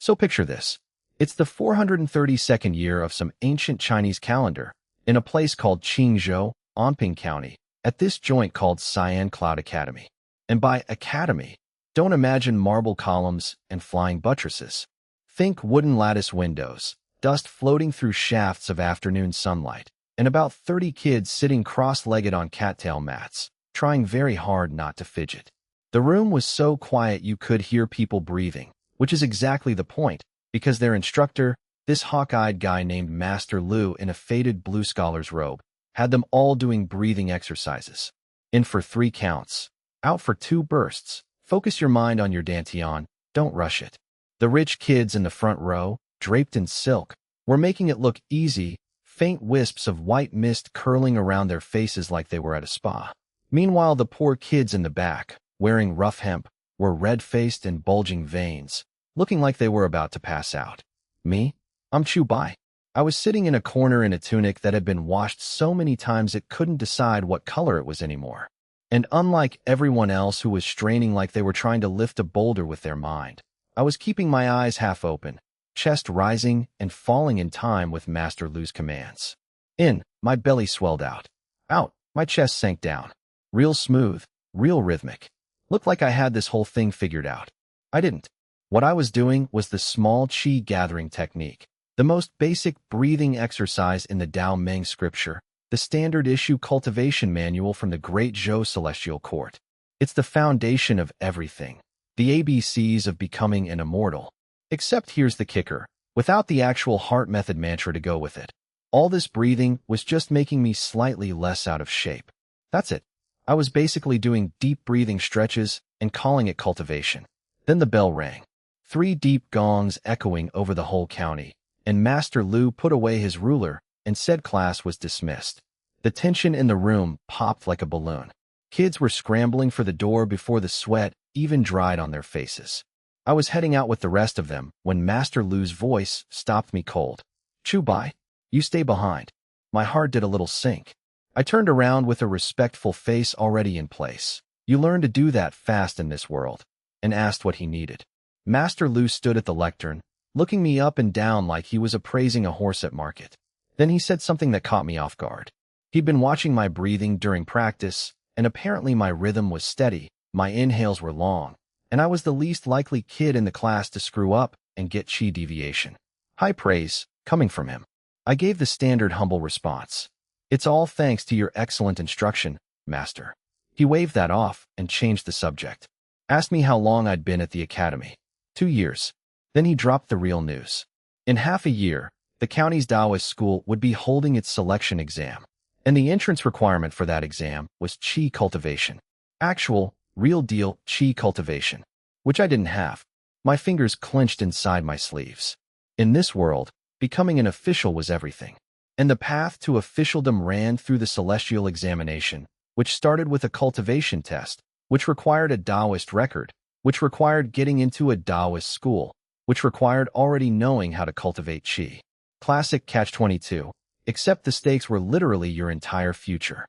So picture this. It's the 432nd year of some ancient Chinese calendar, in a place called Qingzhou, Anping County, at this joint called Cyan Cloud Academy. And by academy, don't imagine marble columns and flying buttresses. Think wooden lattice windows, dust floating through shafts of afternoon sunlight, and about 30 kids sitting cross-legged on cattail mats, trying very hard not to fidget. The room was so quiet you could hear people breathing, which is exactly the point, because their instructor, this hawk-eyed guy named Master Lu in a faded blue scholar's robe, had them all doing breathing exercises. In for 3 counts, out for 2 bursts. Focus your mind on your dantian, don't rush it. The rich kids in the front row, draped in silk, were making it look easy, faint wisps of white mist curling around their faces like they were at a spa. Meanwhile, the poor kids in the back, wearing rough hemp, were red-faced and bulging veins, looking like they were about to pass out. Me? I'm Chu Bai. I was sitting in a corner in a tunic that had been washed so many times it couldn't decide what color it was anymore. And unlike everyone else who was straining like they were trying to lift a boulder with their mind, I was keeping my eyes half open, chest rising and falling in time with Master Lu's commands. In, my belly swelled out. Out, my chest sank down. Real smooth, real rhythmic. Looked like I had this whole thing figured out. I didn't. What I was doing was the small qi gathering technique, the most basic breathing exercise in the Tao Meng scripture, the standard issue cultivation manual from the Great Zhou Celestial Court. It's the foundation of everything, the ABCs of becoming an immortal. Except here's the kicker, without the actual heart method mantra to go with it. All this breathing was just making me slightly less out of shape. That's it. I was basically doing deep breathing stretches and calling it cultivation. Then the bell rang. 3 deep gongs echoing over the whole county, and Master Lu put away his ruler and said class was dismissed. The tension in the room popped like a balloon. Kids were scrambling for the door before the sweat even dried on their faces. I was heading out with the rest of them when Master Lu's voice stopped me cold. Chu Bai, you stay behind. My heart did a little sink. I turned around with a respectful face already in place. You learn to do that fast in this world, and asked what he needed. Master Lu stood at the lectern, looking me up and down like he was appraising a horse at market. Then he said something that caught me off guard. He'd been watching my breathing during practice, and apparently my rhythm was steady, my inhales were long, and I was the least likely kid in the class to screw up and get chi deviation. High praise, coming from him. I gave the standard humble response. It's all thanks to your excellent instruction, Master. He waved that off and changed the subject. Asked me how long I'd been at the academy. 2 years. Then he dropped the real news. In half a year, the county's Taoist school would be holding its selection exam, and the entrance requirement for that exam was qi cultivation. Actual, real-deal qi cultivation, which I didn't have. My fingers clenched inside my sleeves. In this world, becoming an official was everything. And the path to officialdom ran through the celestial examination, which started with a cultivation test, which required a Taoist record, which required getting into a Taoist school, which required already knowing how to cultivate qi. Classic catch-22, except the stakes were literally your entire future.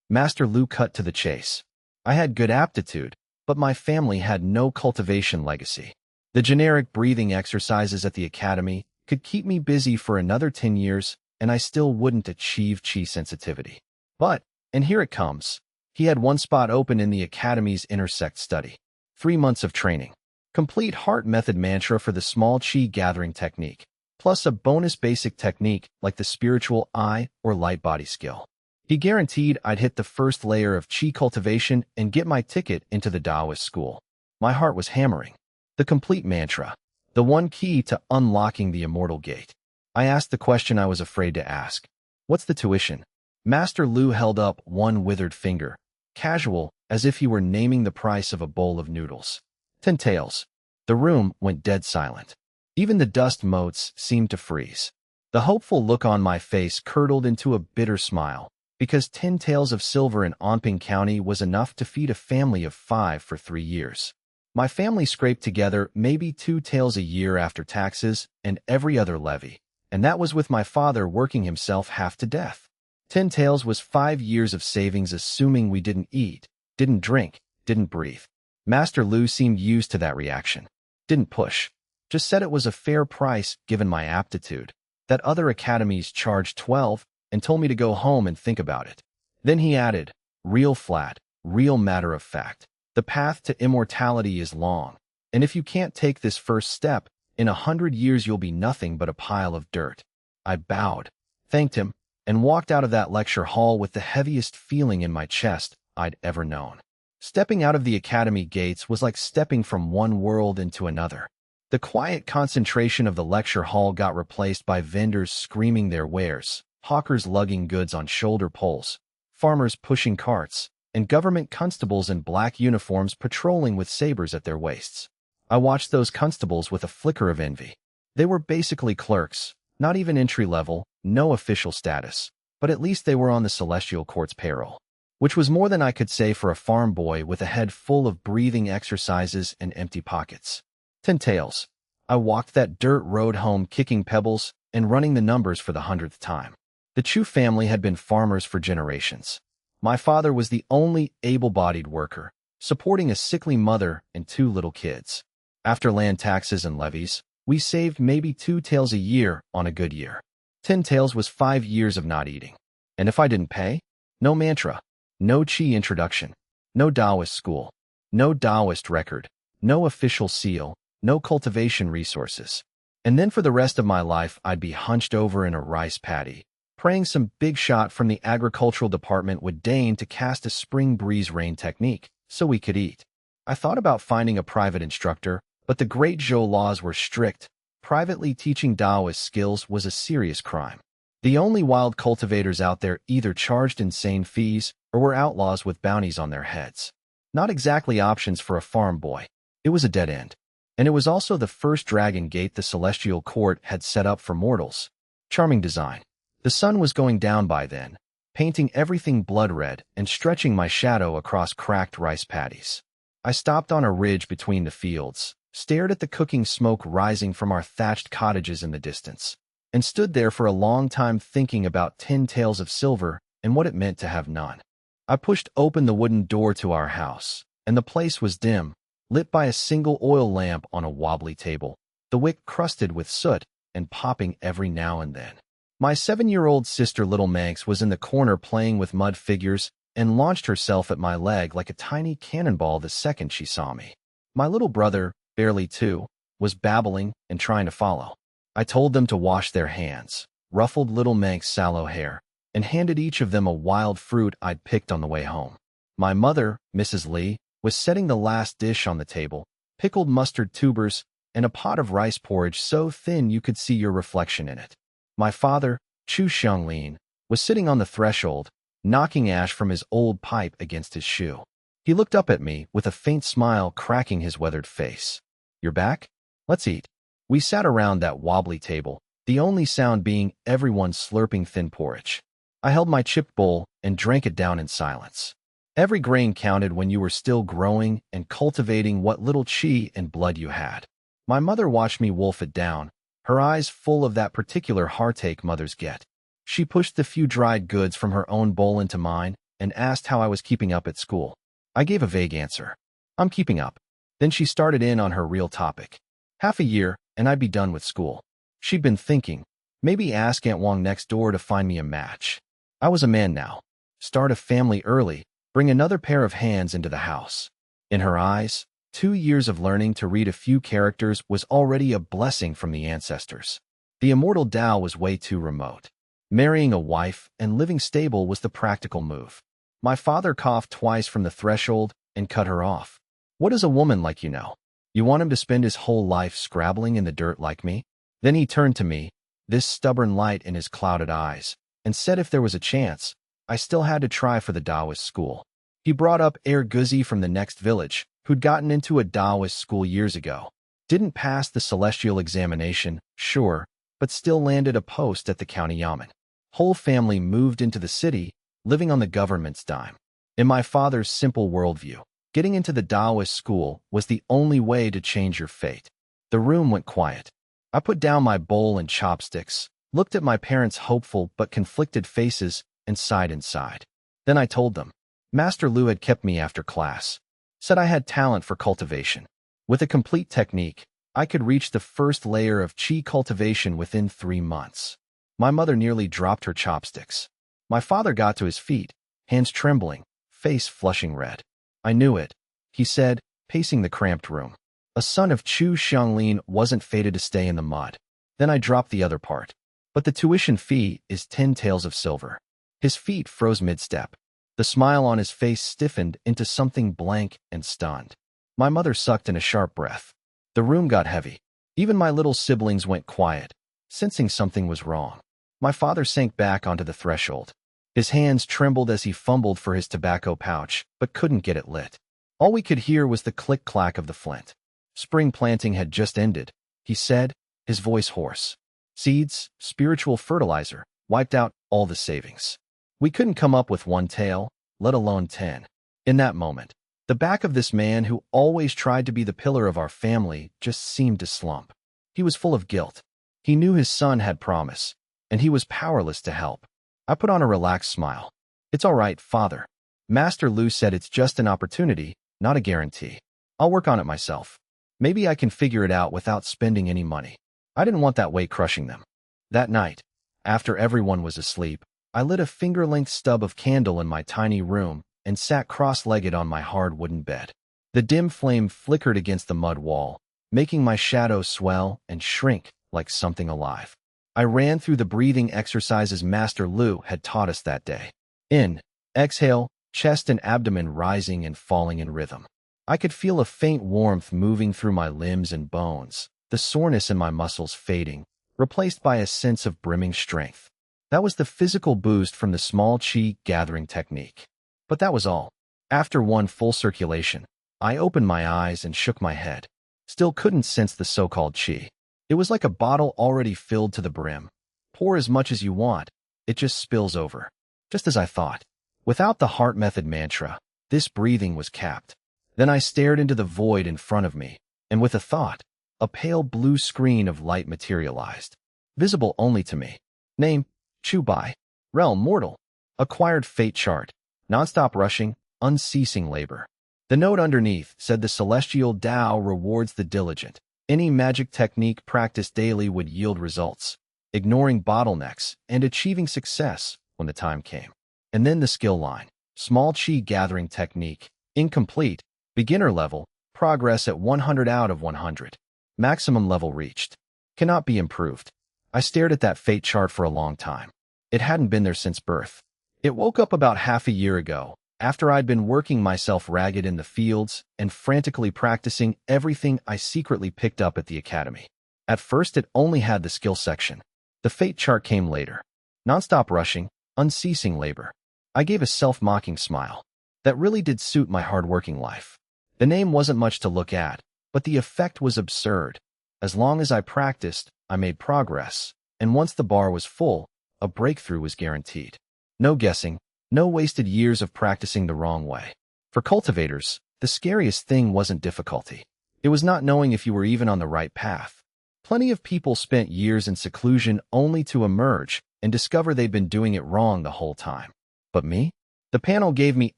Master Lu cut to the chase. I had good aptitude, but my family had no cultivation legacy. The generic breathing exercises at the academy could keep me busy for another 10 years, and I still wouldn't achieve qi sensitivity. But, and here it comes, he had one spot open in the academy's intersect study. 3 months of training. Complete heart method mantra for the small qi gathering technique, plus a bonus basic technique like the spiritual eye or light body skill. He guaranteed I'd hit the first layer of qi cultivation and get my ticket into the Taoist school. My heart was hammering. The complete mantra. The one key to unlocking the immortal gate. I asked the question I was afraid to ask. What's the tuition? Master Lu held up one withered finger, casual, as if he were naming the price of a bowl of noodles. 10 taels. The room went dead silent. Even the dust motes seemed to freeze. The hopeful look on my face curdled into a bitter smile, because 10 taels of silver in Anping County was enough to feed a family of 5 for 3 years. My family scraped together maybe 2 taels a year after taxes and every other levy, and that was with my father working himself half to death. 10 taels was 5 years of savings assuming we didn't eat, didn't drink, didn't breathe. Master Lu seemed used to that reaction. Didn't push. Just said it was a fair price given my aptitude, that other academies charged 12, and told me to go home and think about it. Then he added, real flat, real matter of fact. The path to immortality is long, and if you can't take this first step, in 100 years you'll be nothing but a pile of dirt. I bowed, thanked him, and walked out of that lecture hall with the heaviest feeling in my chest I'd ever known. Stepping out of the academy gates was like stepping from one world into another. The quiet concentration of the lecture hall got replaced by vendors screaming their wares, hawkers lugging goods on shoulder poles, farmers pushing carts, and government constables in black uniforms patrolling with sabers at their waists. I watched those constables with a flicker of envy. They were basically clerks, not even entry-level, no official status, but at least they were on the Celestial Court's payroll, which was more than I could say for a farm boy with a head full of breathing exercises and empty pockets. 10 tails. I walked that dirt road home kicking pebbles and running the numbers for the 100th time. The Chu family had been farmers for generations. My father was the only able-bodied worker, supporting a sickly mother and 2 little kids. After land taxes and levies, we saved maybe 2 taels a year on a good year. 10 taels was 5 years of not eating. And if I didn't pay, no mantra, no Qi introduction, no Taoist school, no Taoist record, no official seal, no cultivation resources. And then for the rest of my life, I'd be hunched over in a rice paddy, praying some big shot from the agricultural department would deign to cast a spring breeze rain technique so we could eat. I thought about finding a private instructor, but the Great Zhou laws were strict. Privately teaching Taoist skills was a serious crime. The only wild cultivators out there either charged insane fees or were outlaws with bounties on their heads. Not exactly options for a farm boy. It was a dead end. And it was also the first dragon gate the Celestial Court had set up for mortals. Charming design. The sun was going down by then, painting everything blood red and stretching my shadow across cracked rice paddies. I stopped on a ridge between the fields, stared at the cooking smoke rising from our thatched cottages in the distance, and stood there for a long time thinking about 10 taels of silver and what it meant to have none. I pushed open the wooden door to our house, and the place was dim, lit by a single oil lamp on a wobbly table, the wick crusted with soot and popping every now and then. My 7-year-old sister Little Manx was in the corner playing with mud figures and launched herself at my leg like a tiny cannonball the second she saw me. My little brother, barely 2, was babbling and trying to follow. I told them to wash their hands, ruffled Little Manx's sallow hair, and handed each of them a wild fruit I'd picked on the way home. My mother, Mrs. Lee, was setting the last dish on the table, pickled mustard tubers, and a pot of rice porridge so thin you could see your reflection in it. My father, Chu Xianglin, was sitting on the threshold, knocking ash from his old pipe against his shoe. He looked up at me with a faint smile cracking his weathered face. "You're back? Let's eat." We sat around that wobbly table, the only sound being everyone slurping thin porridge. I held my chipped bowl and drank it down in silence. Every grain counted when you were still growing and cultivating what little chi and blood you had. My mother watched me wolf it down, her eyes full of that particular heartache mothers get. She pushed the few dried goods from her own bowl into mine and asked how I was keeping up at school. I gave a vague answer. "I'm keeping up." Then she started in on her real topic. Half a year, and I'd be done with school. She'd been thinking, maybe ask Aunt Wong next door to find me a match. I was a man now. Start a family early, bring another pair of hands into the house. In her eyes, 2 years of learning to read a few characters was already a blessing from the ancestors. The immortal Tao was way too remote. Marrying a wife and living stable was the practical move. My father coughed twice from the threshold and cut her off. "What is a woman like you know? You want him to spend his whole life scrabbling in the dirt like me?" Then he turned to me, this stubborn light in his clouded eyes, and said if there was a chance, I still had to try for the Taoist school. He brought up Guzi from the next village, who'd gotten into a Taoist school years ago. Didn't pass the celestial examination, sure, but still landed a post at the county yamen. Whole family moved into the city, living on the government's dime. In my father's simple worldview, getting into the Taoist school was the only way to change your fate. The room went quiet. I put down my bowl and chopsticks, looked at my parents' hopeful but conflicted faces, and sighed inside. Then I told them. Master Lu had kept me after class, said I had talent for cultivation. With a complete technique, I could reach the first layer of qi cultivation within 3 months. My mother nearly dropped her chopsticks. My father got to his feet, hands trembling, face flushing red. I knew it, he said, pacing the cramped room. A son of Chu Xianglin wasn't fated to stay in the mud. Then I dropped the other part. But the tuition fee is 10 taels of silver. His feet froze mid-step. The smile on his face stiffened into something blank and stunned. My mother sucked in a sharp breath. The room got heavy. Even my little siblings went quiet, sensing something was wrong. My father sank back onto the threshold. His hands trembled as he fumbled for his tobacco pouch, but couldn't get it lit. All we could hear was the click-clack of the flint. Spring planting had just ended, he said, his voice hoarse. Seeds, spiritual fertilizer, wiped out all the savings. We couldn't come up with 1 tael, let alone 10. In that moment, the back of this man who always tried to be the pillar of our family just seemed to slump. He was full of guilt. He knew his son had promise, and he was powerless to help. I put on a relaxed smile. It's all right, father. Master Lu said it's just an opportunity, not a guarantee. I'll work on it myself. Maybe I can figure it out without spending any money. I didn't want that weight crushing them. That night, after everyone was asleep, I lit a finger-length stub of candle in my tiny room and sat cross-legged on my hard wooden bed. The dim flame flickered against the mud wall, making my shadow swell and shrink like something alive. I ran through the breathing exercises Master Lu had taught us that day. In, exhale, chest and abdomen rising and falling in rhythm. I could feel a faint warmth moving through my limbs and bones, the soreness in my muscles fading, replaced by a sense of brimming strength. That was the physical boost from the small qi gathering technique. But that was all. After one full circulation, I opened my eyes and shook my head. Still couldn't sense the so-called qi. It was like a bottle already filled to the brim. Pour as much as you want, it just spills over. Just as I thought. Without the heart method mantra, this breathing was capped. Then I stared into the void in front of me, and with a thought, a pale blue screen of light materialized. Visible only to me. Name, Chu Bai. Realm, mortal. Acquired fate chart. Non-stop rushing, unceasing labor. The note underneath said the celestial Tao rewards the diligent. Any magic technique practiced daily would yield results, ignoring bottlenecks and achieving success when the time came. And then the skill line. Small qi gathering technique. Incomplete. Beginner level. Progress at 100 out of 100. Maximum level reached. Cannot be improved. I stared at that fate chart for a long time. It hadn't been there since birth. It woke up about half a year ago, after I'd been working myself ragged in the fields and frantically practicing everything I secretly picked up at the academy. At first, it only had the skill section. The fate chart came later. Non-stop rushing, unceasing labor. I gave a self-mocking smile. That really did suit my hard-working life. The name wasn't much to look at, but the effect was absurd. As long as I practiced, I made progress, and once the bar was full, a breakthrough was guaranteed. No guessing, no wasted years of practicing the wrong way. For cultivators, the scariest thing wasn't difficulty. It was not knowing if you were even on the right path. Plenty of people spent years in seclusion only to emerge and discover they'd been doing it wrong the whole time. But me? The panel gave me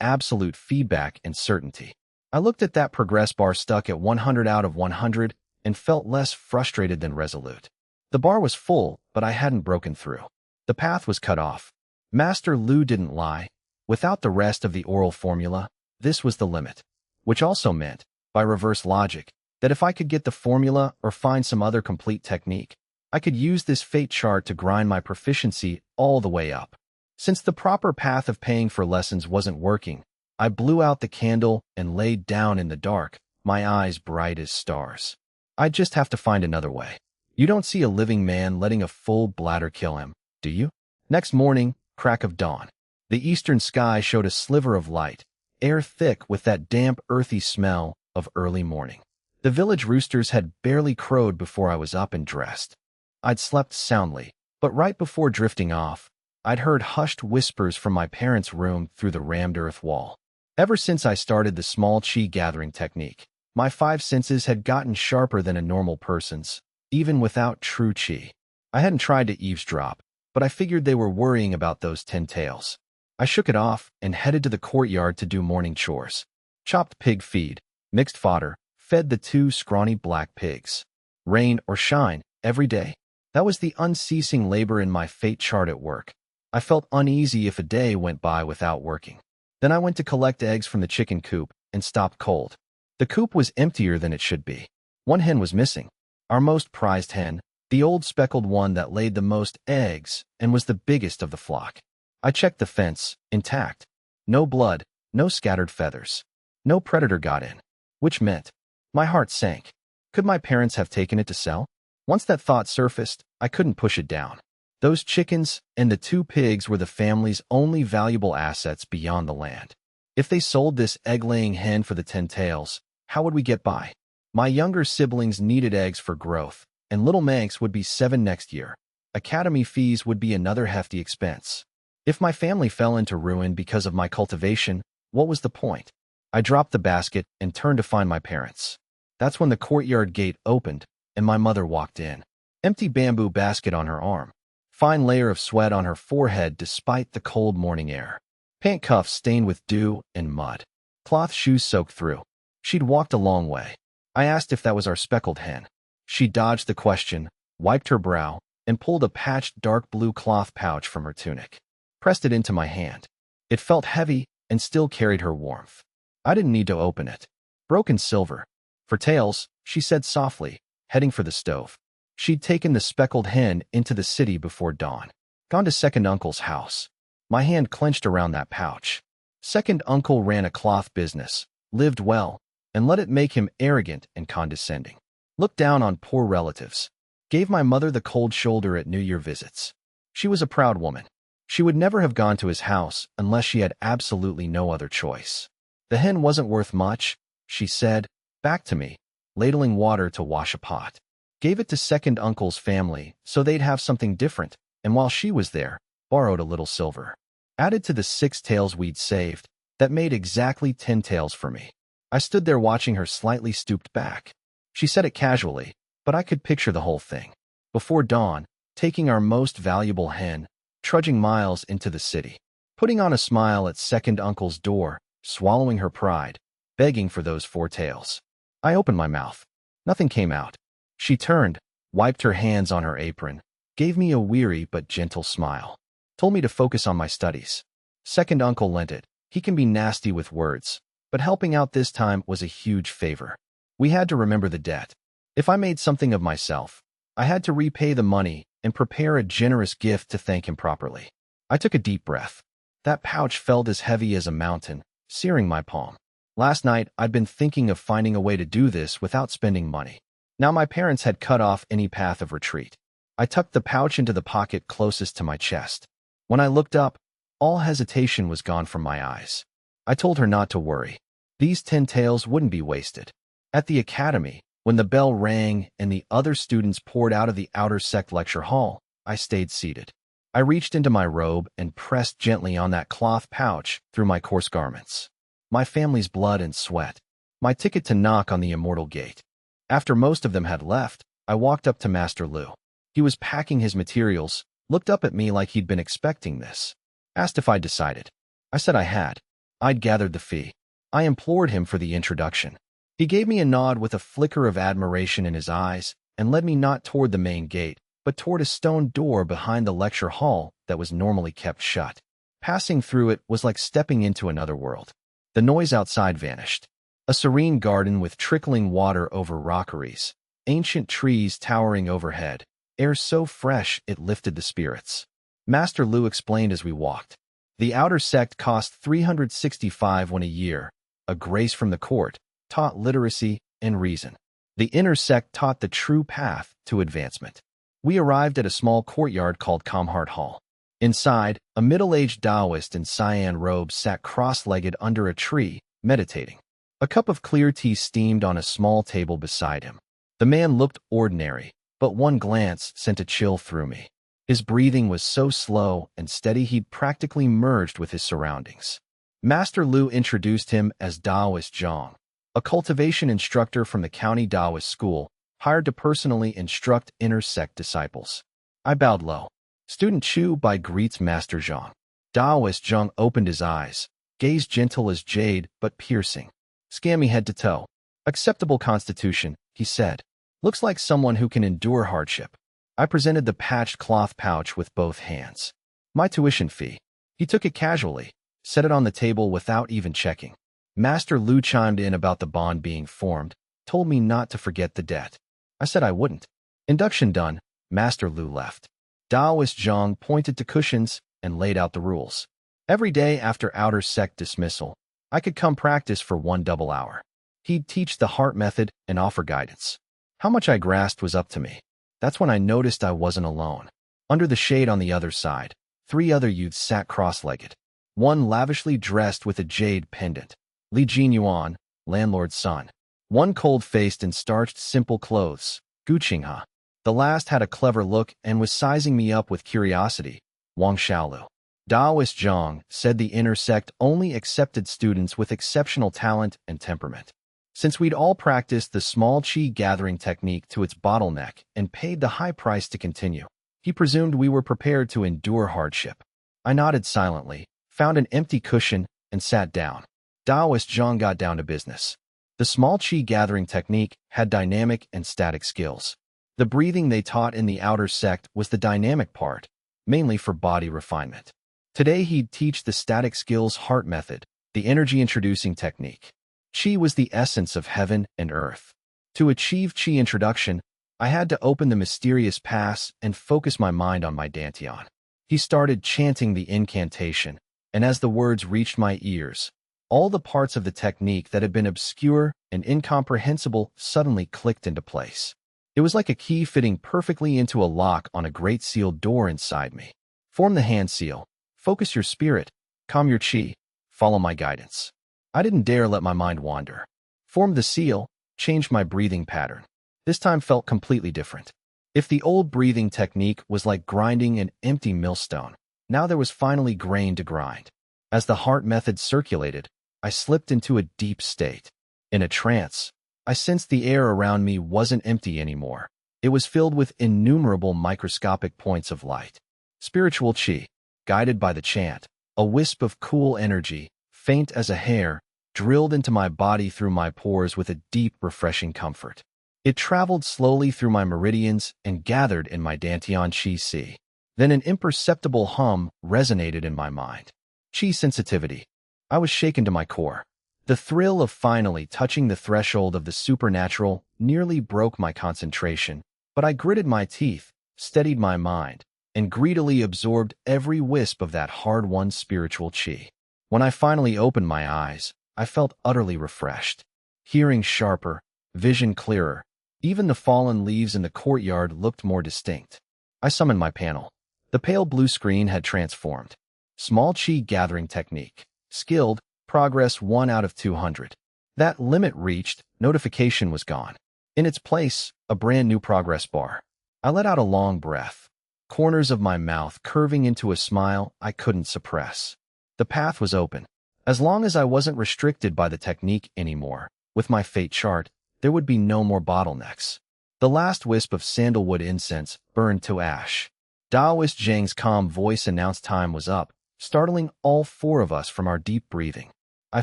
absolute feedback and certainty. I looked at that progress bar stuck at 100 out of 100 and felt less frustrated than resolute. The bar was full, but I hadn't broken through. The path was cut off. Master Lu didn't lie. Without the rest of the oral formula, this was the limit. Which also meant, by reverse logic, that if I could get the formula or find some other complete technique, I could use this fate chart to grind my proficiency all the way up. Since the proper path of paying for lessons wasn't working, I blew out the candle and laid down in the dark, my eyes bright as stars. I'd just have to find another way. You don't see a living man letting a full bladder kill him, do you? Next morning, crack of dawn. The eastern sky showed a sliver of light, air thick with that damp, earthy smell of early morning. The village roosters had barely crowed before I was up and dressed. I'd slept soundly, but right before drifting off, I'd heard hushed whispers from my parents' room through the rammed earth wall. Ever since I started the small qi gathering technique, my 5 senses had gotten sharper than a normal person's, even without true qi. I hadn't tried to eavesdrop, but I figured they were worrying about those 10 taels. I shook it off and headed to the courtyard to do morning chores. Chopped pig feed, mixed fodder, fed the 2 scrawny black pigs. rain or shine, every day. That was the unceasing labor in my fate chart at work. I felt uneasy if a day went by without working. Then I went to collect eggs from the chicken coop and stopped cold. The coop was emptier than it should be. One hen was missing. Our most prized hen, the old speckled one that laid the most eggs and was the biggest of the flock. I checked the fence, intact. No blood, no scattered feathers. No predator got in. Which meant my heart sank. Could my parents have taken it to sell? Once that thought surfaced, I couldn't push it down. Those chickens and the 2 pigs were the family's only valuable assets beyond the land. If they sold this egg-laying hen for the 10 taels, how would we get by? My younger siblings needed eggs for growth, and little Manx would be 7 next year. Academy fees would be another hefty expense. If my family fell into ruin because of my cultivation, what was the point? I dropped the basket and turned to find my parents. That's when the courtyard gate opened, and my mother walked in. Empty bamboo basket on her arm. Fine layer of sweat on her forehead despite the cold morning air. Pant cuffs stained with dew and mud. Cloth shoes soaked through. She'd walked a long way. I asked if that was our speckled hen. She dodged the question, wiped her brow, and pulled a patched dark blue cloth pouch from her tunic. Pressed it into my hand. It felt heavy and still carried her warmth. I didn't need to open it. Broken silver. For tails, she said softly, heading for the stove. She'd taken the speckled hen into the city before dawn. Gone to second uncle's house. My hand clenched around that pouch. Second uncle ran a cloth business, lived well, and let it make him arrogant and condescending. Looked down on poor relatives. Gave my mother the cold shoulder at New Year visits. She was a proud woman. She would never have gone to his house unless she had absolutely no other choice. The hen wasn't worth much, she said, back to me, ladling water to wash a pot. Gave it to second uncle's family so they'd have something different, and while she was there, borrowed a little silver. Added to the 6 taels we'd saved, that made exactly 10 taels for me. I stood there watching her slightly stooped back. She said it casually, but I could picture the whole thing. Before dawn, taking our most valuable hen, trudging miles into the city, putting on a smile at second uncle's door, swallowing her pride, begging for those 4 taels. I opened my mouth. Nothing came out. She turned, wiped her hands on her apron, gave me a weary but gentle smile. Told me to focus on my studies. Second uncle lent it. He can be nasty with words, but helping out this time was a huge favor. We had to remember the debt. If I made something of myself, I had to repay the money and prepare a generous gift to thank him properly. I took a deep breath. That pouch felt as heavy as a mountain, searing my palm. Last night, I'd been thinking of finding a way to do this without spending money. Now my parents had cut off any path of retreat. I tucked the pouch into the pocket closest to my chest. When I looked up, all hesitation was gone from my eyes. I told her not to worry. These 10 taels wouldn't be wasted. At the academy, when the bell rang and the other students poured out of the outer sect lecture hall, I stayed seated. I reached into my robe and pressed gently on that cloth pouch through my coarse garments. My family's blood and sweat. My ticket to knock on the immortal gate. After most of them had left, I walked up to Master Lu. He was packing his materials, looked up at me like he'd been expecting this. Asked if I'd decided. I said I had. I'd gathered the fee. I implored him for the introduction. He gave me a nod with a flicker of admiration in his eyes and led me not toward the main gate, but toward a stone door behind the lecture hall that was normally kept shut. Passing through it was like stepping into another world. The noise outside vanished. A serene garden with trickling water over rockeries, ancient trees towering overhead, air so fresh it lifted the spirits. Master Lu explained as we walked. The outer sect cost 365 won a year, a grace from the court, taught literacy and reason. The inner sect taught the true path to advancement. We arrived at a small courtyard called Comhart Hall. Inside, a middle-aged Taoist in cyan robes sat cross-legged under a tree, meditating. A cup of clear tea steamed on a small table beside him. The man looked ordinary, but one glance sent a chill through me. His breathing was so slow and steady he'd practically merged with his surroundings. Master Lu introduced him as Taoist Zhang, a cultivation instructor from the county Taoist school, hired to personally instruct inner sect disciples. I bowed low. Student Chu by greets Master Zhang. Taoist Zhang opened his eyes, gaze gentle as jade but piercing. Scammy head to toe. Acceptable constitution, he said. Looks like someone who can endure hardship. I presented the patched cloth pouch with both hands. My tuition fee. He took it casually, set it on the table without even checking. Master Lu chimed in about the bond being formed, told me not to forget the debt. I said I wouldn't. Induction done, Master Lu left. Taoist Zhang pointed to cushions and laid out the rules. Every day after outer sect dismissal, I could come practice for 1 double hour. He'd teach the heart method and offer guidance. How much I grasped was up to me. That's when I noticed I wasn't alone. Under the shade on the other side, 3 other youths sat cross-legged. One lavishly dressed with a jade pendant. Li Jinyuan, landlord's son. One cold-faced and starched simple clothes. Gu Qinghe. The last had a clever look and was sizing me up with curiosity. Wang Xiaolu. Taoist Zhang said the inner sect only accepted students with exceptional talent and temperament. Since we'd all practiced the small qi gathering technique to its bottleneck and paid the high price to continue, he presumed we were prepared to endure hardship. I nodded silently, found an empty cushion, and sat down. Taoist Zhang got down to business. The small qi gathering technique had dynamic and static skills. The breathing they taught in the outer sect was the dynamic part, mainly for body refinement. Today he'd teach the static skills heart method, the energy-introducing technique. Qi was the essence of heaven and earth. To achieve qi introduction, I had to open the mysterious pass and focus my mind on my dantian. He started chanting the incantation, and as the words reached my ears, all the parts of the technique that had been obscure and incomprehensible suddenly clicked into place. It was like a key fitting perfectly into a lock on a great sealed door inside me. Form the hand seal, focus your spirit, calm your qi, follow my guidance. I didn't dare let my mind wander. Formed the seal, changed my breathing pattern. This time felt completely different. If the old breathing technique was like grinding an empty millstone, now there was finally grain to grind. As the heart method circulated, I slipped into a deep state. In a trance, I sensed the air around me wasn't empty anymore. It was filled with innumerable microscopic points of light. Spiritual qi, guided by the chant, a wisp of cool energy, faint as a hair, drilled into my body through my pores with a deep, refreshing comfort. It traveled slowly through my meridians and gathered in my dantian qi si. Then an imperceptible hum resonated in my mind. Qi sensitivity. I was shaken to my core. The thrill of finally touching the threshold of the supernatural nearly broke my concentration, but I gritted my teeth, steadied my mind, and greedily absorbed every wisp of that hard-won spiritual qi. When I finally opened my eyes, I felt utterly refreshed. Hearing sharper, vision clearer. Even the fallen leaves in the courtyard looked more distinct. I summoned my panel. The pale blue screen had transformed. Small qi gathering technique. Skilled, progress 1 out of 200. That limit reached, notification was gone. In its place, a brand new progress bar. I let out a long breath, corners of my mouth curving into a smile I couldn't suppress. The path was open. As long as I wasn't restricted by the technique anymore, with my fate chart, there would be no more bottlenecks. The last wisp of sandalwood incense burned to ash. Taoist Zhang's calm voice announced time was up, startling all 4 of us from our deep breathing. I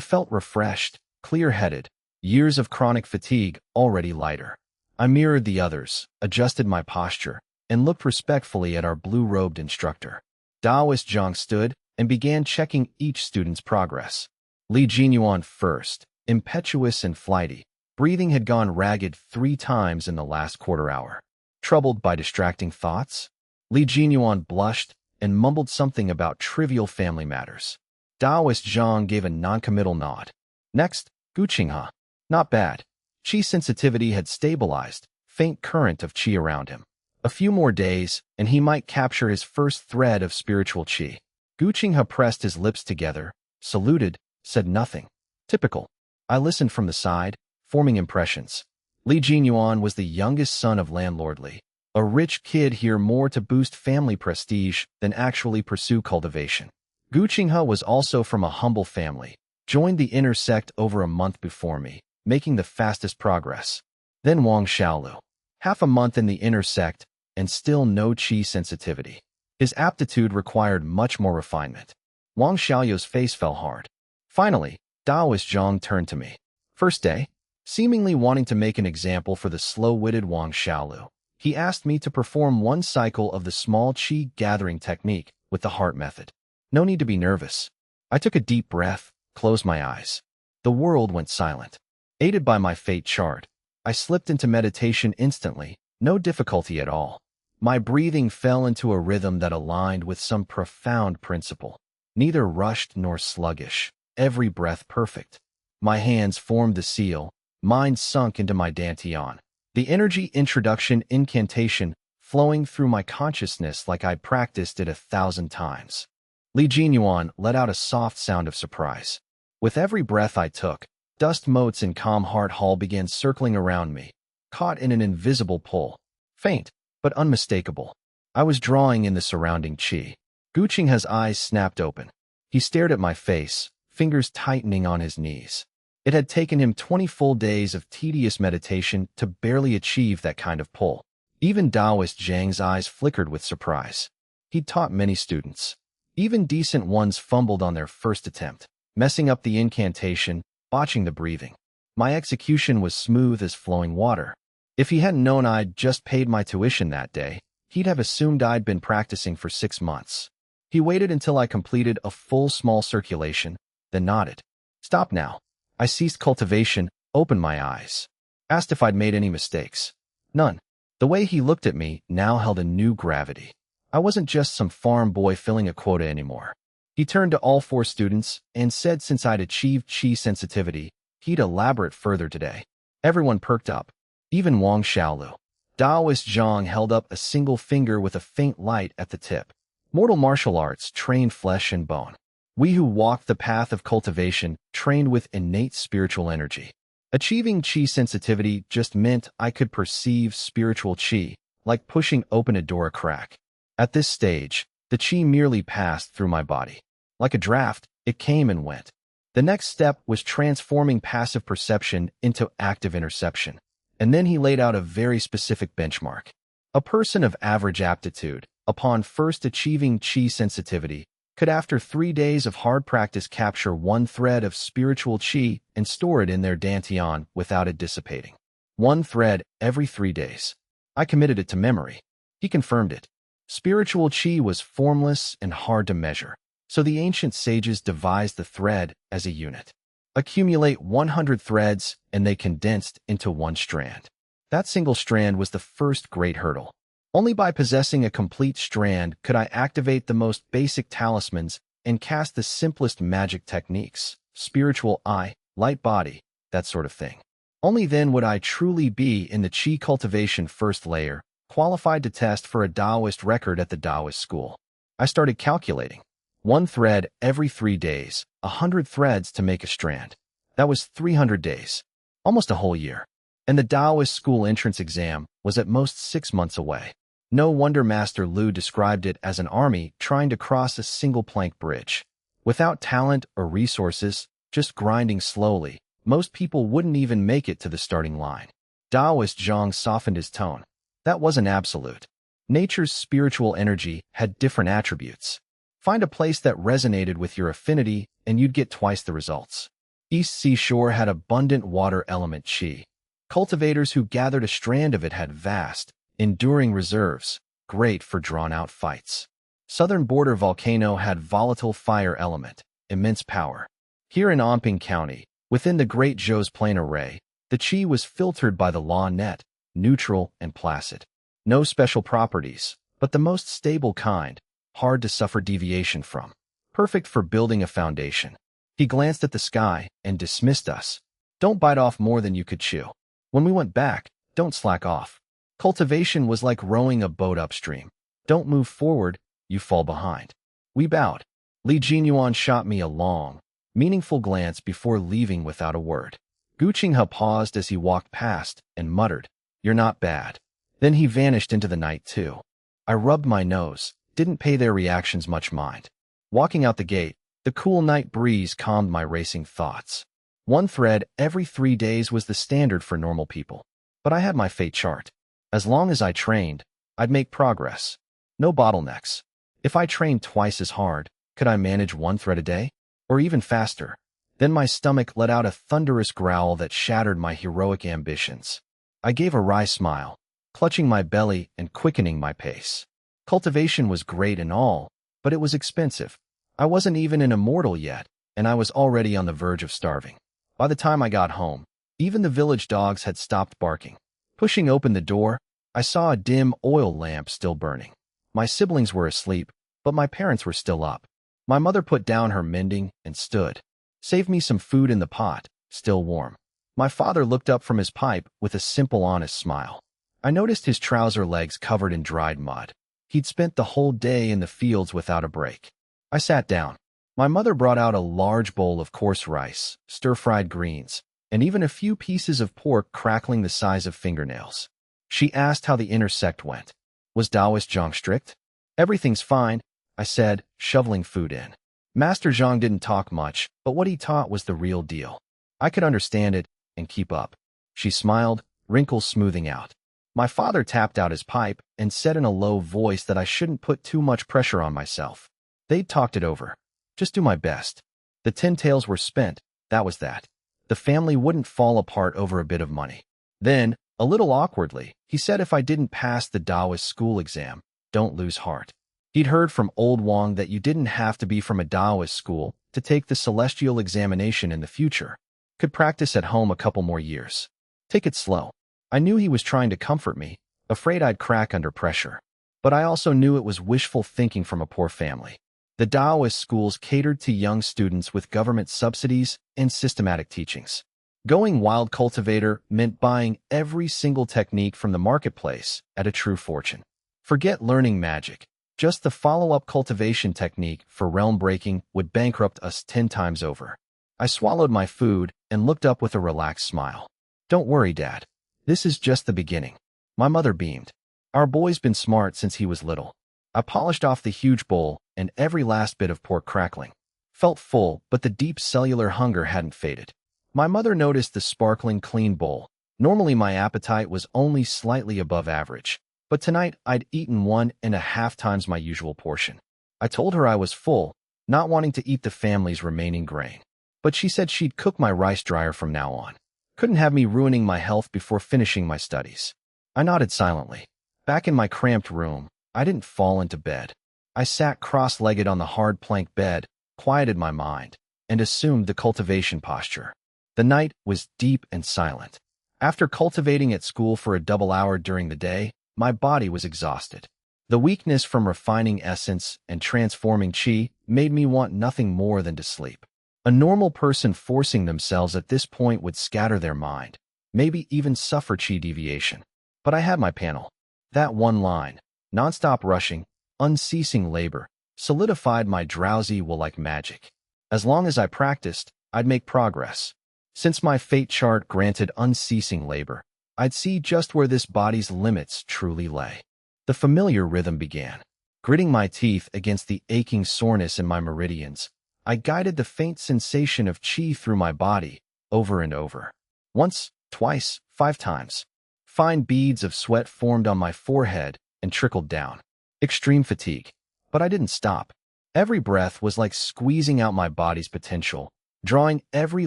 felt refreshed, clear-headed, years of chronic fatigue already lighter. I mirrored the others, adjusted my posture, and looked respectfully at our blue-robed instructor. Taoist Zhang stood and began checking each student's progress. Li Jinyuan first, impetuous and flighty. Breathing had gone ragged 3 times in the last quarter hour. Troubled by distracting thoughts, Li Jinyuan blushed and mumbled something about trivial family matters. Taoist Zhang gave a noncommittal nod. Next, Gu Qinghe. Not bad. Qi sensitivity had stabilized, faint current of qi around him. A few more days, and he might capture his first thread of spiritual qi. Gu Qinghe pressed his lips together, saluted, said nothing. Typical. I listened from the side, forming impressions. Li Jinyuan was the youngest son of landlord Li, a rich kid here more to boost family prestige than actually pursue cultivation. Gu Qinghe was also from a humble family, joined the inner sect over a month before me, making the fastest progress. Then Wang Xiaolu. Half a month in the inner sect, and still no qi sensitivity. His aptitude required much more refinement. Wang Xiaoyu's face fell hard. Finally, Taoist Zhang turned to me. First day? Seemingly wanting to make an example for the slow-witted Wang Xiaolu, he asked me to perform one cycle of the small qi gathering technique with the heart method. No need to be nervous. I took a deep breath, closed my eyes. The world went silent. Aided by my fate chart, I slipped into meditation instantly, no difficulty at all. My breathing fell into a rhythm that aligned with some profound principle. Neither rushed nor sluggish, every breath perfect. My hands formed the seal, mind sunk into my dantian. The energy introduction incantation flowing through my consciousness like I'd practiced it 1,000 times. Li Jinyuan let out a soft sound of surprise. With every breath I took, dust motes in calm heart hall began circling around me, caught in an invisible pull. Faint, but unmistakable. I was drawing in the surrounding qi. Guqinghe's eyes snapped open. He stared at my face, fingers tightening on his knees. It had taken him 20 full days of tedious meditation to barely achieve that kind of pull. Even Taoist Zhang's eyes flickered with surprise. He'd taught many students. Even decent ones fumbled on their first attempt, messing up the incantation, botching the breathing. My execution was smooth as flowing water. If he hadn't known I'd just paid my tuition that day, he'd have assumed I'd been practicing for 6 months. He waited until I completed a full small circulation, then nodded. Stop now. I ceased cultivation, opened my eyes. Asked if I'd made any mistakes. None. The way he looked at me now held a new gravity. I wasn't just some farm boy filling a quota anymore. He turned to all 4 students and said since I'd achieved qi sensitivity, he'd elaborate further today. Everyone perked up. Even Wang Xiaolu. Taoist Zhang held up a single finger with a faint light at the tip. Mortal martial arts trained flesh and bone. We who walked the path of cultivation trained with innate spiritual energy. Achieving qi sensitivity just meant I could perceive spiritual qi, like pushing open a door crack. At this stage, the qi merely passed through my body. Like a draft, it came and went. The next step was transforming passive perception into active interception. And then he laid out a very specific benchmark. A person of average aptitude, upon first achieving qi sensitivity, could after 3 days of hard practice capture 1 thread of spiritual qi and store it in their dantian without it dissipating. 1 thread every 3 days. I committed it to memory. He confirmed it. Spiritual qi was formless and hard to measure, so the ancient sages devised the thread as a unit. Accumulate 100 threads, and they condensed into 1 strand. That single strand was the first great hurdle. Only by possessing a complete strand could I activate the most basic talismans and cast the simplest magic techniques, spiritual eye, light body, that sort of thing. Only then would I truly be in the qi cultivation first layer, qualified to test for a Taoist record at the Taoist school. I started calculating. 1 thread every 3 days, 100 threads to make a strand. That was 300 days, almost a whole year. And the Taoist school entrance exam was at most 6 months away. No wonder Master Lu described it as an army trying to cross a single plank bridge. Without talent or resources, just grinding slowly, most people wouldn't even make it to the starting line. Taoist Zhang softened his tone. That wasn't absolute. Nature's spiritual energy had different attributes. Find a place that resonated with your affinity, and you'd get twice the results. East Seashore had abundant water element qi. Cultivators who gathered a strand of it had vast, enduring reserves, great for drawn-out fights. Southern Border Volcano had volatile fire element, immense power. Here in Anping County, within the Great Zhou's Plain Array, the qi was filtered by the law net, neutral and placid. No special properties, but the most stable kind, hard to suffer deviation from. Perfect for building a foundation. He glanced at the sky and dismissed us. Don't bite off more than you could chew. When we went back, don't slack off. Cultivation was like rowing a boat upstream. Don't move forward, you fall behind. We bowed. Li Jinyuan shot me a long, meaningful glance before leaving without a word. Gu Qinghe paused as he walked past and muttered, "You're not bad." Then he vanished into the night too. I rubbed my nose, didn't pay their reactions much mind. Walking out the gate, the cool night breeze calmed my racing thoughts. 1 thread every 3 days was the standard for normal people. But I had my fate chart. As long as I trained, I'd make progress. No bottlenecks. If I trained twice as hard, could I manage 1 thread a day? Or even faster? Then my stomach let out a thunderous growl that shattered my heroic ambitions. I gave a wry smile, clutching my belly and quickening my pace. Cultivation was great and all, but it was expensive. I wasn't even an immortal yet, and I was already on the verge of starving. By the time I got home, even the village dogs had stopped barking. Pushing open the door, I saw a dim oil lamp still burning. My siblings were asleep, but my parents were still up. My mother put down her mending and stood. Saved me some food in the pot, still warm. My father looked up from his pipe with a simple, honest smile. I noticed his trouser legs covered in dried mud. He'd spent the whole day in the fields without a break. I sat down. My mother brought out a large bowl of coarse rice, stir-fried greens, and even a few pieces of pork crackling the size of fingernails. She asked how the intersect went. Was Taoist Zhang strict? Everything's fine, I said, shoveling food in. Master Zhang didn't talk much, but what he taught was the real deal. I could understand it and keep up. She smiled, wrinkles smoothing out. My father tapped out his pipe and said in a low voice that I shouldn't put too much pressure on myself. They'd talked it over. Just do my best. The 10 taels were spent, that was that. The family wouldn't fall apart over a bit of money. Then, a little awkwardly, he said if I didn't pass the Taoist school exam, don't lose heart. He'd heard from old Wang that you didn't have to be from a Taoist school to take the celestial examination in the future. Could practice at home a couple more years. Take it slow. I knew he was trying to comfort me, afraid I'd crack under pressure. But I also knew it was wishful thinking from a poor family. The Taoist schools catered to young students with government subsidies and systematic teachings. Going wild cultivator meant buying every single technique from the marketplace at a true fortune. Forget learning magic. Just the follow-up cultivation technique for realm breaking would bankrupt us 10 times over. I swallowed my food and looked up with a relaxed smile. Don't worry, Dad. This is just the beginning. My mother beamed. Our boy's been smart since he was little. I polished off the huge bowl and every last bit of pork crackling. Felt full, but the deep cellular hunger hadn't faded. My mother noticed the sparkling clean bowl. Normally my appetite was only slightly above average, but tonight I'd eaten 1.5 times my usual portion. I told her I was full, not wanting to eat the family's remaining grain. But she said she'd cook my rice dryer from now on. Couldn't have me ruining my health before finishing my studies. I nodded silently. Back in my cramped room, I didn't fall into bed. I sat cross-legged on the hard plank bed, quieted my mind, and assumed the cultivation posture. The night was deep and silent. After cultivating at school for a double hour during the day, my body was exhausted. The weakness from refining essence and transforming qi made me want nothing more than to sleep. A normal person forcing themselves at this point would scatter their mind, maybe even suffer qi deviation. But I had my panel. That one line, non-stop rushing, unceasing labor, solidified my drowsy will like magic. As long as I practiced, I'd make progress. Since my fate chart granted unceasing labor, I'd see just where this body's limits truly lay. The familiar rhythm began. Gritting my teeth against the aching soreness in my meridians, I guided the faint sensation of qi through my body, over and over. Once, twice, 5 times. Fine beads of sweat formed on my forehead and trickled down. Extreme fatigue. But I didn't stop. Every breath was like squeezing out my body's potential, drawing every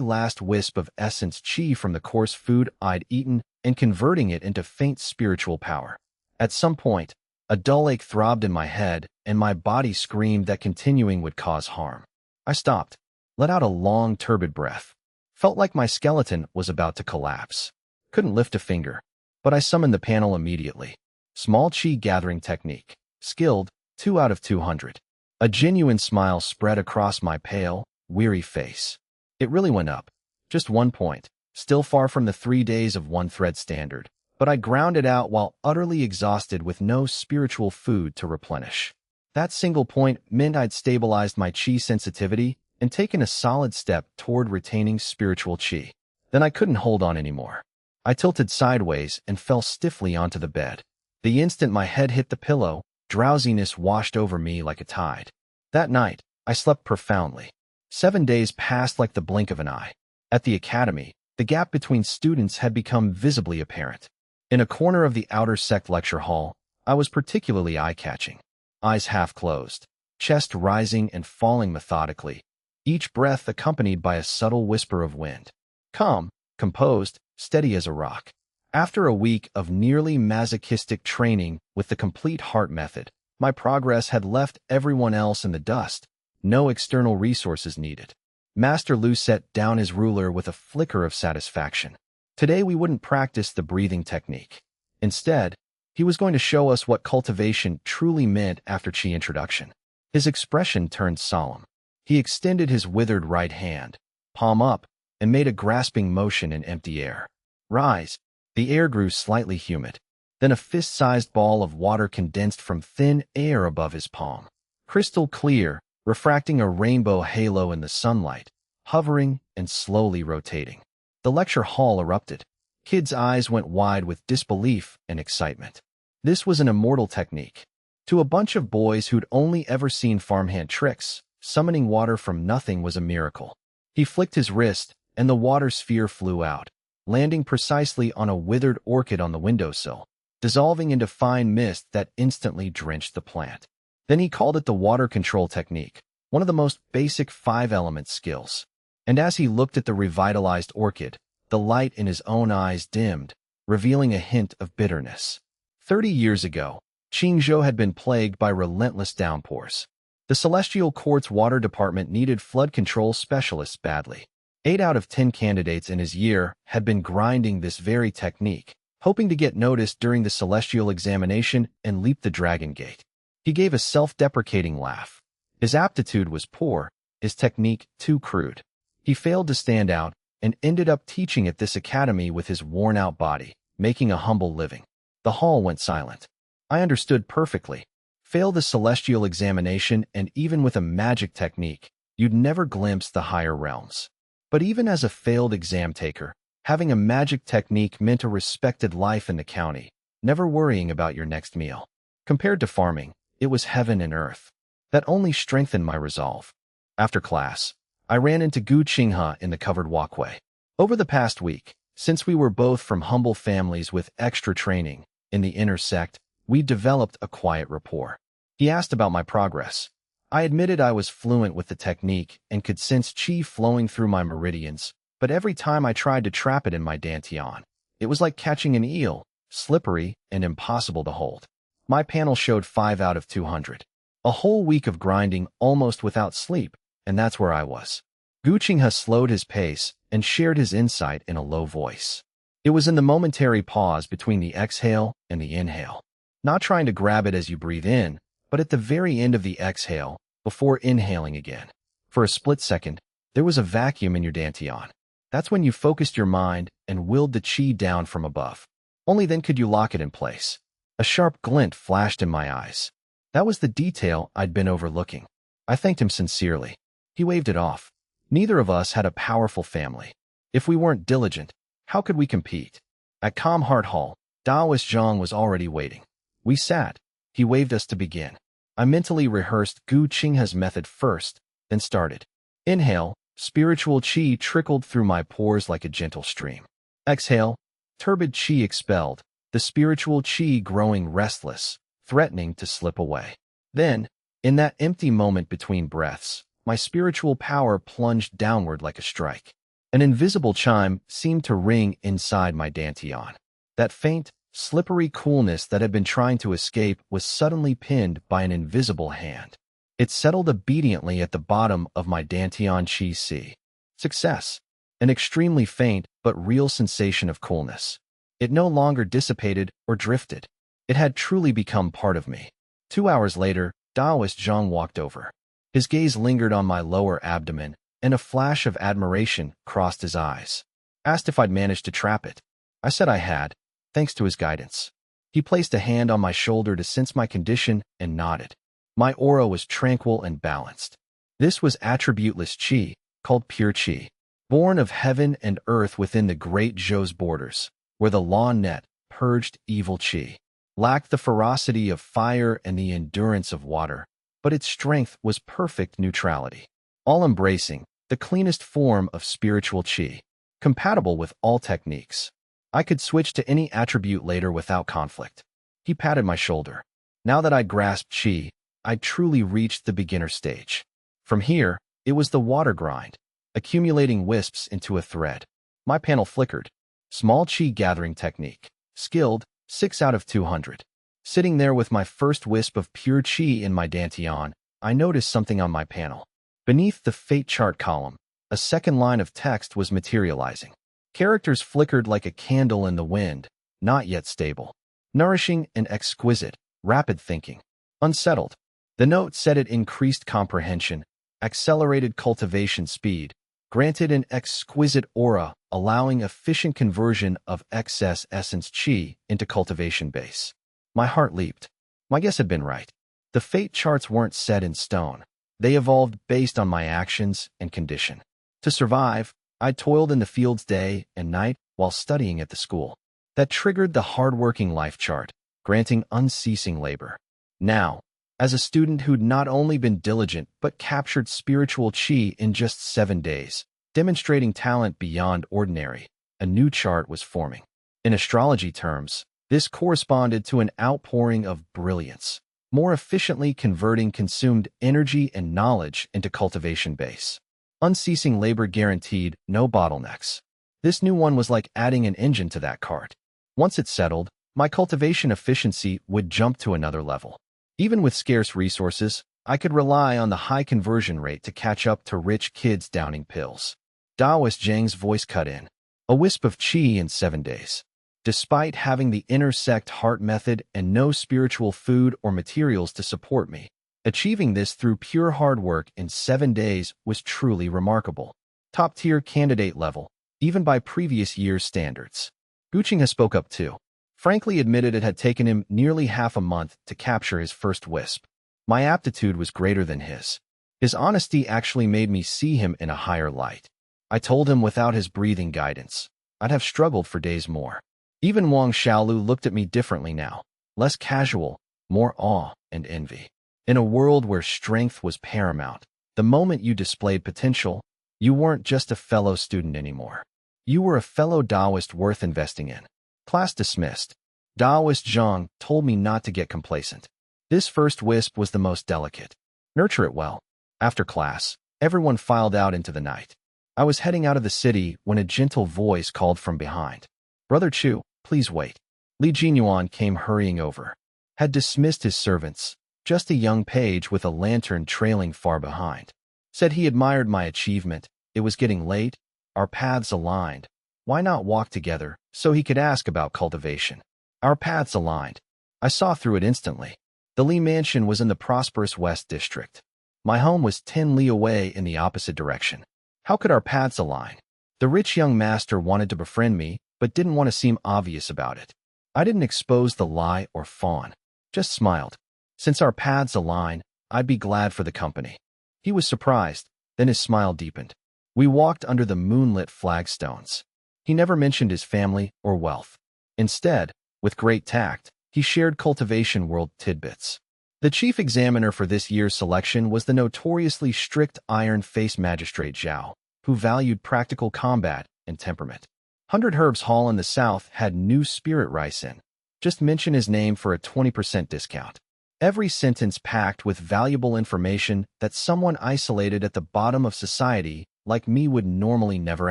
last wisp of essence qi from the coarse food I'd eaten and converting it into faint spiritual power. At some point, a dull ache throbbed in my head, and my body screamed that continuing would cause harm. I stopped, let out a long, turbid breath. Felt like my skeleton was about to collapse. Couldn't lift a finger, but I summoned the panel immediately. Small qi gathering technique. Skilled, 2 out of 200. A genuine smile spread across my pale, weary face. It really went up. Just 1 point. Still far from the 3 days of 1 thread standard, but I ground it out while utterly exhausted with no spiritual food to replenish. That single point meant I'd stabilized my qi sensitivity and taken a solid step toward retaining spiritual qi. Then I couldn't hold on anymore. I tilted sideways and fell stiffly onto the bed. The instant my head hit the pillow, drowsiness washed over me like a tide. That night, I slept profoundly. 7 days passed like the blink of an eye. At the academy, the gap between students had become visibly apparent. In a corner of the outer sect lecture hall, I was particularly eye-catching. Eyes half closed, chest rising and falling methodically, each breath accompanied by a subtle whisper of wind. Calm, composed, steady as a rock. After a week of nearly masochistic training with the complete heart method, my progress had left everyone else in the dust. No external resources needed. Master Lu set down his ruler with a flicker of satisfaction. Today we wouldn't practice the breathing technique. Instead, he was going to show us what cultivation truly meant after Qi introduction. His expression turned solemn. He extended his withered right hand, palm up, and made a grasping motion in empty air. Rise. The air grew slightly humid. Then a fist-sized ball of water condensed from thin air above his palm. Crystal clear, refracting a rainbow halo in the sunlight, hovering and slowly rotating. The lecture hall erupted. Kids' eyes went wide with disbelief and excitement. This was an immortal technique. To a bunch of boys who'd only ever seen farmhand tricks, summoning water from nothing was a miracle. He flicked his wrist, and the water sphere flew out, landing precisely on a withered orchid on the windowsill, dissolving into fine mist that instantly drenched the plant. Then he called it the water control technique, one of the most basic 5-element skills. And as he looked at the revitalized orchid, the light in his own eyes dimmed, revealing a hint of bitterness. 30 years ago, Qingzhou had been plagued by relentless downpours. The Celestial Court's water department needed flood control specialists badly. 8 out of 10 candidates in his year had been grinding this very technique, hoping to get noticed during the celestial examination and leap the dragon gate. He gave a self-deprecating laugh. His aptitude was poor, his technique too crude. He failed to stand out and ended up teaching at this academy with his worn-out body, making a humble living. The hall went silent. I understood perfectly. Fail the celestial examination, and even with a magic technique, you'd never glimpse the higher realms. But even as a failed exam taker, having a magic technique meant a respected life in the county, never worrying about your next meal. Compared to farming, it was heaven and earth. That only strengthened my resolve. After class, I ran into Gu Qinghe in the covered walkway. Over the past week, since we were both from humble families with extra training in the inner sect, we developed a quiet rapport. He asked about my progress. I admitted I was fluent with the technique and could sense qi flowing through my meridians, but every time I tried to trap it in my dantian, it was like catching an eel, slippery and impossible to hold. My panel showed 5 out of 200. A whole week of grinding almost without sleep, and that's where I was. Gu Qinghe slowed his pace and shared his insight in a low voice. It was in the momentary pause between the exhale and the inhale. Not trying to grab it as you breathe in, but at the very end of the exhale, before inhaling again. For a split second, there was a vacuum in your dantian. That's when you focused your mind and willed the qi down from above. Only then could you lock it in place. A sharp glint flashed in my eyes. That was the detail I'd been overlooking. I thanked him sincerely. He waved it off. Neither of us had a powerful family. If we weren't diligent, how could we compete? At Calm Heart Hall, Taoist Zhang was already waiting. We sat. He waved us to begin. I mentally rehearsed Gu Qinghe's method first, then started. Inhale, spiritual qi trickled through my pores like a gentle stream. Exhale, turbid qi expelled, the spiritual qi growing restless, threatening to slip away. Then, in that empty moment between breaths, my spiritual power plunged downward like a strike. An invisible chime seemed to ring inside my dantian. That faint, slippery coolness that had been trying to escape was suddenly pinned by an invisible hand. It settled obediently at the bottom of my dantian qi si. Success. An extremely faint but real sensation of coolness. It no longer dissipated or drifted. It had truly become part of me. 2 hours later, Taoist Zhang walked over. His gaze lingered on my lower abdomen, and a flash of admiration crossed his eyes. Asked if I'd managed to trap it. I said I had, thanks to his guidance. He placed a hand on my shoulder to sense my condition and nodded. My aura was tranquil and balanced. This was attributeless qi, called pure qi, born of heaven and earth within the great Zhou's borders, where the law net purged evil qi. Lacked the ferocity of fire and the endurance of water, but its strength was perfect neutrality. All-embracing, the cleanest form of spiritual qi, compatible with all techniques. I could switch to any attribute later without conflict. He patted my shoulder. Now that I'd grasped qi, I'd truly reached the beginner stage. From here, It was the water grind, accumulating wisps into a thread. My panel flickered. Small chi gathering technique. Skilled, 6 out of 200. Sitting there with my first wisp of pure chi in my dantian, I noticed something on my panel. Beneath the fate chart column, a second line of text was materializing. Characters flickered like a candle in the wind, not yet stable. Nourishing and exquisite, rapid thinking. Unsettled. The note said it increased comprehension, accelerated cultivation speed, granted an exquisite aura, allowing efficient conversion of excess essence chi into cultivation base. My heart leaped. My guess had been right. The fate charts weren't set in stone. They evolved based on my actions and condition. To survive, I toiled in the fields day and night while studying at the school. That triggered the hard-working life chart, granting unceasing labor. Now, as a student who'd not only been diligent but captured spiritual chi in just 7 days, demonstrating talent beyond ordinary, a new chart was forming. In astrology terms, this corresponded to an outpouring of brilliance, more efficiently converting consumed energy and knowledge into cultivation base. Unceasing labor guaranteed no bottlenecks. This new one was like adding an engine to that cart. Once it settled, my cultivation efficiency would jump to another level. Even with scarce resources, I could rely on the high conversion rate to catch up to rich kids downing pills. Taoist Zhang's voice cut in. A wisp of chi in 7 days. Despite having the intersect heart method and no spiritual food or materials to support me, achieving this through pure hard work in 7 days was truly remarkable. Top-tier candidate level, even by previous year's standards. Guching spoke up too. Frankly admitted it had taken him nearly half a month to capture his first wisp. My aptitude was greater than his. His honesty actually made me see him in a higher light. I told him without his breathing guidance, I'd have struggled for days more. Even Wang Xiaolu looked at me differently now, less casual, more awe and envy. In a world where strength was paramount, the moment you displayed potential, you weren't just a fellow student anymore. You were a fellow Taoist worth investing in. Class dismissed. Taoist Zhang told me not to get complacent. This first wisp was the most delicate. Nurture it well. After class, everyone filed out into the night. I was heading out of the city when a gentle voice called from behind. Brother Chu, please wait. Li Jinyuan came hurrying over. Had dismissed his servants, just a young page with a lantern trailing far behind. Said he admired my achievement. It was getting late. Our paths aligned. Why not walk together so he could ask about cultivation? Our paths aligned. I saw through it instantly. The Li mansion was in the prosperous West District. My home was 10 li away in the opposite direction. How could our paths align? The rich young master wanted to befriend me, but didn't want to seem obvious about it. I didn't expose the lie or fawn, just smiled. Since our paths align, I'd be glad for the company. He was surprised, then his smile deepened. We walked under the moonlit flagstones. He never mentioned his family or wealth. Instead, with great tact, he shared cultivation world tidbits. The chief examiner for this year's selection was the notoriously strict iron-faced magistrate Zhao, who valued practical combat and temperament. 100 Herbs Hall in the south had new spirit rice in. Just mention his name for a 20% discount. Every sentence packed with valuable information that someone isolated at the bottom of society like me would normally never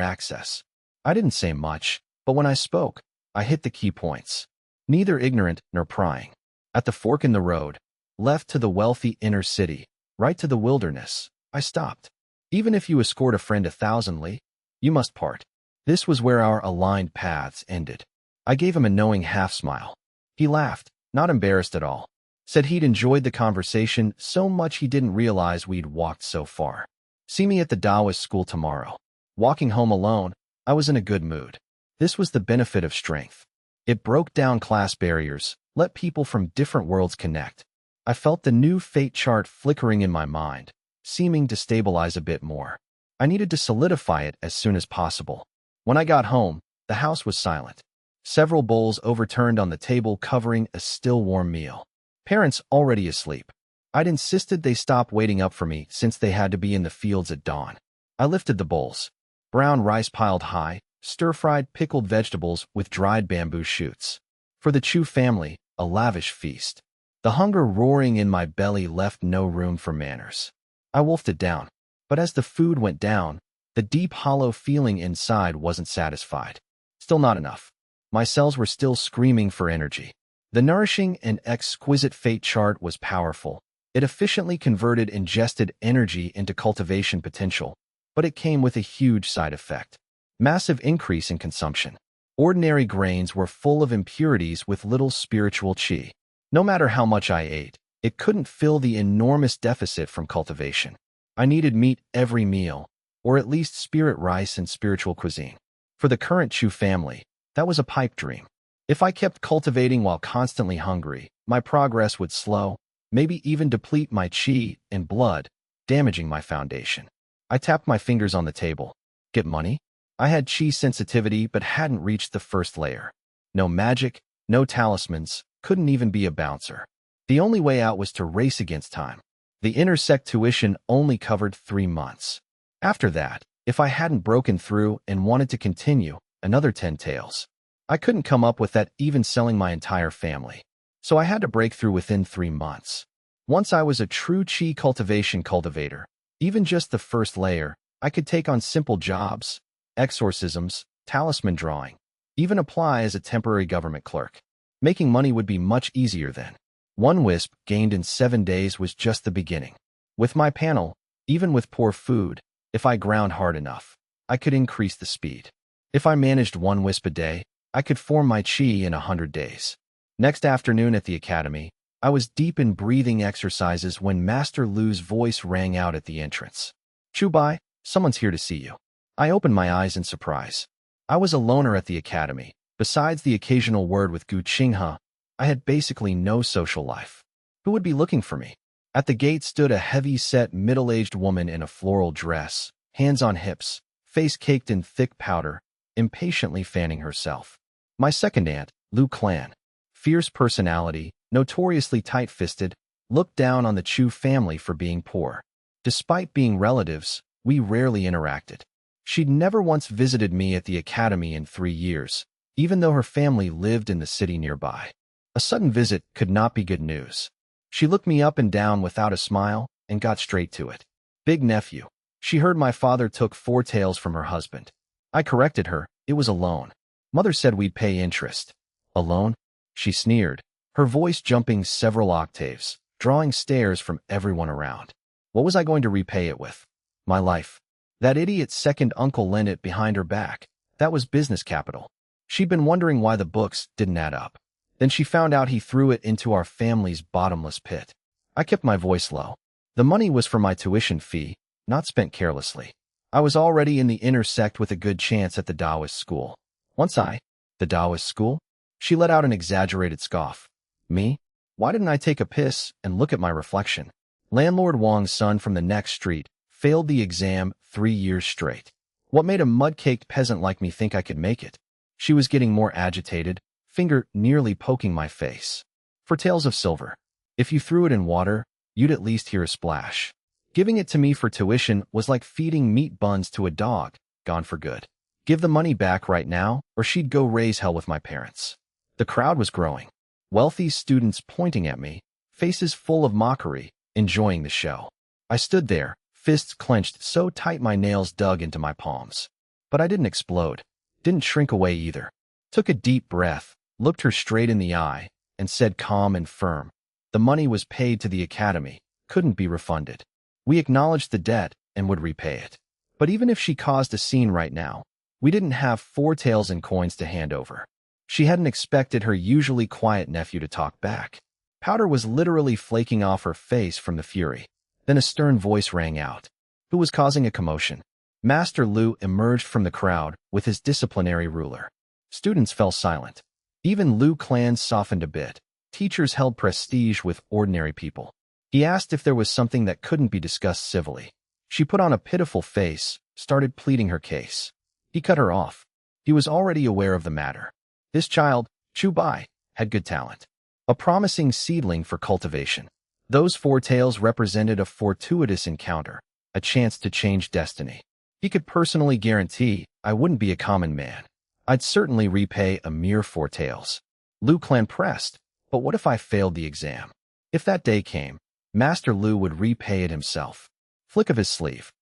access. I didn't say much, but when I spoke, I hit the key points. Neither ignorant nor prying. At the fork in the road, left to the wealthy inner city, right to the wilderness, I stopped. Even if you escort a friend 1,000 li, you must part. This was where our aligned paths ended. I gave him a knowing half-smile. He laughed, not embarrassed at all. Said he'd enjoyed the conversation so much he didn't realize we'd walked so far. See me at the Taoist school tomorrow. Walking home alone, I was in a good mood. This was the benefit of strength. It broke down class barriers, let people from different worlds connect. I felt the new fate chart flickering in my mind, seeming to stabilize a bit more. I needed to solidify it as soon as possible. When I got home, the house was silent. Several bowls overturned on the table covering a still warm meal. Parents already asleep. I'd insisted they stop waiting up for me since they had to be in the fields at dawn. I lifted the bowls. Brown rice piled high, stir-fried pickled vegetables with dried bamboo shoots. For the Chu family, a lavish feast. The hunger roaring in my belly left no room for manners. I wolfed it down. But as the food went down, the deep hollow feeling inside wasn't satisfied. Still not enough. My cells were still screaming for energy. The nourishing and exquisite fate chart was powerful. It efficiently converted ingested energy into cultivation potential, but it came with a huge side effect. Massive increase in consumption. Ordinary grains were full of impurities with little spiritual qi. No matter how much I ate, it couldn't fill the enormous deficit from cultivation. I needed meat every meal, or at least spirit rice and spiritual cuisine. For the current Chu family, that was a pipe dream. If I kept cultivating while constantly hungry, my progress would slow, maybe even deplete my qi and blood, damaging my foundation. I tapped my fingers on the table. Get money? I had qi sensitivity but hadn't reached the first layer. No magic, no talismans, couldn't even be a bouncer. The only way out was to race against time. The intersect tuition only covered 3 months. After that, if I hadn't broken through and wanted to continue, another 10 tails. I couldn't come up with that even selling my entire family. So I had to break through within 3 months. Once I was a true qi cultivation cultivator, even just the first layer, I could take on simple jobs, exorcisms, talisman drawing, even apply as a temporary government clerk. Making money would be much easier then. 1 wisp gained in 7 days was just the beginning. With my panel, even with poor food, if I ground hard enough, I could increase the speed. If I managed 1 wisp a day, I could form my qi in 100 days. Next afternoon at the academy, I was deep in breathing exercises when Master Lu's voice rang out at the entrance. Chubai, someone's here to see you. I opened my eyes in surprise. I was a loner at the academy. Besides the occasional word with Gu Qinghe, I had basically no social life. Who would be looking for me? At the gate stood a heavy-set, middle-aged woman in a floral dress, hands on hips, face caked in thick powder, impatiently fanning herself. My second aunt, Lu Clan, fierce personality, notoriously tight-fisted, looked down on the Chu family for being poor. Despite being relatives, we rarely interacted. She'd never once visited me at the academy in 3 years, even though her family lived in the city nearby. A sudden visit could not be good news. She looked me up and down without a smile and got straight to it. Big nephew. She heard my father took 4 taels from her husband. I corrected her, it was a loan. Mother said we'd pay interest. A loan? She sneered, her voice jumping several octaves, drawing stares from everyone around. What was I going to repay it with? My life. That idiot's second uncle lent it behind her back. That was business capital. She'd been wondering why the books didn't add up. Then she found out he threw it into our family's bottomless pit. I kept my voice low. The money was for my tuition fee, not spent carelessly. I was already in the intersect with a good chance at the Taoist school. The Taoist school? She let out an exaggerated scoff. Me? Why didn't I take a piss and look at my reflection? Landlord Wang's son from the next street failed the exam 3 years straight. What made a mud-caked peasant like me think I could make it? She was getting more agitated, finger nearly poking my face. For taels of silver. If you threw it in water, you'd at least hear a splash. Giving it to me for tuition was like feeding meat buns to a dog, gone for good. Give the money back right now, or she'd go raise hell with my parents. The crowd was growing. Wealthy students pointing at me, faces full of mockery, enjoying the show. I stood there, fists clenched so tight my nails dug into my palms. But I didn't explode. Didn't shrink away either. Took a deep breath, looked her straight in the eye, and said calm and firm, the money was paid to the academy, couldn't be refunded. We acknowledged the debt and would repay it. But even if she caused a scene right now, we didn't have 4 taels in coins to hand over. She hadn't expected her usually quiet nephew to talk back. Powder was literally flaking off her face from the fury. Then a stern voice rang out. Who was causing a commotion? Master Lu emerged from the crowd with his disciplinary ruler. Students fell silent. Even Lu clans softened a bit. Teachers held prestige with ordinary people. He asked if there was something that couldn't be discussed civilly. She put on a pitiful face, started pleading her case. He cut her off. He was already aware of the matter. This child, Chu Bai, had good talent. A promising seedling for cultivation. Those 4 taels represented a fortuitous encounter, a chance to change destiny. He could personally guarantee I wouldn't be a common man. I'd certainly repay a mere 4 taels. Lu Clan pressed, but what if I failed the exam? If that day came, Master Lu would repay it himself. Flick of his sleeve.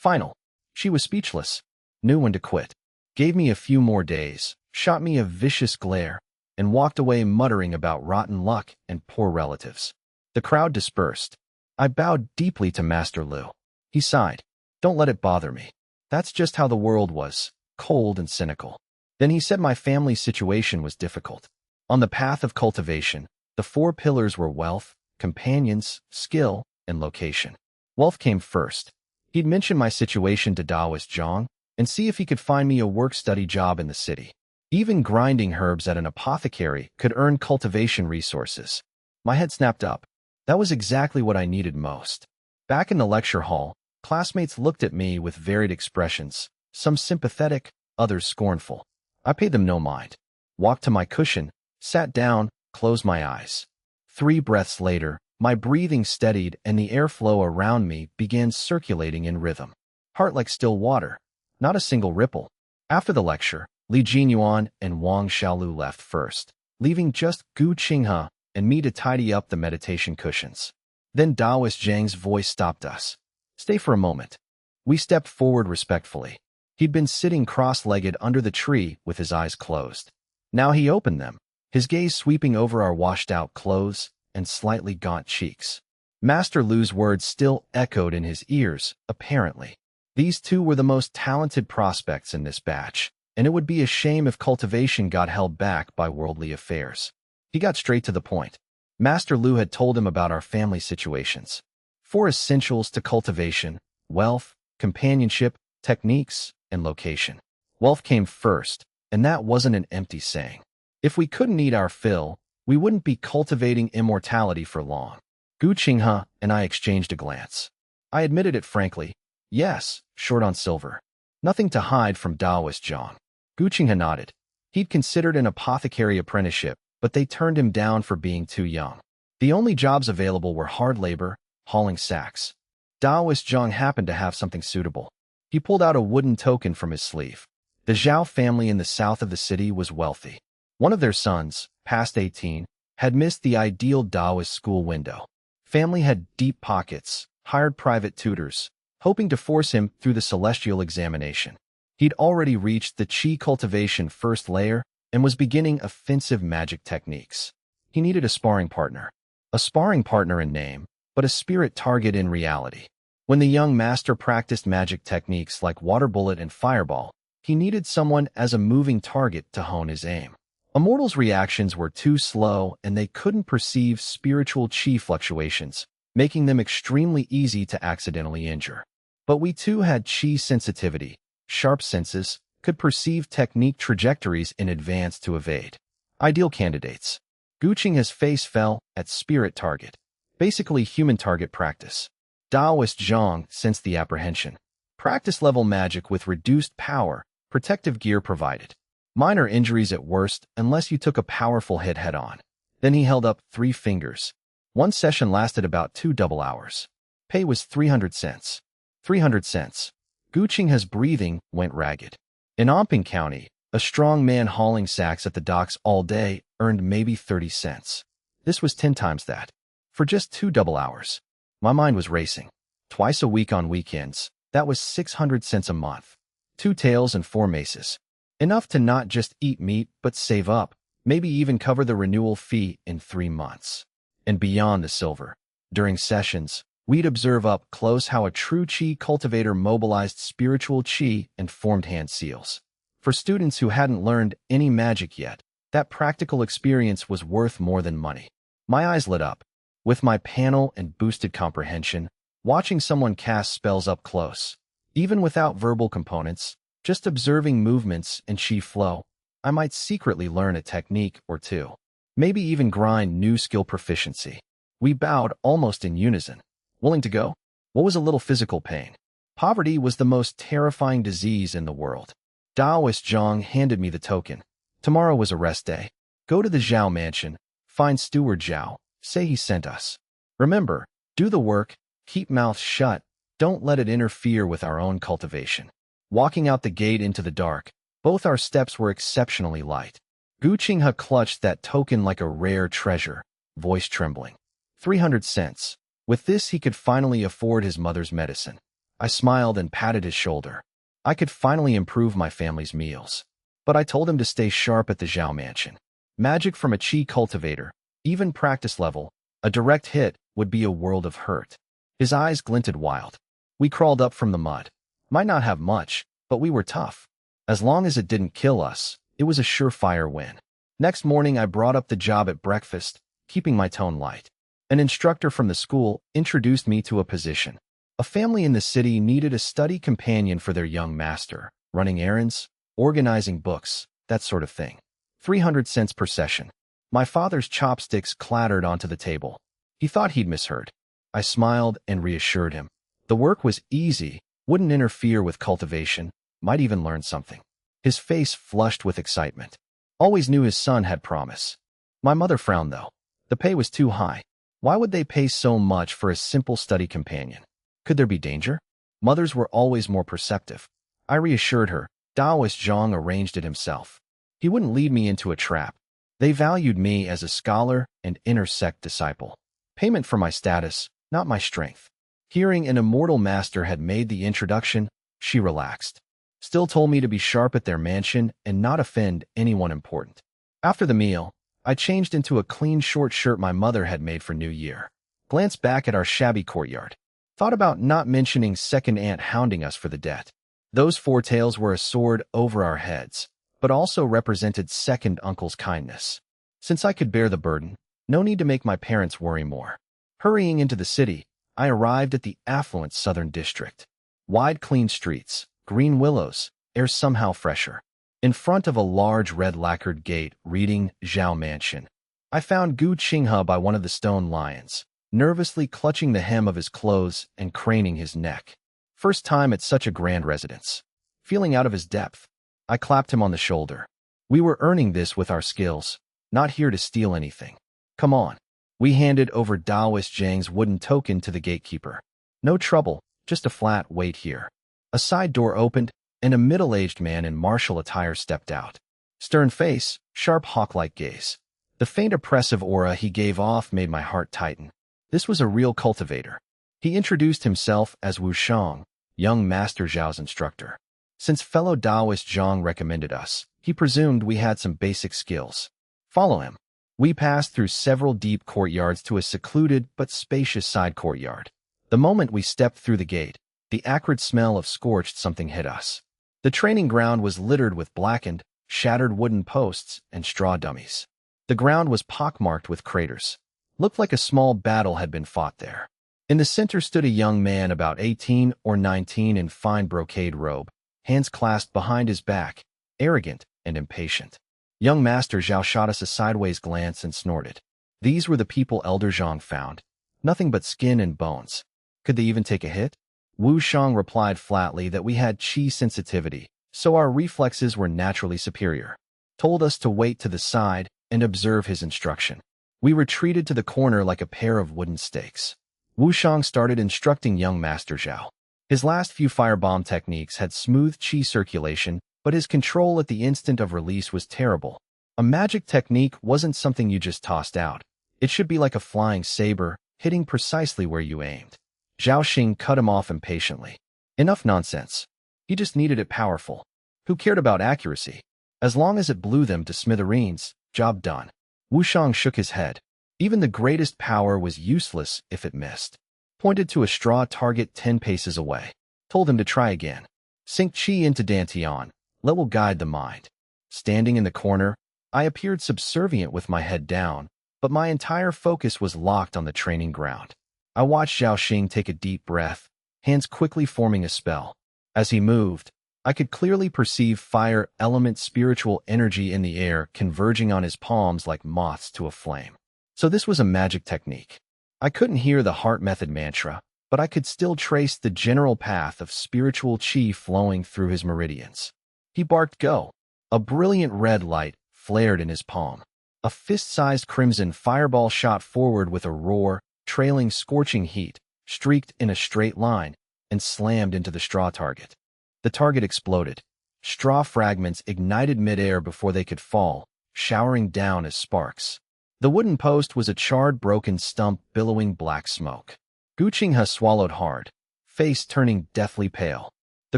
Final. She was speechless, knew when to quit, gave me a few more days, shot me a vicious glare, and walked away muttering about rotten luck and poor relatives. The crowd dispersed. I bowed deeply to Master Lu. He sighed. Don't let it bother me. That's just how the world was, cold and cynical. Then he said my family's situation was difficult. On the path of cultivation, the four pillars were wealth, companions, skill, and location. Wealth came first. He'd mention my situation to Taoist Zhang and see if he could find me a work-study job in the city. Even grinding herbs at an apothecary could earn cultivation resources. My head snapped up. That was exactly what I needed most. Back in the lecture hall, classmates looked at me with varied expressions, some sympathetic, others scornful. I paid them no mind. Walked to my cushion, sat down, closed my eyes. 3 breaths later, my breathing steadied and the airflow around me began circulating in rhythm. Heart like still water, not a single ripple. After the lecture, Li Jinyuan and Wang Xiaolu left first, leaving just Gu Qinghe and me to tidy up the meditation cushions. Then Taoist Zhang's voice stopped us. Stay for a moment. We stepped forward respectfully. He'd been sitting cross-legged under the tree with his eyes closed. Now he opened them, his gaze sweeping over our washed-out clothes and slightly gaunt cheeks. Master Lu's words still echoed in his ears, apparently. These two were the most talented prospects in this batch, and it would be a shame if cultivation got held back by worldly affairs. He got straight to the point. Master Lu had told him about our family situations. 4 essentials to cultivation: wealth, companionship, techniques, and location. Wealth came first, and that wasn't an empty saying. If we couldn't eat our fill, we wouldn't be cultivating immortality for long. Gu Qinghe and I exchanged a glance. I admitted it frankly. Yes, short on silver. Nothing to hide from Taoist Zhang. Gu Qinghe nodded. He'd considered an apothecary apprenticeship, but they turned him down for being too young. The only jobs available were hard labor, hauling sacks. Taoist Zhang happened to have something suitable. He pulled out a wooden token from his sleeve. The Zhao family in the south of the city was wealthy. One of their sons, past 18, had missed the ideal Taoist school window. Family had deep pockets, hired private tutors, hoping to force him through the celestial examination. He'd already reached the Qi cultivation first layer and was beginning offensive magic techniques. He needed a sparring partner. A sparring partner in name, but a spirit target in reality. When the young master practiced magic techniques like water bullet and fireball, he needed someone as a moving target to hone his aim. A mortal's reactions were too slow and they couldn't perceive spiritual Qi fluctuations, making them extremely easy to accidentally injure. But we too had Qi sensitivity, sharp senses, could perceive technique trajectories in advance to evade. Ideal candidates. Gu Qinghe's face fell at spirit target, basically human target practice. Taoist Zhang sensed the apprehension. Practice level magic with reduced power, protective gear provided. Minor injuries at worst unless you took a powerful hit head-on. Then he held up 3 fingers. One session lasted about 2 double hours. Pay was 300 cents. 300 cents. Gu Qinghe's breathing went ragged. In Anping County, a strong man hauling sacks at the docks all day earned maybe 30 cents. This was 10 times that. For just 2 double hours. My mind was racing. Twice a week on weekends, that was 600 cents a month. 2 tails and 4 maces. Enough to not just eat meat, but save up, maybe even cover the renewal fee in 3 months. And beyond the silver, during sessions, we'd observe up close how a true Qi cultivator mobilized spiritual Qi and formed hand seals. For students who hadn't learned any magic yet, that practical experience was worth more than money. My eyes lit up. With my panel and boosted comprehension, watching someone cast spells up close, even without verbal components, just observing movements and Qi flow, I might secretly learn a technique or two, maybe even grind new skill proficiency. We bowed almost in unison. Willing to go? What was a little physical pain? Poverty was the most terrifying disease in the world. Taoist Zhang handed me the token. Tomorrow was a rest day. Go to the Zhao mansion, find Steward Zhao, say he sent us. Remember, do the work, keep mouth shut, don't let it interfere with our own cultivation. Walking out the gate into the dark, both our steps were exceptionally light. Gu Qinghe clutched that token like a rare treasure, voice trembling. 300 cents. With this he could finally afford his mother's medicine. I smiled and patted his shoulder. I could finally improve my family's meals. But I told him to stay sharp at the Zhao mansion. Magic from a chi cultivator, even practice level, a direct hit would be a world of hurt. His eyes glinted wild. We crawled up from the mud. Might not have much, but we were tough. As long as it didn't kill us, it was a surefire win. Next morning, I brought up the job at breakfast, keeping my tone light. An instructor from the school introduced me to a position. A family in the city needed a study companion for their young master, running errands, organizing books, that sort of thing. 300 cents per session. My father's chopsticks clattered onto the table. He thought he'd misheard. I smiled and reassured him. The work was easy, wouldn't interfere with cultivation, might even learn something. His face flushed with excitement. Always knew his son had promise. My mother frowned, though. The pay was too high. Why would they pay so much for a simple study companion? Could there be danger? Mothers were always more perceptive. I reassured her. Taoist Zhang arranged it himself. He wouldn't lead me into a trap. They valued me as a scholar and inner-sect disciple. Payment for my status, not my strength. Hearing an immortal master had made the introduction, she relaxed. Still told me to be sharp at their mansion and not offend anyone important. After the meal, I changed into a clean short shirt my mother had made for New Year. Glanced back at our shabby courtyard. Thought about not mentioning second aunt hounding us for the debt. Those four tails were a sword over our heads, but also represented second uncle's kindness. Since I could bear the burden, no need to make my parents worry more. Hurrying into the city, I arrived at the affluent southern district. Wide, clean streets, green willows, air somehow fresher. In front of a large red lacquered gate reading Zhao Mansion, I found Gu Qinghe by one of the stone lions, nervously clutching the hem of his clothes and craning his neck. First time at such a grand residence. Feeling out of his depth, I clapped him on the shoulder. We were earning this with our skills, not here to steal anything. Come on. We handed over Taoist Zhang's wooden token to the gatekeeper. No trouble, just a flat wait here. A side door opened, and a middle-aged man in martial attire stepped out. Stern face, sharp hawk-like gaze. The faint oppressive aura he gave off made my heart tighten. This was a real cultivator. He introduced himself as Wu Shang, young Master Zhao's instructor. Since fellow Taoist Zhang recommended us, he presumed we had some basic skills. Follow him. We passed through several deep courtyards to a secluded but spacious side courtyard. The moment we stepped through the gate, the acrid smell of scorched something hit us. The training ground was littered with blackened, shattered wooden posts and straw dummies. The ground was pockmarked with craters. Looked like a small battle had been fought there. In the center stood a young man about 18 or 19 in fine brocade robe, hands clasped behind his back, arrogant and impatient. Young Master Zhao shot us a sideways glance and snorted. These were the people Elder Zhang found. Nothing but skin and bones. Could they even take a hit? Wu Shang replied flatly that we had chi sensitivity, so our reflexes were naturally superior. Told us to wait to the side and observe his instruction. We retreated to the corner like a pair of wooden stakes. Wu Shang started instructing young Master Zhao. His last few firebomb techniques had smooth chi circulation, but his control at the instant of release was terrible. A magic technique wasn't something you just tossed out. It should be like a flying saber, hitting precisely where you aimed. Zhao Xing cut him off impatiently. Enough nonsense. He just needed it powerful. Who cared about accuracy? As long as it blew them to smithereens, job done. Wu Shang shook his head. Even the greatest power was useless if it missed. Pointed to a straw target 10 paces away. Told him to try again. Sink chi into Dantian. Let will guide the mind. Standing in the corner, I appeared subservient with my head down, but my entire focus was locked on the training ground. I watched Zhao Xing take a deep breath, hands quickly forming a spell. As he moved, I could clearly perceive fire element spiritual energy in the air converging on his palms like moths to a flame. So this was a magic technique. I couldn't hear the heart method mantra, but I could still trace the general path of spiritual chi flowing through his meridians. He barked go. A brilliant red light flared in his palm. A fist-sized crimson fireball shot forward with a roar, trailing scorching heat, streaked in a straight line, and slammed into the straw target. The target exploded. Straw fragments ignited midair before they could fall, showering down as sparks. The wooden post was a charred, broken stump billowing black smoke. Gu Qinghe swallowed hard. face turning deathly pale. The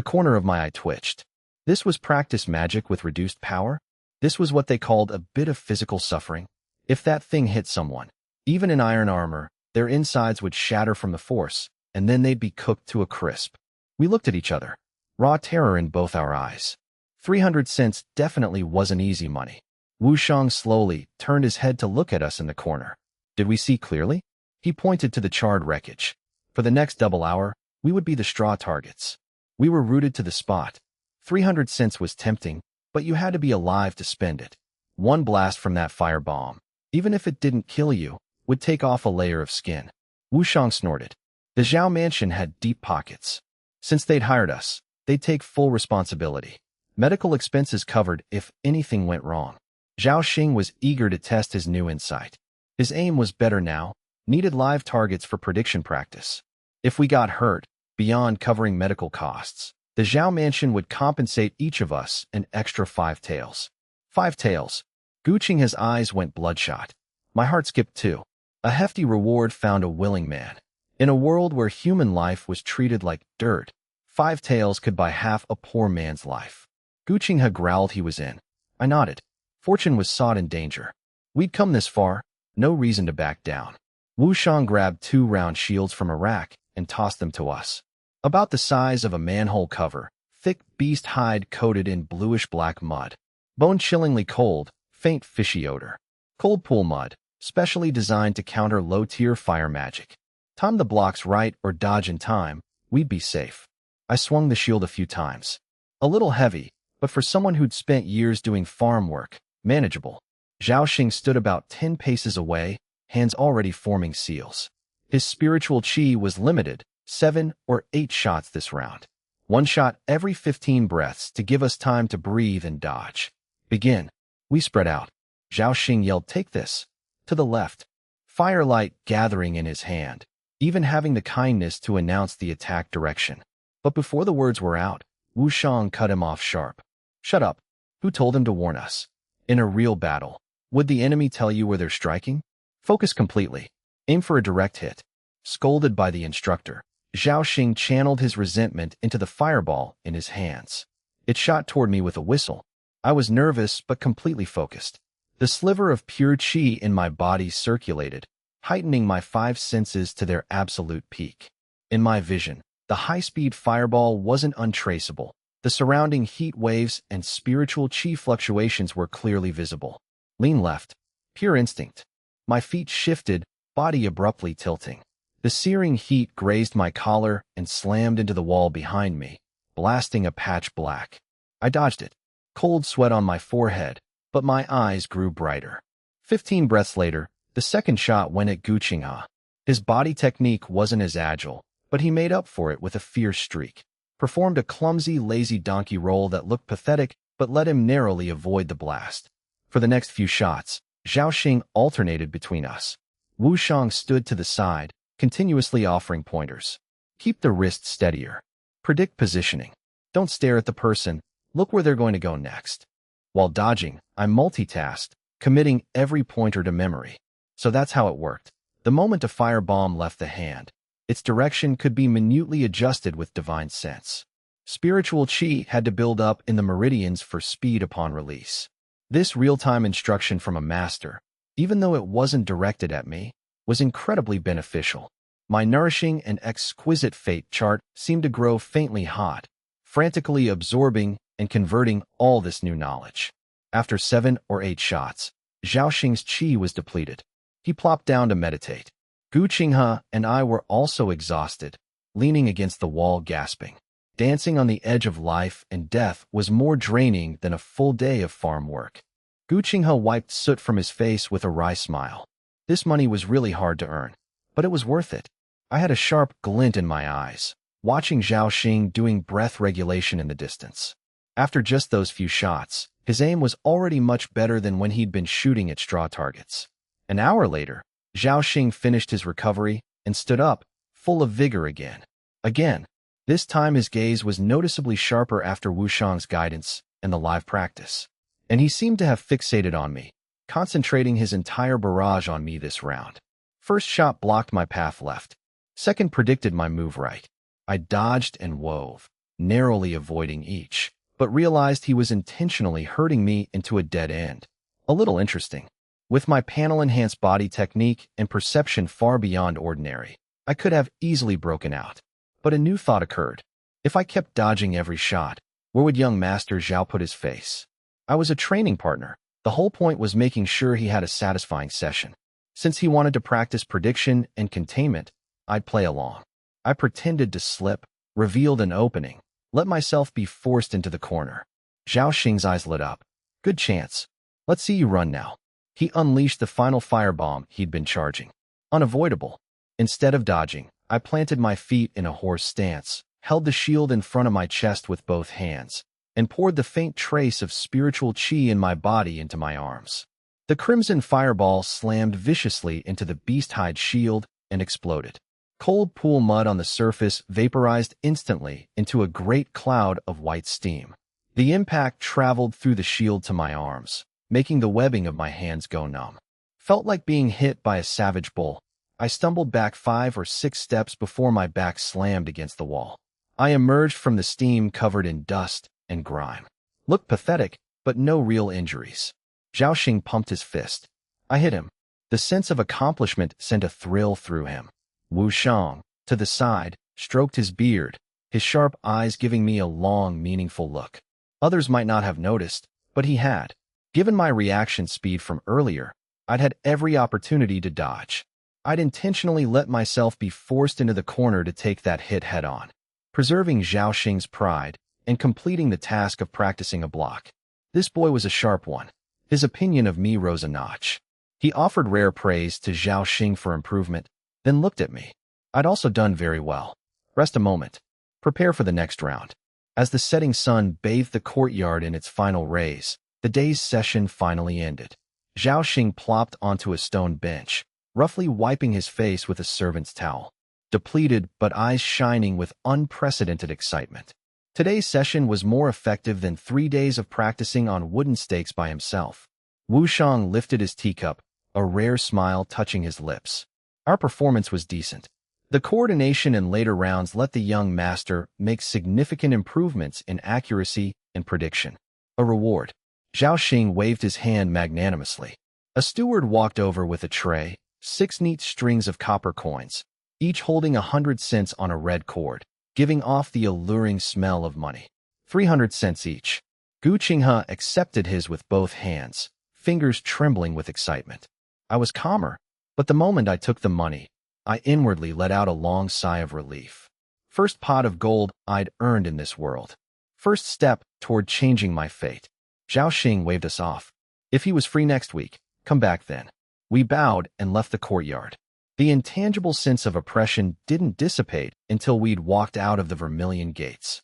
corner of my eye twitched. This was practice magic with reduced power? This was what they called a bit of physical suffering. If that thing hit someone, even in iron armor, their insides would shatter from the force, and then they'd be cooked to a crisp. We looked at each other, raw terror in both our eyes. 300 cents definitely wasn't easy money. Wu Shang slowly turned his head to look at us in the corner. Did we see clearly? He pointed to the charred wreckage. For the next double hour, we would be the straw targets. We were rooted to the spot. 300 cents was tempting, but you had to be alive to spend it. One blast from that firebomb, even if it didn't kill you, would take off a layer of skin. Wu Shang snorted. The Zhao mansion had deep pockets. Since they'd hired us, they'd take full responsibility. Medical expenses covered if anything went wrong. Zhao Xing was eager to test his new insight. His aim was better now, needed live targets for prediction practice. If we got hurt, beyond covering medical costs, the Zhao mansion would compensate each of us an extra 5 taels. 5 taels. Gu Qinghe's eyes went bloodshot. My heart skipped too. A hefty reward found a willing man. In a world where human life was treated like dirt, 5 taels could buy half a poor man's life. Gu Qinghe growled he was in. I nodded. Fortune was sought in danger. We'd come this far, no reason to back down. Wu Shang grabbed 2 round shields from a rack and tossed them to us. About the size of a manhole cover, thick beast hide coated in bluish-black mud. Bone-chillingly cold, faint fishy odor. Cold pool mud, specially designed to counter low-tier fire magic. Time the blocks right or dodge in time, we'd be safe. I swung the shield a few times. A little heavy, but for someone who'd spent years doing farm work, manageable. Zhao Xing stood about 10 paces away, hands already forming seals. His spiritual chi was limited, 7 or 8 shots this round. 1 shot every 15 breaths to give us time to breathe and dodge. Begin. We spread out. Zhao Xing yelled, take this. To the left. Firelight gathering in his hand, even having the kindness to announce the attack direction. But before the words were out, Wu Shang cut him off sharp. Shut up. Who told him to warn us? In a real battle, would the enemy tell you where they're striking? Focus completely. Aim for a direct hit. Scolded by the instructor, Zhao Xing channeled his resentment into the fireball in his hands. It shot toward me with a whistle. I was nervous but completely focused. The sliver of pure chi in my body circulated, heightening my 5 senses to their absolute peak. In my vision, the high-speed fireball wasn't untraceable. The surrounding heat waves and spiritual chi fluctuations were clearly visible. Lean left. Pure instinct. My feet shifted, body abruptly tilting. The searing heat grazed my collar and slammed into the wall behind me, blasting a patch black. I dodged it. Cold sweat on my forehead, but my eyes grew brighter. 15 breaths later, the second shot went at Gu Qinghe. His body technique wasn't as agile, but he made up for it with a fierce streak. Performed a clumsy, lazy donkey roll that looked pathetic, but let him narrowly avoid the blast. For the next few shots, Zhao Xing alternated between us. Wu Shang stood to the side, continuously offering pointers. Keep the wrist steadier. Predict positioning. Don't stare at the person, look where they're going to go next. While dodging, I multitasked, committing every pointer to memory. So that's how it worked. The moment a firebomb left the hand, its direction could be minutely adjusted with divine sense. Spiritual chi had to build up in the meridians for speed upon release. This real-time instruction from a master, even though it wasn't directed at me, was incredibly beneficial. My nourishing and exquisite fate chart seemed to grow faintly hot, frantically absorbing and converting all this new knowledge. After 7 or 8 shots, Zhao Xing's chi was depleted. He plopped down to meditate. Gu Qinghe and I were also exhausted, leaning against the wall gasping. Dancing on the edge of life and death was more draining than a full day of farm work. Gu Qinghe wiped soot from his face with a wry smile. This money was really hard to earn, but it was worth it. I had a sharp glint in my eyes, watching Zhao Xing doing breath regulation in the distance. After just those few shots, his aim was already much better than when he'd been shooting at straw targets. An hour later, Zhao Xing finished his recovery and stood up, full of vigor again. This time his gaze was noticeably sharper after Wu Shang's guidance and the live practice. And he seemed to have fixated on me, concentrating his entire barrage on me this round. First shot blocked my path left. Second predicted my move right. I dodged and wove, narrowly avoiding each, but realized he was intentionally herding me into a dead end. A little interesting. With my panel-enhanced body technique and perception far beyond ordinary, I could have easily broken out. But a new thought occurred. If I kept dodging every shot, where would young Master Zhao put his face? I was a training partner. The whole point was making sure he had a satisfying session. Since he wanted to practice prediction and containment, I'd play along. I pretended to slip, revealed an opening, let myself be forced into the corner. Zhao Xing's eyes lit up. Good chance. Let's see you run now. He unleashed the final firebomb he'd been charging. Unavoidable. Instead of dodging, I planted my feet in a horse stance, held the shield in front of my chest with both hands, and poured the faint trace of spiritual qi in my body into my arms. The crimson fireball slammed viciously into the beast-hide shield and exploded. Cold pool mud on the surface vaporized instantly into a great cloud of white steam. The impact traveled through the shield to my arms, making the webbing of my hands go numb. Felt like being hit by a savage bull. I stumbled back 5 or 6 steps before my back slammed against the wall. I emerged from the steam covered in dust and grime. Looked pathetic, but no real injuries. Zhao Xing pumped his fist. I hit him. The sense of accomplishment sent a thrill through him. Wu Shang, to the side, stroked his beard, his sharp eyes giving me a long, meaningful look. Others might not have noticed, but he had. Given my reaction speed from earlier, I'd had every opportunity to dodge. I'd intentionally let myself be forced into the corner to take that hit head-on, preserving Zhao Xing's pride and completing the task of practicing a block. This boy was a sharp one. His opinion of me rose a notch. He offered rare praise to Zhao Xing for improvement, then looked at me. I'd also done very well. Rest a moment. Prepare for the next round. As the setting sun bathed the courtyard in its final rays, the day's session finally ended. Zhao Xing plopped onto a stone bench, roughly wiping his face with a servant's towel, depleted but eyes shining with unprecedented excitement. Today's session was more effective than 3 days of practicing on wooden stakes by himself. Wu Shang lifted his teacup, a rare smile touching his lips. Our performance was decent. The coordination in later rounds let the young master make significant improvements in accuracy and prediction. A reward. Zhao Xing waved his hand magnanimously. A steward walked over with a tray, 6 neat strings of copper coins, each holding 100 cents on a red cord, giving off the alluring smell of money. 300 cents each. Gu Qinghe accepted his with both hands, fingers trembling with excitement. I was calmer, but the moment I took the money, I inwardly let out a long sigh of relief. First pot of gold I'd earned in this world. First step toward changing my fate. Zhao Xing waved us off. If he was free next week, come back then. We bowed and left the courtyard. The intangible sense of oppression didn't dissipate until we'd walked out of the Vermilion Gates.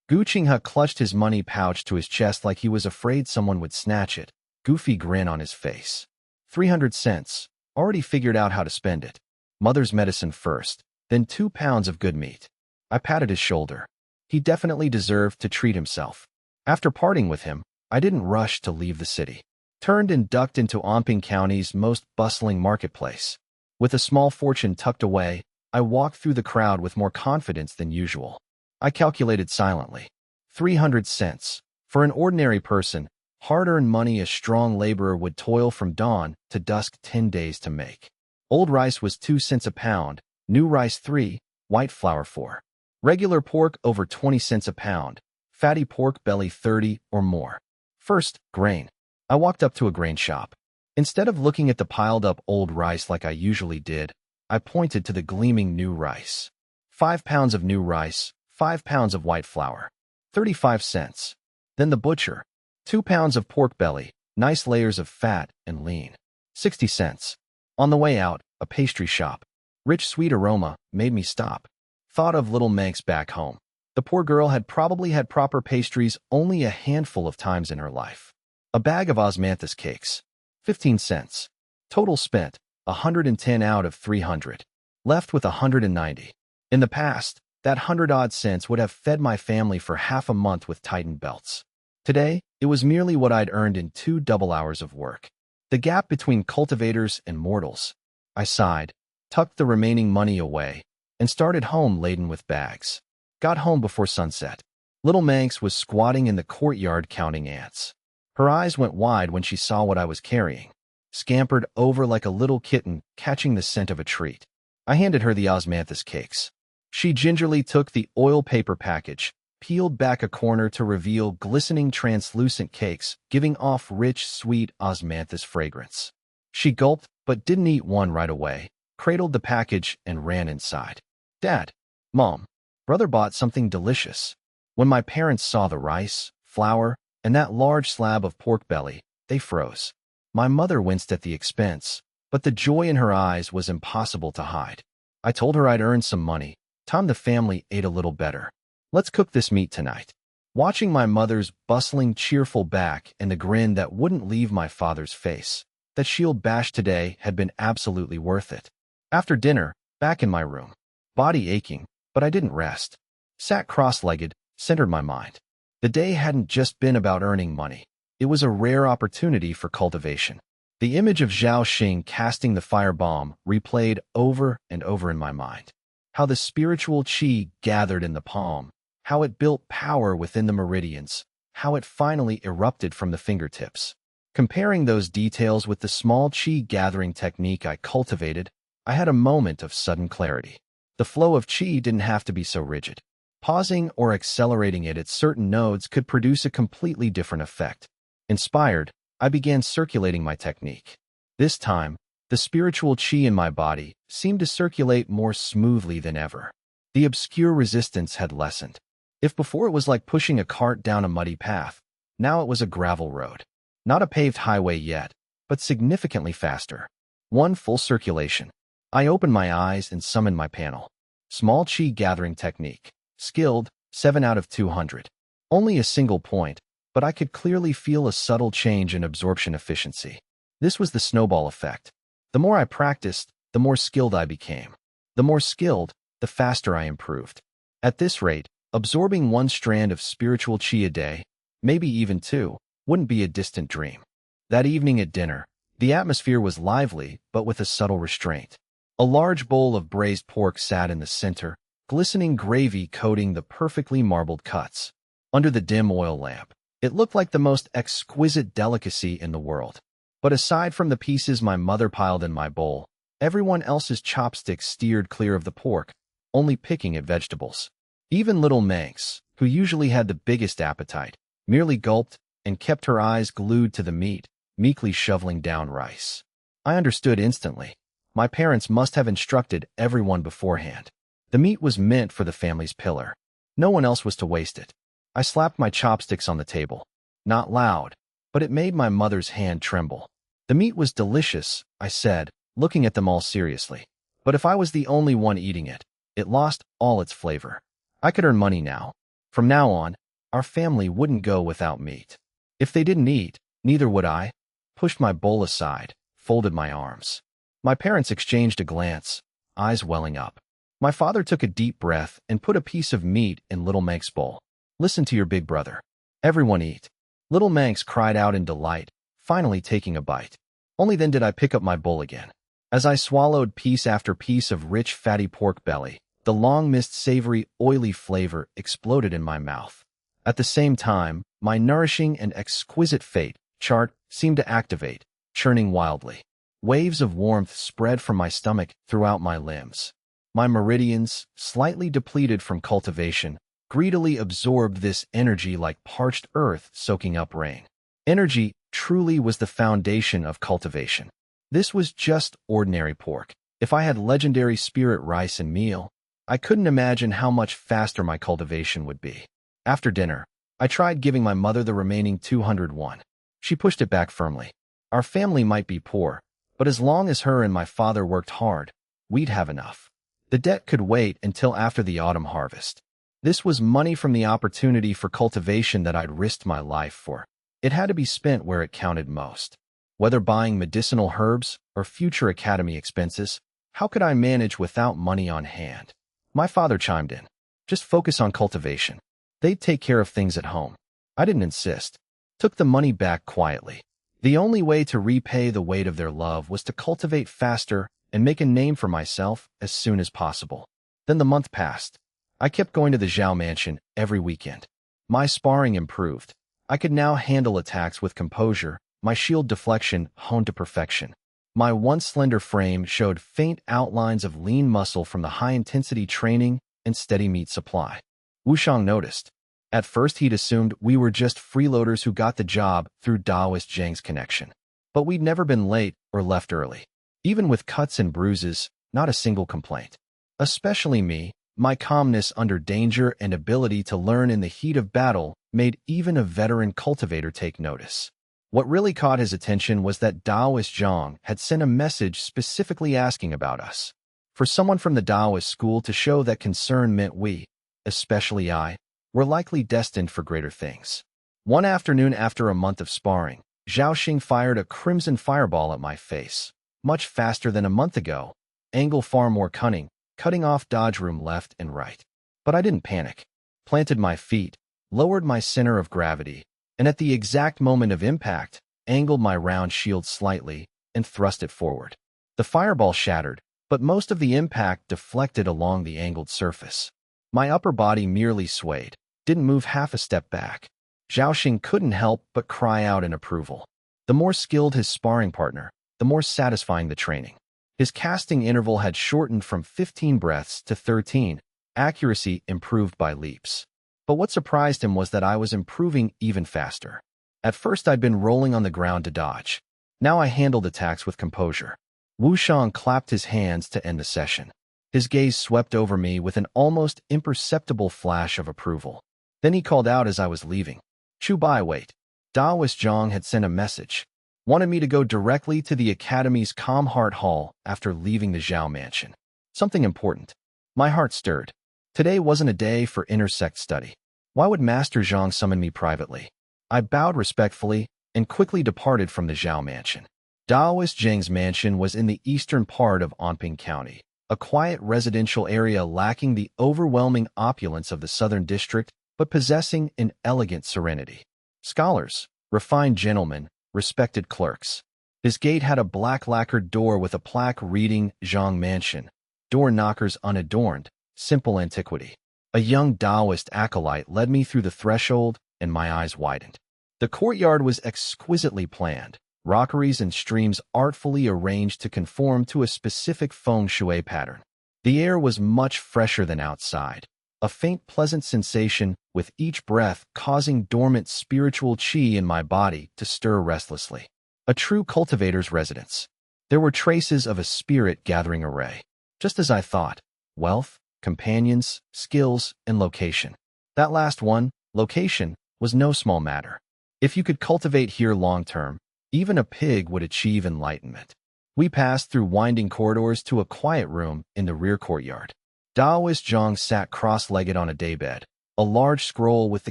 Gu Qinghe clutched his money pouch to his chest like he was afraid someone would snatch it, goofy grin on his face. 300 cents. Already figured out how to spend it. Mother's medicine first, then 2 pounds of good meat. I patted his shoulder. He definitely deserved to treat himself. After parting with him, I didn't rush to leave the city. Turned and ducked into Anping County's most bustling marketplace. With a small fortune tucked away, I walked through the crowd with more confidence than usual. I calculated silently. 300 cents. For an ordinary person, hard-earned money a strong laborer would toil from dawn to dusk 10 days to make. Old rice was 2 cents a pound, new rice 3, white flour 4. Regular pork over 20 cents a pound, fatty pork belly 30 or more. First, grain. I walked up to a grain shop. Instead of looking at the piled-up old rice like I usually did, I pointed to the gleaming new rice. 5 pounds of new rice, 5 pounds of white flour. 35 cents. Then the butcher. 2 pounds of pork belly, nice layers of fat and lean. 60 cents. On the way out, a pastry shop. Rich sweet aroma made me stop. Thought of little Manx back home. The poor girl had probably had proper pastries only a handful of times in her life. A bag of osmanthus cakes. 15 cents. Total spent, 110 out of 300. Left with 190. In the past, that 100-odd cents would have fed my family for half a month with tightened belts. Today, it was merely what I'd earned in 2 double hours of work. The gap between cultivators and mortals. I sighed, tucked the remaining money away, and started home laden with bags. Got home before sunset. Little Manx was squatting in the courtyard counting ants. Her eyes went wide when she saw what I was carrying. Scampered over like a little kitten catching the scent of a treat. I handed her the osmanthus cakes. She gingerly took the oil paper package, peeled back a corner to reveal glistening translucent cakes, giving off rich, sweet osmanthus fragrance. She gulped, but didn't eat one right away, cradled the package, and ran inside. Dad, Mom, Brother bought something delicious. When my parents saw the rice, flour, and that large slab of pork belly, they froze. My mother winced at the expense, but the joy in her eyes was impossible to hide. I told her I'd earned some money. Time the family ate a little better. Let's cook this meat tonight. Watching my mother's bustling, cheerful back and the grin that wouldn't leave my father's face, that shield bash today had been absolutely worth it. After dinner, back in my room, body aching, but I didn't rest. Sat cross-legged, centered my mind. The day hadn't just been about earning money. It was a rare opportunity for cultivation. The image of Zhao Xing casting the firebomb replayed over and over in my mind. How the spiritual qi gathered in the palm, how it built power within the meridians, how it finally erupted from the fingertips. Comparing those details with the small qi gathering technique I cultivated, I had a moment of sudden clarity. The flow of qi didn't have to be so rigid. Pausing or accelerating it at certain nodes could produce a completely different effect. Inspired, I began circulating my technique. This time, the spiritual qi in my body seemed to circulate more smoothly than ever. The obscure resistance had lessened. If before it was like pushing a cart down a muddy path, now it was a gravel road. Not a paved highway yet, but significantly faster. One full circulation. I opened my eyes and summoned my panel. Small qi gathering technique. Skilled, 7 out of 200. Only a single point, but I could clearly feel a subtle change in absorption efficiency. This was the snowball effect. The more I practiced, the more skilled I became. The more skilled, the faster I improved. At this rate, absorbing one strand of spiritual qi a day, maybe even two, wouldn't be a distant dream. That evening at dinner, the atmosphere was lively, but with a subtle restraint. A large bowl of braised pork sat in the center, glistening gravy coating the perfectly marbled cuts. Under the dim oil lamp, it looked like the most exquisite delicacy in the world. But aside from the pieces my mother piled in my bowl, everyone else's chopsticks steered clear of the pork, only picking at vegetables. Even little Manx, who usually had the biggest appetite, merely gulped and kept her eyes glued to the meat, meekly shoveling down rice. I understood instantly. My parents must have instructed everyone beforehand. The meat was meant for the family's pillar. No one else was to waste it. I slapped my chopsticks on the table. Not loud, but it made my mother's hand tremble. The meat was delicious, I said, looking at them all seriously. But if I was the only one eating it, it lost all its flavor. I could earn money now. From now on, our family wouldn't go without meat. If they didn't eat, neither would I. Pushed my bowl aside, folded my arms. My parents exchanged a glance, eyes welling up. My father took a deep breath and put a piece of meat in Little Manx's bowl. Listen to your big brother. Everyone eat. Little Manx cried out in delight, finally taking a bite. Only then did I pick up my bowl again. As I swallowed piece after piece of rich, fatty pork belly, the long-missed savory, oily flavor exploded in my mouth. At the same time, my nourishing and exquisite fate chart seemed to activate, churning wildly. Waves of warmth spread from my stomach throughout my limbs. My meridians, slightly depleted from cultivation, greedily absorbed this energy like parched earth soaking up rain. Energy truly was the foundation of cultivation. This was just ordinary pork. If I had legendary spirit rice and meal, I couldn't imagine how much faster my cultivation would be. After dinner, I tried giving my mother the remaining 201. She pushed it back firmly. Our family might be poor, but as long as her and my father worked hard, we'd have enough. The debt could wait until after the autumn harvest. This was money from the opportunity for cultivation that I'd risked my life for. It had to be spent where it counted most. Whether buying medicinal herbs or future academy expenses, how could I manage without money on hand? My father chimed in. Just focus on cultivation. They'd take care of things at home. I didn't insist. Took the money back quietly. The only way to repay the weight of their love was to cultivate faster and make a name for myself as soon as possible. Then the month passed. I kept going to the Zhao mansion every weekend. My sparring improved. I could now handle attacks with composure, my shield deflection honed to perfection. My once slender frame showed faint outlines of lean muscle from the high-intensity training and steady meat supply. Wushang noticed. At first he'd assumed we were just freeloaders who got the job through Daoist Zhang's connection. But we'd never been late or left early. Even with cuts and bruises, not a single complaint. Especially me, my calmness under danger and ability to learn in the heat of battle made even a veteran cultivator take notice. What really caught his attention was that Daoist Zhang had sent a message specifically asking about us. For someone from the Daoist school to show that concern meant we, especially I, were likely destined for greater things. One afternoon after a month of sparring, Zhao Xing fired a crimson fireball at my face. Much faster than a month ago, angle far more cunning, cutting off dodge room left and right. But I didn't panic. Planted my feet, lowered my center of gravity, and at the exact moment of impact, angled my round shield slightly and thrust it forward. The fireball shattered, but most of the impact deflected along the angled surface. My upper body merely swayed, didn't move half a step back. Zhao Xing couldn't help but cry out in approval. The more skilled his sparring partner, the more satisfying the training. His casting interval had shortened from 15 breaths to 13, accuracy improved by leaps. But what surprised him was that I was improving even faster. At first I'd been rolling on the ground to dodge. Now I handled attacks with composure. Wushang clapped his hands to end the session. His gaze swept over me with an almost imperceptible flash of approval. Then he called out as I was leaving. "Chu Bai, wait." Daoist Zhang had sent a message. Wanted me to go directly to the Academy's Calm Heart Hall after leaving the Zhao mansion. Something important. My heart stirred. Today wasn't a day for intersect study. Why would Master Zhang summon me privately? I bowed respectfully and quickly departed from the Zhao mansion. Daoist Zhang's mansion was in the eastern part of Anping County, a quiet residential area lacking the overwhelming opulence of the southern district, but possessing an elegant serenity. Scholars, refined gentlemen, respected clerks. His gate had a black lacquered door with a plaque reading Zhang Mansion. Door knockers unadorned, simple antiquity. A young Taoist acolyte led me through the threshold, and my eyes widened. The courtyard was exquisitely planned, rockeries and streams artfully arranged to conform to a specific feng shui pattern. The air was much fresher than outside, a faint pleasant sensation with each breath causing dormant spiritual qi in my body to stir restlessly. A true cultivator's residence. There were traces of a spirit-gathering array. Just as I thought, wealth, companions, skills, and location. That last one, location, was no small matter. If you could cultivate here long-term, even a pig would achieve enlightenment. We passed through winding corridors to a quiet room in the rear courtyard. Daoist Zhang sat cross-legged on a daybed, a large scroll with the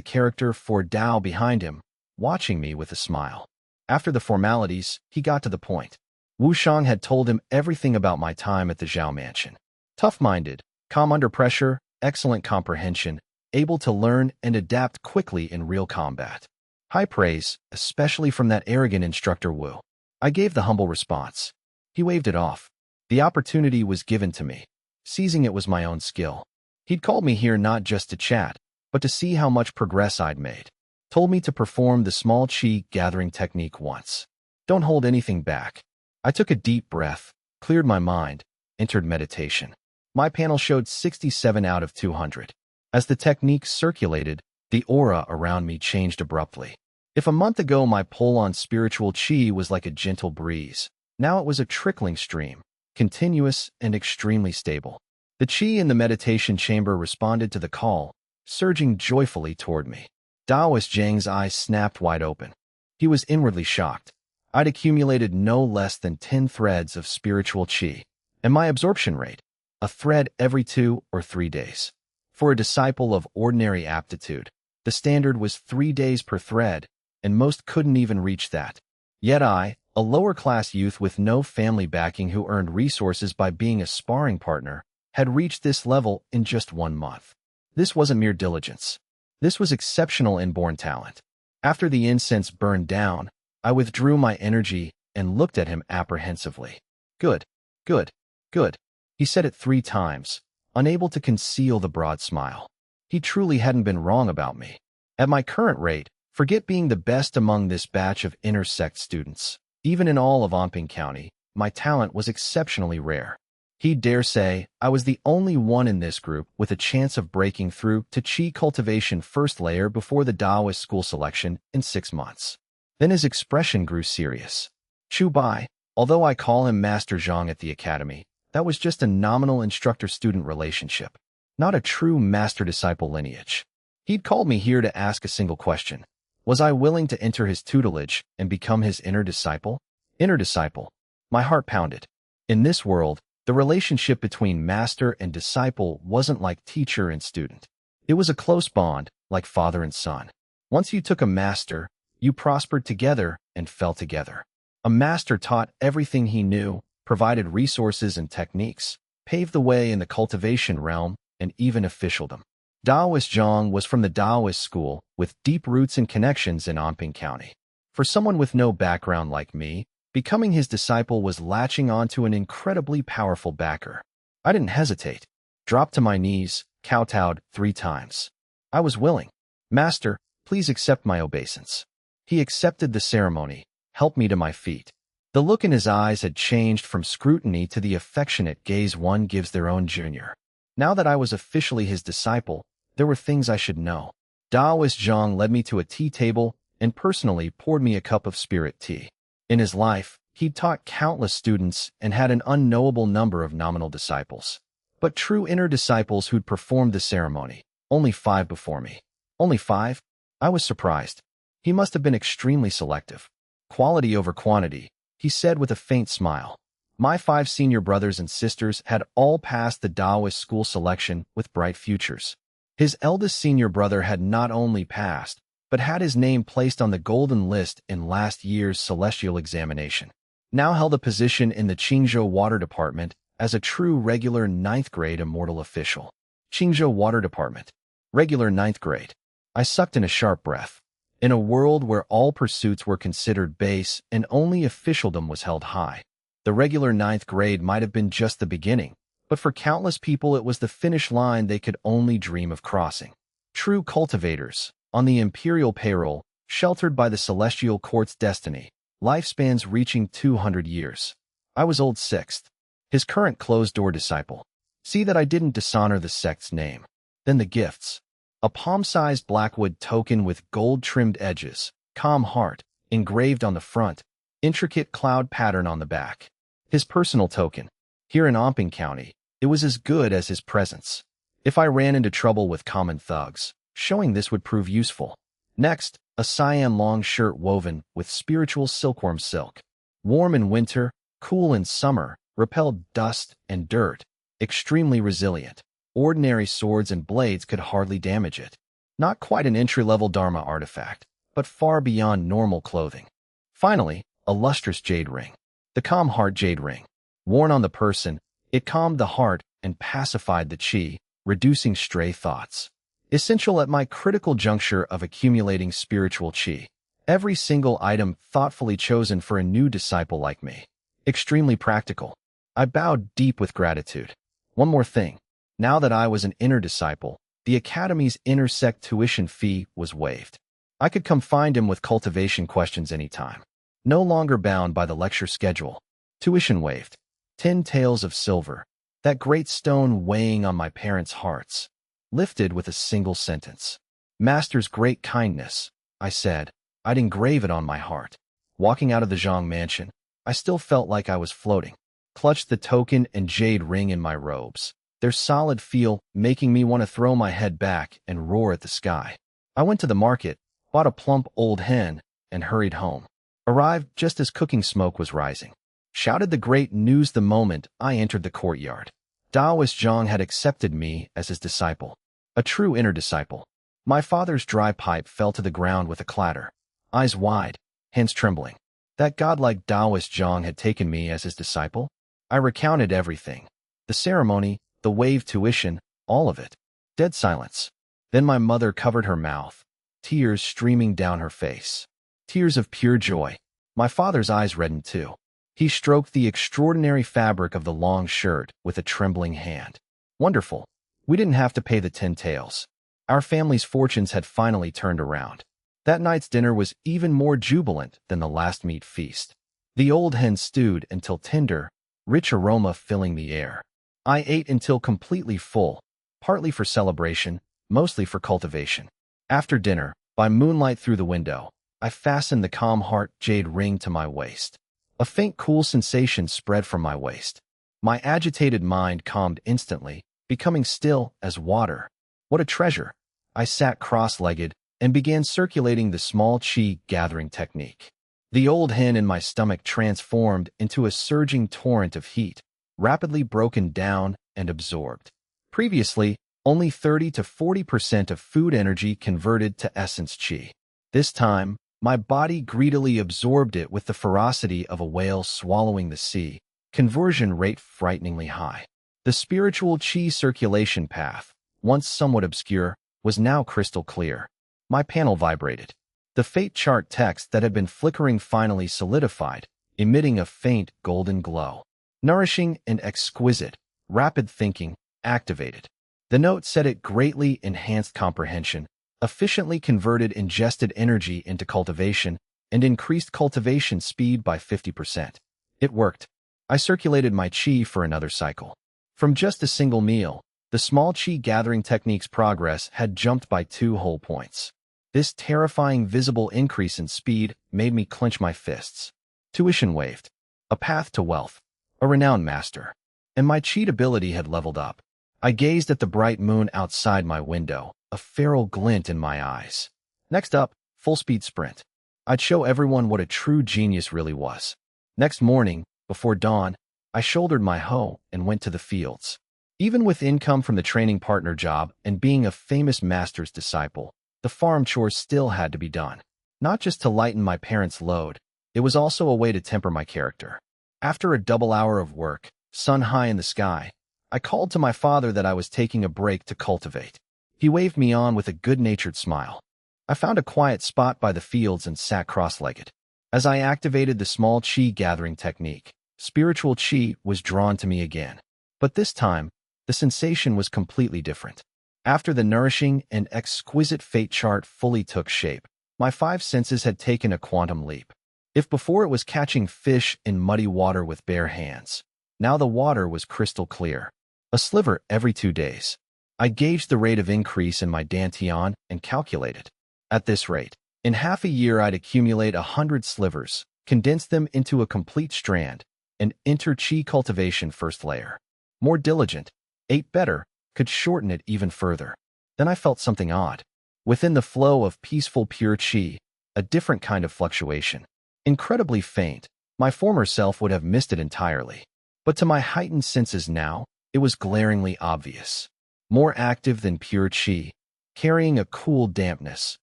character for Dao behind him, watching me with a smile. After the formalities, he got to the point. Wushang had told him everything about my time at the Zhao mansion. Tough-minded, calm under pressure, excellent comprehension, able to learn and adapt quickly in real combat. High praise, especially from that arrogant instructor Wu. I gave the humble response. He waved it off. The opportunity was given to me. Seizing it was my own skill. He'd called me here not just to chat, but to see how much progress I'd made. Told me to perform the small qi gathering technique once. Don't hold anything back. I took a deep breath, cleared my mind, entered meditation. My panel showed 67 out of 200. As the technique circulated, the aura around me changed abruptly. If a month ago my pull on spiritual qi was like a gentle breeze, now it was a trickling stream, continuous and extremely stable. The qi in the meditation chamber responded to the call, surging joyfully toward me. Daoist Zhang's eyes snapped wide open. He was inwardly shocked. I'd accumulated no less than 10 threads of spiritual qi, and my absorption rate, a thread every 2 or 3 days. For a disciple of ordinary aptitude, the standard was 3 days per thread, and most couldn't even reach that. Yet I, a lower-class youth with no family backing who earned resources by being a sparring partner, had reached this level in just 1 month. This wasn't mere diligence. This was exceptional inborn talent. After the incense burned down, I withdrew my energy and looked at him apprehensively. Good, good, good. He said it 3 times, unable to conceal the broad smile. He truly hadn't been wrong about me. At my current rate, forget being the best among this batch of intersect students. Even in all of Onping County, my talent was exceptionally rare. He'd dare say I was the only one in this group with a chance of breaking through to Qi Cultivation first layer before the Taoist school selection in 6 months. Then his expression grew serious. Chu Bai, although I call him Master Zhang at the academy, that was just a nominal instructor-student relationship, not a true master-disciple lineage. He'd called me here to ask a single question. Was I willing to enter his tutelage and become his inner disciple? Inner disciple. My heart pounded. In this world, the relationship between master and disciple wasn't like teacher and student. It was a close bond, like father and son. Once you took a master, you prospered together and fell together. A master taught everything he knew, provided resources and techniques, paved the way in the cultivation realm, and even officialdom. Taoist Zhang was from the Taoist school, with deep roots and connections in Onping County. For someone with no background like me, becoming his disciple was latching onto an incredibly powerful backer. I didn't hesitate. Dropped to my knees, kowtowed 3 times. I was willing. Master, please accept my obeisance. He accepted the ceremony, helped me to my feet. The look in his eyes had changed from scrutiny to the affectionate gaze one gives their own junior. Now that I was officially his disciple, there were things I should know. Taoist Zhang led me to a tea table and personally poured me a cup of spirit tea. In his life, he'd taught countless students and had an unknowable number of nominal disciples. But true inner disciples who'd performed the ceremony, only 5 before me. Only 5? I was surprised. He must have been extremely selective. Quality over quantity, he said with a faint smile. My 5 senior brothers and sisters had all passed the Taoist school selection with bright futures. His eldest senior brother had not only passed, but had his name placed on the golden list in last year's celestial examination. Now held a position in the Qingzhou Water Department as a true regular 9th grade immortal official. Qingzhou Water Department. Regular 9th grade. I sucked in a sharp breath. In a world where all pursuits were considered base and only officialdom was held high, the regular 9th grade might have been just the beginning, but for countless people it was the finish line they could only dream of crossing. True cultivators, on the imperial payroll, sheltered by the celestial court's destiny, lifespans reaching 200 years. I was old 6th, his current closed-door disciple. See that I didn't dishonor the sect's name. Then the gifts. A palm-sized blackwood token with gold-trimmed edges, calm heart, engraved on the front, intricate cloud pattern on the back. His personal token. Here in Onping County, it was as good as his presence. If I ran into trouble with common thugs, showing this would prove useful. Next, a cyan long shirt woven with spiritual silkworm silk. Warm in winter, cool in summer, repelled dust and dirt, extremely resilient. Ordinary swords and blades could hardly damage it. Not quite an entry-level Dharma artifact, but far beyond normal clothing. Finally, a lustrous jade ring. The calm heart jade ring. Worn on the person, it calmed the heart and pacified the qi, reducing stray thoughts. Essential at my critical juncture of accumulating spiritual qi. Every single item thoughtfully chosen for a new disciple like me. Extremely practical. I bowed deep with gratitude. One more thing. Now that I was an inner disciple, the Academy's intersect tuition fee was waived. I could come find him with cultivation questions anytime. No longer bound by the lecture schedule. Tuition waived. 10 taels of silver. That great stone weighing on my parents' hearts. Lifted with a single sentence. Master's great kindness, I said. I'd engrave it on my heart. Walking out of the Zhang mansion, I still felt like I was floating. Clutched the token and jade ring in my robes. Their solid feel making me want to throw my head back and roar at the sky. I went to the market, bought a plump old hen, and hurried home. Arrived just as cooking smoke was rising. Shouted the great news the moment I entered the courtyard. Taoist Zhang had accepted me as his disciple. A true inner disciple. My father's dry pipe fell to the ground with a clatter. Eyes wide, hands trembling. That godlike Taoist Zhang had taken me as his disciple? I recounted everything. The ceremony, the waived tuition, all of it. Dead silence. Then my mother covered her mouth, tears streaming down her face. Tears of pure joy. My father's eyes reddened too. He stroked the extraordinary fabric of the long shirt with a trembling hand. Wonderful. We didn't have to pay the 10 taels. Our family's fortunes had finally turned around. That night's dinner was even more jubilant than the last meat feast. The old hen stewed until tender, rich aroma filling the air. I ate until completely full, partly for celebration, mostly for cultivation. After dinner, by moonlight through the window, I fastened the calm heart jade ring to my waist. A faint cool sensation spread from my waist. My agitated mind calmed instantly, becoming still as water. What a treasure! I sat cross-legged and began circulating the small chi gathering technique. The old hen in my stomach transformed into a surging torrent of heat, rapidly broken down and absorbed. Previously, only 30 to 40% of food energy converted to essence chi. This time, my body greedily absorbed it with the ferocity of a whale swallowing the sea, conversion rate frighteningly high. The spiritual chi circulation path, once somewhat obscure, was now crystal clear. My panel vibrated. The fate chart text that had been flickering finally solidified, emitting a faint golden glow. Nourishing and exquisite, rapid thinking, activated. The note said it greatly enhanced comprehension, efficiently converted ingested energy into cultivation, and increased cultivation speed by 50%. It worked. I circulated my chi for another cycle. From just a single meal, the small chi gathering technique's progress had jumped by 2 whole points. This terrifying visible increase in speed made me clench my fists. Tuition waived. A path to wealth. A renowned master. And my chi ability had leveled up. I gazed at the bright moon outside my window, a feral glint in my eyes. Next up, full-speed sprint. I'd show everyone what a true genius really was. Next morning, before dawn, I shouldered my hoe and went to the fields. Even with income from the training partner job and being a famous master's disciple, the farm chores still had to be done. Not just to lighten my parents' load, it was also a way to temper my character. After a double hour of work, sun high in the sky, I called to my father that I was taking a break to cultivate. He waved me on with a good-natured smile. I found a quiet spot by the fields and sat cross-legged. As I activated the small chi gathering technique, spiritual chi was drawn to me again. But this time, the sensation was completely different. After the nourishing and exquisite fate chart fully took shape, my 5 senses had taken a quantum leap. If before it was catching fish in muddy water with bare hands, now the water was crystal clear. A sliver every 2 days. I gauged the rate of increase in my dantian and calculated. At this rate, in half a year I'd accumulate 100 slivers, condense them into a complete strand, and enter chi cultivation first layer. More diligent, ate better, could shorten it even further. Then I felt something odd. Within the flow of peaceful pure chi, a different kind of fluctuation. Incredibly faint, my former self would have missed it entirely. But to my heightened senses now, it was glaringly obvious. More active than pure chi, carrying a cool dampness,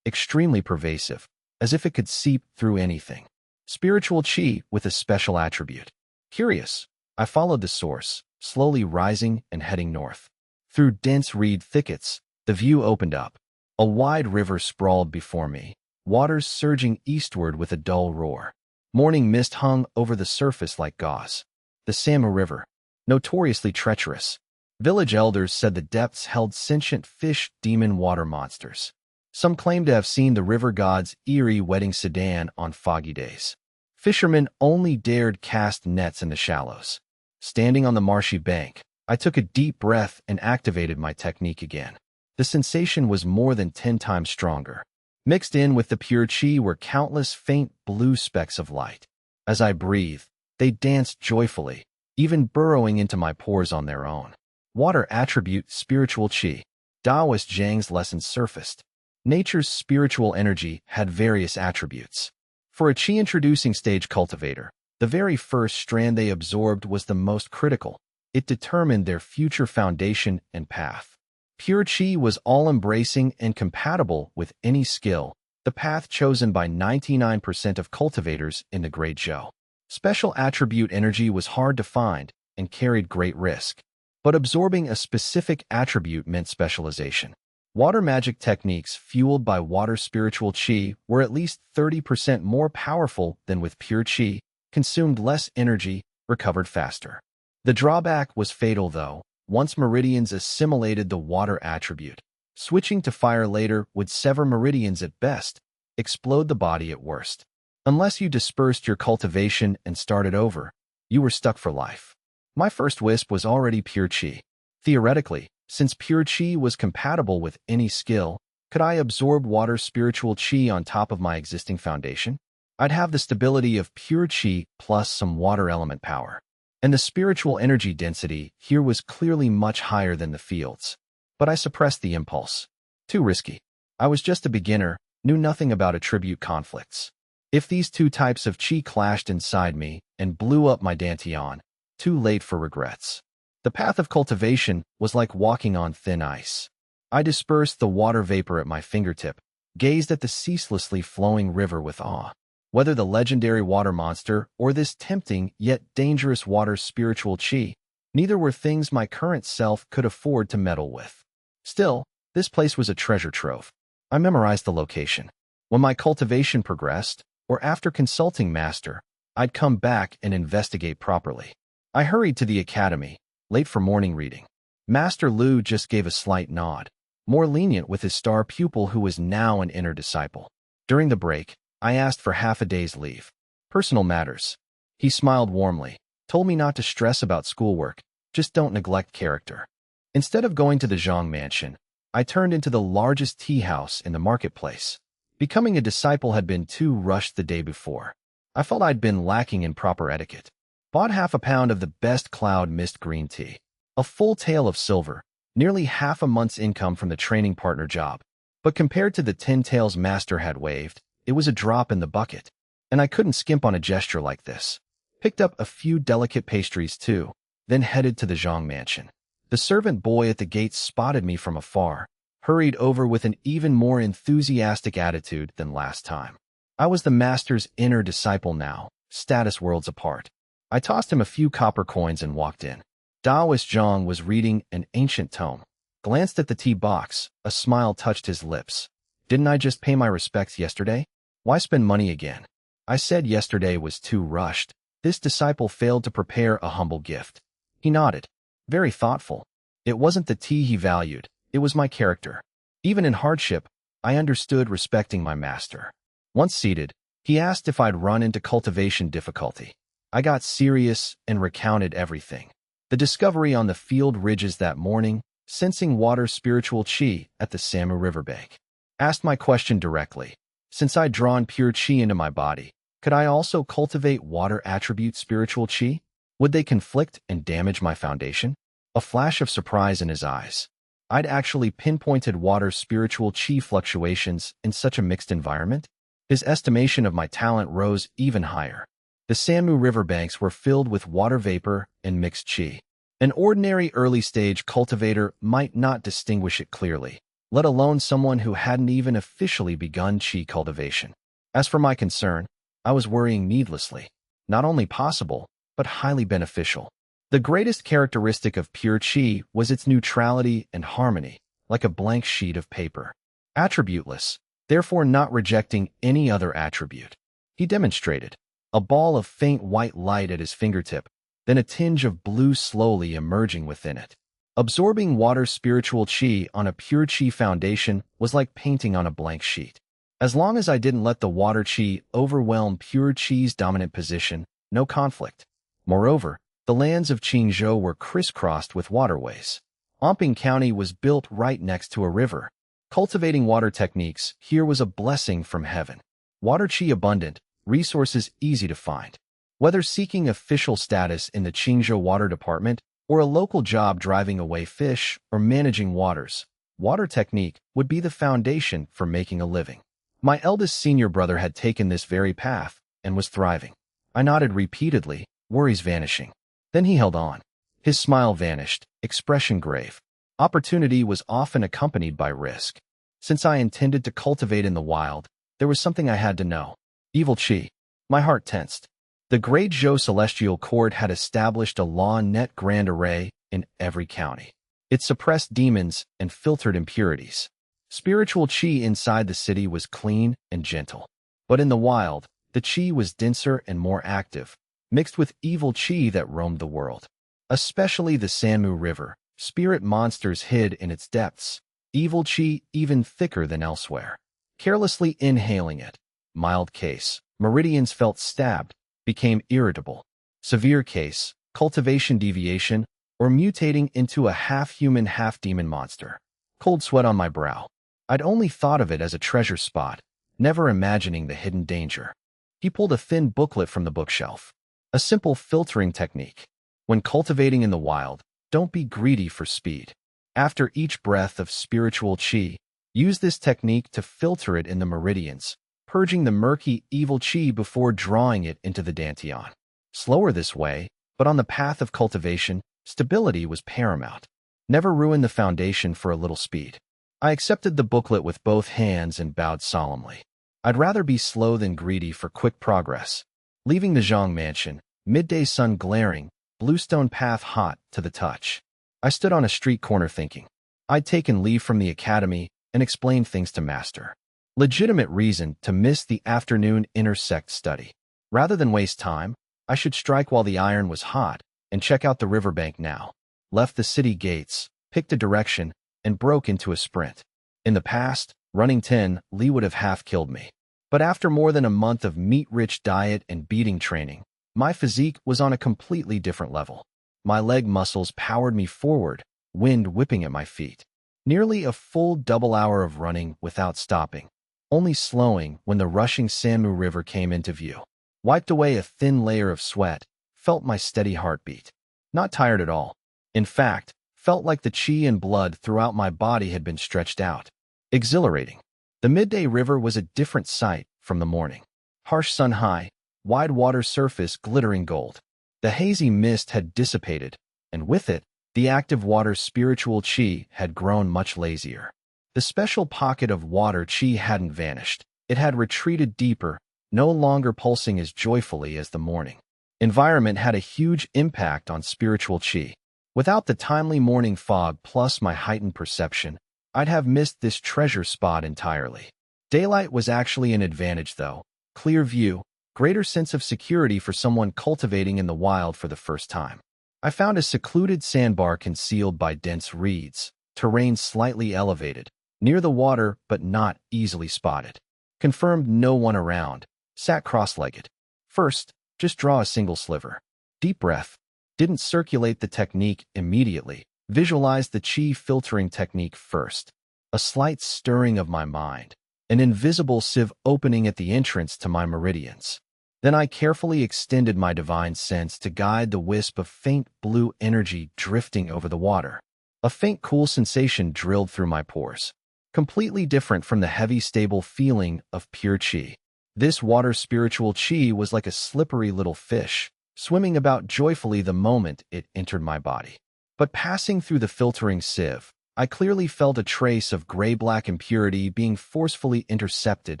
extremely pervasive, as if it could seep through anything. Spiritual chi with a special attribute. Curious, I followed the source, slowly rising and heading north. Through dense reed thickets, the view opened up. A wide river sprawled before me, waters surging eastward with a dull roar. Morning mist hung over the surface like gauze. The Sama River, notoriously treacherous. Village elders said the depths held sentient fish demon water monsters. Some claimed to have seen the river god's eerie wedding sedan on foggy days. Fishermen only dared cast nets in the shallows. Standing on the marshy bank, I took a deep breath and activated my technique again. The sensation was more than 10 times stronger. Mixed in with the pure chi were countless faint blue specks of light. As I breathed, they danced joyfully, even burrowing into my pores on their own. Water attribute spiritual chi. Taoist Zhang's lessons surfaced. Nature's spiritual energy had various attributes. For a chi-introducing stage cultivator, the very first strand they absorbed was the most critical. It determined their future foundation and path. Pure chi was all-embracing and compatible with any skill, the path chosen by 99% of cultivators in the Great Zhou. Special attribute energy was hard to find and carried great risk, but absorbing a specific attribute meant specialization. Water magic techniques fueled by water spiritual chi were at least 30% more powerful than with pure chi, consumed less energy, recovered faster. The drawback was fatal though. once meridians assimilated the water attribute. Switching to fire later would sever meridians at best, explode the body at worst. Unless you dispersed your cultivation and started over, you were stuck for life. My first wisp was already pure chi. Theoretically, since pure chi was compatible with any skill, could I absorb water spiritual chi on top of my existing foundation? I'd have the stability of pure chi plus some water element power. And the spiritual energy density here was clearly much higher than the field's. But I suppressed the impulse. Too risky. I was just a beginner, knew nothing about attribute conflicts. If these two types of chi clashed inside me and blew up my dantian, too late for regrets. The path of cultivation was like walking on thin ice. I dispersed the water vapor at my fingertip, gazed at the ceaselessly flowing river with awe. Whether the legendary water monster or this tempting yet dangerous water spiritual chi, neither were things my current self could afford to meddle with. Still, this place was a treasure trove. I memorized the location. When my cultivation progressed, or after consulting Master, I'd come back and investigate properly. I hurried to the academy, late for morning reading. Master Lu just gave a slight nod, more lenient with his star pupil who was now an inner disciple. During the break, I asked for half a day's leave. Personal matters. He smiled warmly, told me not to stress about schoolwork, just don't neglect character. Instead of going to the Zhang mansion, I turned into the largest tea house in the marketplace. Becoming a disciple had been too rushed the day before. I felt I'd been lacking in proper etiquette. Bought half a pound of the best cloud mist green tea. A full tael of silver, nearly half a month's income from the training partner job. But compared to the 10 taels Master had waved, it was a drop in the bucket. And I couldn't skimp on a gesture like this. Picked up a few delicate pastries too, then headed to the Zhang mansion. The servant boy at the gate spotted me from afar, hurried over with an even more enthusiastic attitude than last time. I was the Master's inner disciple now, status worlds apart. I tossed him a few copper coins and walked in. Taoist Zhang was reading an ancient tome. Glanced at the tea box, a smile touched his lips. Didn't I just pay my respects yesterday? Why spend money again? I said yesterday was too rushed. This disciple failed to prepare a humble gift. He nodded. Very thoughtful. It wasn't the tea he valued, it was my character. Even in hardship, I understood respecting my master. Once seated, he asked if I'd run into cultivation difficulty. I got serious and recounted everything. The discovery on the field ridges that morning, sensing water spiritual chi at the Samu riverbank. Asked my question directly. Since I'd drawn pure chi into my body, could I also cultivate water attribute spiritual chi? Would they conflict and damage my foundation? A flash of surprise in his eyes. I'd actually pinpointed water spiritual chi fluctuations in such a mixed environment? His estimation of my talent rose even higher. The Sanmu riverbanks were filled with water vapor and mixed chi. An ordinary early-stage cultivator might not distinguish it clearly, let alone someone who hadn't even officially begun chi cultivation. As for my concern, I was worrying needlessly. Not only possible, but highly beneficial. The greatest characteristic of pure chi was its neutrality and harmony, like a blank sheet of paper. Attributeless, therefore not rejecting any other attribute. He demonstrated. A ball of faint white light at his fingertip, then a tinge of blue slowly emerging within it. Absorbing water spiritual chi on a pure chi foundation was like painting on a blank sheet. As long as I didn't let the water chi overwhelm pure chi's dominant position, no conflict. Moreover, the lands of Qingzhou were crisscrossed with waterways. Anping County was built right next to a river. Cultivating water techniques here was a blessing from heaven. Water chi abundant, resources easy to find. Whether seeking official status in the Qingzhou Water Department or a local job driving away fish or managing waters, water technique would be the foundation for making a living. My eldest senior brother had taken this very path and was thriving. I nodded repeatedly, worries vanishing. Then he held on. His smile vanished, expression grave. Opportunity was often accompanied by risk. Since I intended to cultivate in the wild, there was something I had to know. Evil chi. My heart tensed. The Great Zhou Celestial Court had established a law net grand array in every county. It suppressed demons and filtered impurities. Spiritual chi inside the city was clean and gentle. But in the wild, the chi was denser and more active, mixed with evil chi that roamed the world. Especially the Sanmu River, Spirit monsters hid in its depths, evil chi even thicker than elsewhere. Carelessly inhaling it. Mild case, meridians felt stabbed, became irritable. Severe case, cultivation deviation, or mutating into a half-human, half-demon monster. Cold sweat on my brow. I'd only thought of it as a treasure spot, never imagining the hidden danger. He pulled a thin booklet from the bookshelf. A simple filtering technique. When cultivating in the wild, don't be greedy for speed. After each breath of spiritual chi, use this technique to filter it in the meridians, purging the murky, evil chi before drawing it into the dantian. Slower this way, but on the path of cultivation, stability was paramount. Never ruin the foundation for a little speed. I accepted the booklet with both hands and bowed solemnly. I'd rather be slow than greedy for quick progress. Leaving the Zhang mansion, midday sun glaring, bluestone path hot to the touch. I stood on a street corner thinking. I'd taken leave from the academy and explained things to master. Legitimate reason to miss the afternoon intersect study. Rather than waste time, I should strike while the iron was hot and check out the riverbank now. Left the city gates, picked a direction, and broke into a sprint. In the past, running 10 li would have half killed me. But after more than a month of meat-rich diet and beating training, my physique was on a completely different level. My leg muscles powered me forward, wind whipping at my feet. Nearly a full double hour of running without stopping, only slowing when the rushing Sanmu River came into view. Wiped away a thin layer of sweat, felt my steady heartbeat. Not tired at all. In fact, felt like the chi and blood throughout my body had been stretched out. Exhilarating. The midday river was a different sight from the morning. Harsh sun high, wide water surface glittering gold. The hazy mist had dissipated, and with it, the active water's spiritual chi had grown much lazier. The special pocket of water chi hadn't vanished. It had retreated deeper, no longer pulsing as joyfully as the morning. Environment had a huge impact on spiritual chi. Without the timely morning fog plus my heightened perception, I'd have missed this treasure spot entirely. Daylight was actually an advantage though. Clear view, greater sense of security for someone cultivating in the wild for the first time. I found a secluded sandbar concealed by dense reeds, terrain slightly elevated, near the water but not easily spotted. Confirmed no one around, sat cross-legged. First, just draw a single sliver. Deep breath. Didn't circulate the technique immediately. Visualized the chi filtering technique first. A slight stirring of my mind. An invisible sieve opening at the entrance to my meridians. Then I carefully extended my divine sense to guide the wisp of faint blue energy drifting over the water. A faint cool sensation drilled through my pores. Completely different from the heavy stable feeling of pure chi. This water spiritual chi was like a slippery little fish, swimming about joyfully the moment it entered my body. But passing through the filtering sieve, I clearly felt a trace of gray-black impurity being forcefully intercepted,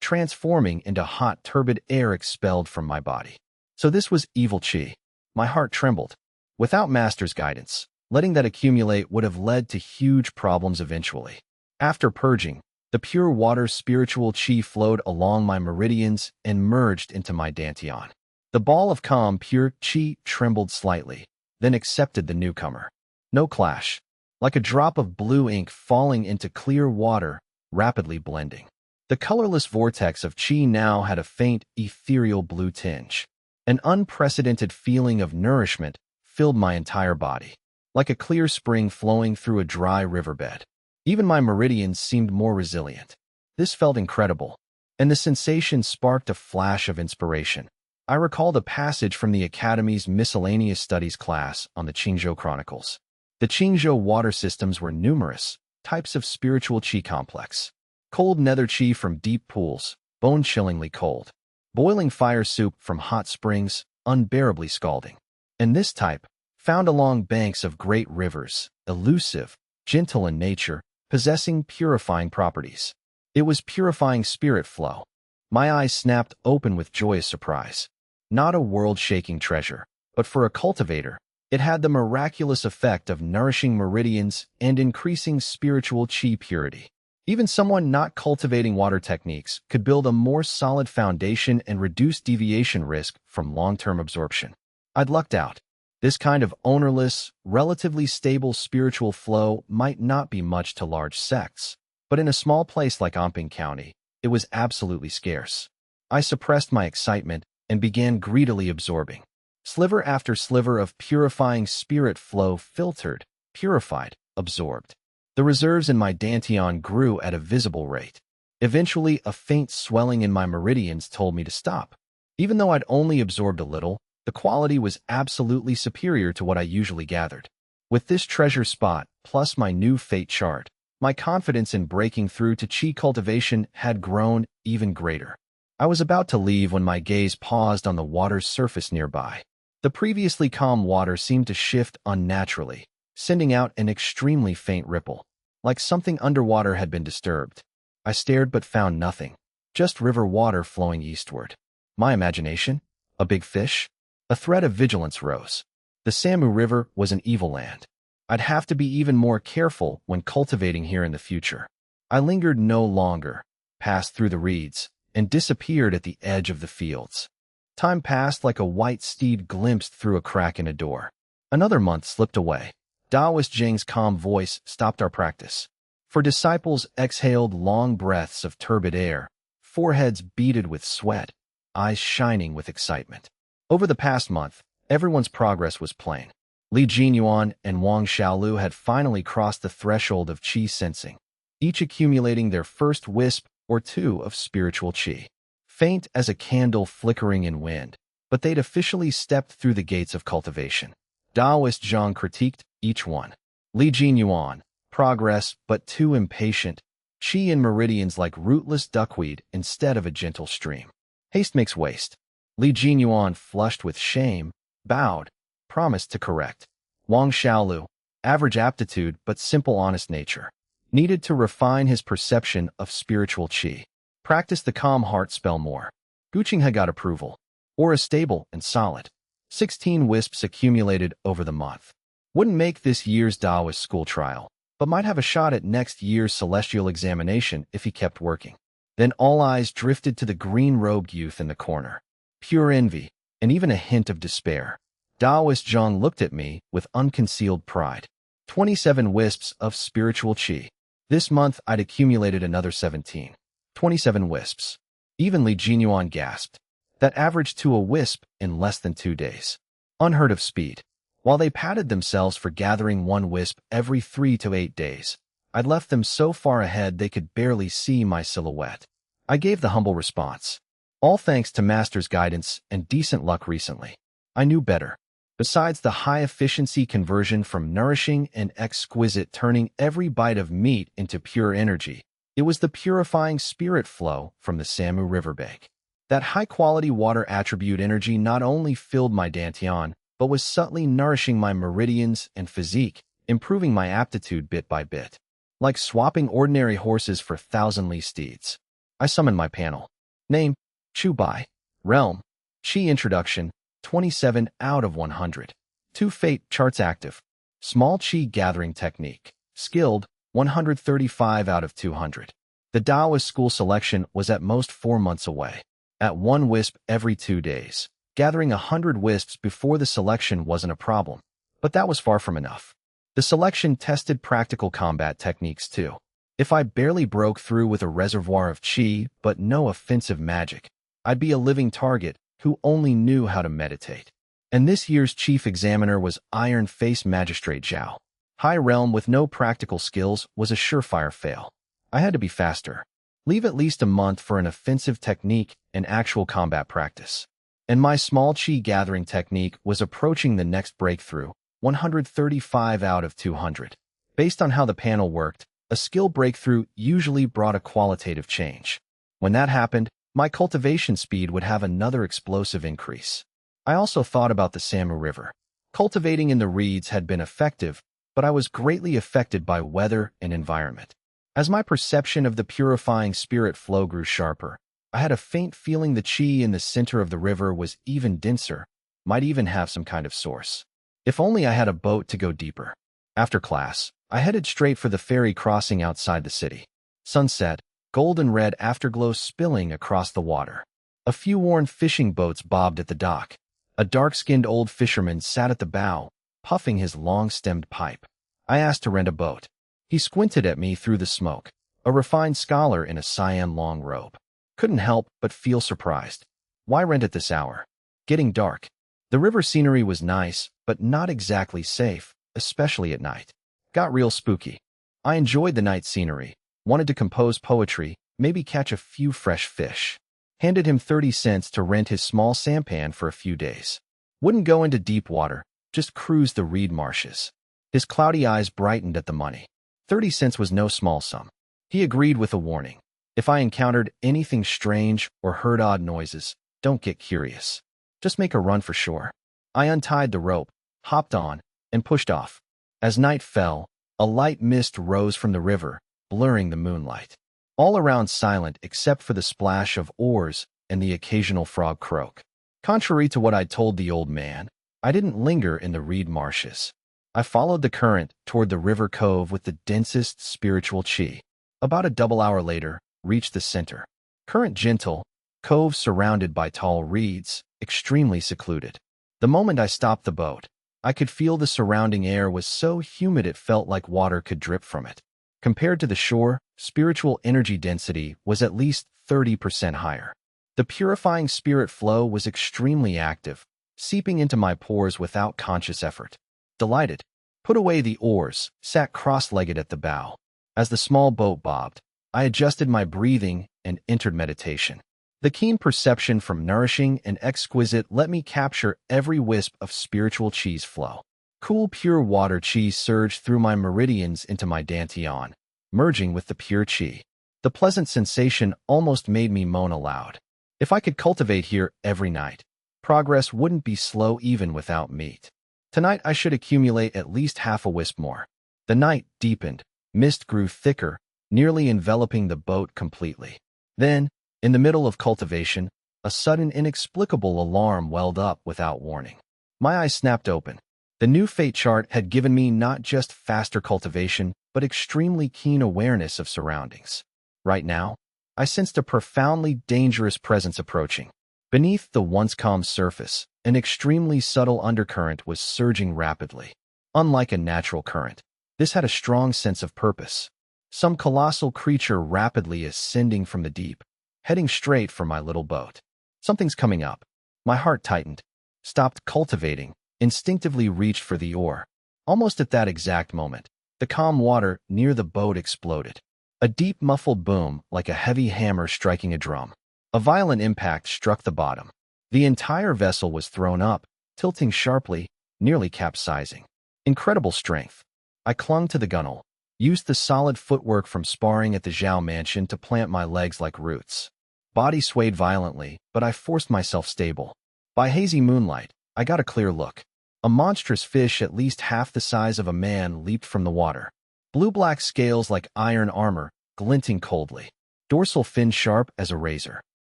transforming into hot, turbid air expelled from my body. So this was evil chi. My heart trembled. Without master's guidance, letting that accumulate would have led to huge problems eventually. After purging, the pure water spiritual chi flowed along my meridians and merged into my dantian. The ball of calm pure chi trembled slightly, then accepted the newcomer. No clash. Like a drop of blue ink falling into clear water, rapidly blending. The colorless vortex of chi now had a faint, ethereal blue tinge. An unprecedented feeling of nourishment filled my entire body, like a clear spring flowing through a dry riverbed. Even my meridians seemed more resilient. This felt incredible, and the sensation sparked a flash of inspiration. I recalled a passage from the Academy's Miscellaneous Studies class on the Qingzhou Chronicles. The Qingzhou water systems were numerous, types of spiritual qi complex. Cold nether qi from deep pools, bone-chillingly cold. Boiling fire soup from hot springs, unbearably scalding. And this type, found along banks of great rivers, elusive, gentle in nature, possessing purifying properties. It was purifying spirit flow. My eyes snapped open with joyous surprise. Not a world-shaking treasure, but for a cultivator, it had the miraculous effect of nourishing meridians and increasing spiritual chi purity. Even someone not cultivating water techniques could build a more solid foundation and reduce deviation risk from long-term absorption. I'd lucked out. This kind of ownerless, relatively stable spiritual flow might not be much to large sects, but in a small place like Onping County, it was absolutely scarce. I suppressed my excitement and began greedily absorbing. Sliver after sliver of purifying spirit flow filtered, purified, absorbed. The reserves in my dantian grew at a visible rate. Eventually, a faint swelling in my meridians told me to stop. Even though I'd only absorbed a little, the quality was absolutely superior to what I usually gathered. With this treasure spot, plus my new fate chart, my confidence in breaking through to chi cultivation had grown even greater. I was about to leave when my gaze paused on the water's surface nearby. The previously calm water seemed to shift unnaturally, sending out an extremely faint ripple, like something underwater had been disturbed. I stared but found nothing, just river water flowing eastward. My imagination? A big fish? A threat of vigilance rose. The Samu River was an evil land. I'd have to be even more careful when cultivating here in the future. I lingered no longer, passed through the reeds, and disappeared at the edge of the fields. Time passed like a white steed glimpsed through a crack in a door. Another month slipped away. Taoist Zheng's calm voice stopped our practice. For disciples exhaled long breaths of turbid air, foreheads beaded with sweat, eyes shining with excitement. Over the past month, everyone's progress was plain. Li Jinyuan and Wang Xiaolu had finally crossed the threshold of qi sensing, each accumulating their first wisp or two of spiritual qi. Faint as a candle flickering in wind, but they'd officially stepped through the gates of cultivation. Taoist Zhang critiqued each one. Li Jinyuan, progress but too impatient, qi in meridians like rootless duckweed instead of a gentle stream. Haste makes waste. Li Jinyuan, flushed with shame, bowed, promised to correct. Wang Xiaolu, average aptitude but simple honest nature, needed to refine his perception of spiritual qi. Practice the calm heart spell more. Guqing got approval. Aura stable and solid. 16 wisps accumulated over the month. Wouldn't make this year's Taoist school trial, but might have a shot at next year's celestial examination if he kept working. Then all eyes drifted to the green-robed youth in the corner. Pure envy, and even a hint of despair. Taoist Zhang looked at me with unconcealed pride. 27 wisps of spiritual qi. This month I'd accumulated another 17. 27 wisps. Even Li Jinyuan gasped. That averaged to a wisp in less than 2 days. Unheard of speed. While they patted themselves for gathering one wisp every 3 to 8 days, I'd left them so far ahead they could barely see my silhouette. I gave the humble response. All thanks to Master's guidance and decent luck recently. I knew better. Besides the high-efficiency conversion from nourishing and exquisite turning every bite of meat into pure energy, it was the purifying spirit flow from the Samu riverbank. That high-quality water attribute energy not only filled my dantian, but was subtly nourishing my meridians and physique, improving my aptitude bit by bit. Like swapping ordinary horses for thousand-li steeds. I summoned my panel. Name, Chu Bai. Realm, Qi Introduction, 27 out of 100. 2 Fate charts active. Small Qi Gathering Technique. Skilled, 135 out of 200. The Taoist school selection was at most 4 months away. At 1 wisp every 2 days. Gathering 100 wisps before the selection wasn't a problem. But that was far from enough. The selection tested practical combat techniques too. If I barely broke through with a reservoir of qi but no offensive magic, I'd be a living target who only knew how to meditate. And this year's chief examiner was Iron Face Magistrate Zhao. High realm with no practical skills was a surefire fail. I had to be faster. Leave at least a month for an offensive technique and actual combat practice. And my small qi gathering technique was approaching the next breakthrough, 135 out of 200. Based on how the panel worked, a skill breakthrough usually brought a qualitative change. When that happened, my cultivation speed would have another explosive increase. I also thought about the Samu River. Cultivating in the reeds had been effective, but I was greatly affected by weather and environment. As my perception of the purifying spirit flow grew sharper, I had a faint feeling the qi in the center of the river was even denser, might even have some kind of source. If only I had a boat to go deeper. After class, I headed straight for the ferry crossing outside the city. Sunset, golden red afterglow spilling across the water. A few worn fishing boats bobbed at the dock. A dark-skinned old fisherman sat at the bow, puffing his long-stemmed pipe. I asked to rent a boat. He squinted at me through the smoke, a refined scholar in a cyan long robe. Couldn't help but feel surprised. Why rent at this hour? Getting dark. The river scenery was nice, but not exactly safe, especially at night. Got real spooky. I enjoyed the night scenery, wanted to compose poetry, maybe catch a few fresh fish. Handed him 30 cents to rent his small sampan for a few days. Wouldn't go into deep water, just cruise the reed marshes. His cloudy eyes brightened at the money. 30 cents was no small sum. He agreed with a warning. If I encountered anything strange or heard odd noises, don't get curious. Just make a run for shore. I untied the rope, hopped on, and pushed off. As night fell, a light mist rose from the river, blurring the moonlight. All around silent except for the splash of oars and the occasional frog croak. Contrary to what I'd told the old man, I didn't linger in the reed marshes. I followed the current toward the river cove with the densest spiritual chi. About a double hour later, reached the center. Current gentle, cove surrounded by tall reeds, extremely secluded. The moment I stopped the boat, I could feel the surrounding air was so humid it felt like water could drip from it. Compared to the shore, spiritual energy density was at least 30% higher. The purifying spirit flow was extremely active, seeping into my pores without conscious effort. Delighted, put away the oars, sat cross-legged at the bow. As the small boat bobbed, I adjusted my breathing and entered meditation. The keen perception from nourishing and exquisite let me capture every wisp of spiritual chi's flow. Cool, pure water chi surged through my meridians into my dantian, merging with the pure chi. The pleasant sensation almost made me moan aloud. If I could cultivate here every night, progress wouldn't be slow even without meat. Tonight I should accumulate at least half a wisp more. The night deepened, mist grew thicker, nearly enveloping the boat completely. Then, in the middle of cultivation, a sudden inexplicable alarm welled up without warning. My eyes snapped open. The new fate chart had given me not just faster cultivation, but extremely keen awareness of surroundings. Right now, I sensed a profoundly dangerous presence approaching. Beneath the once calm surface, an extremely subtle undercurrent was surging rapidly. Unlike a natural current, this had a strong sense of purpose. Some colossal creature rapidly ascending from the deep, heading straight for my little boat. Something's coming up. My heart tightened, stopped cultivating, instinctively reached for the oar. Almost at that exact moment, the calm water near the boat exploded. A deep muffled boom like a heavy hammer striking a drum. A violent impact struck the bottom. The entire vessel was thrown up, tilting sharply, nearly capsizing. Incredible strength. I clung to the gunwale, used the solid footwork from sparring at the Zhao mansion to plant my legs like roots. Body swayed violently, but I forced myself stable. By hazy moonlight, I got a clear look. A monstrous fish at least half the size of a man leaped from the water. Blue-black scales like iron armor, glinting coldly. Dorsal fin sharp as a razor.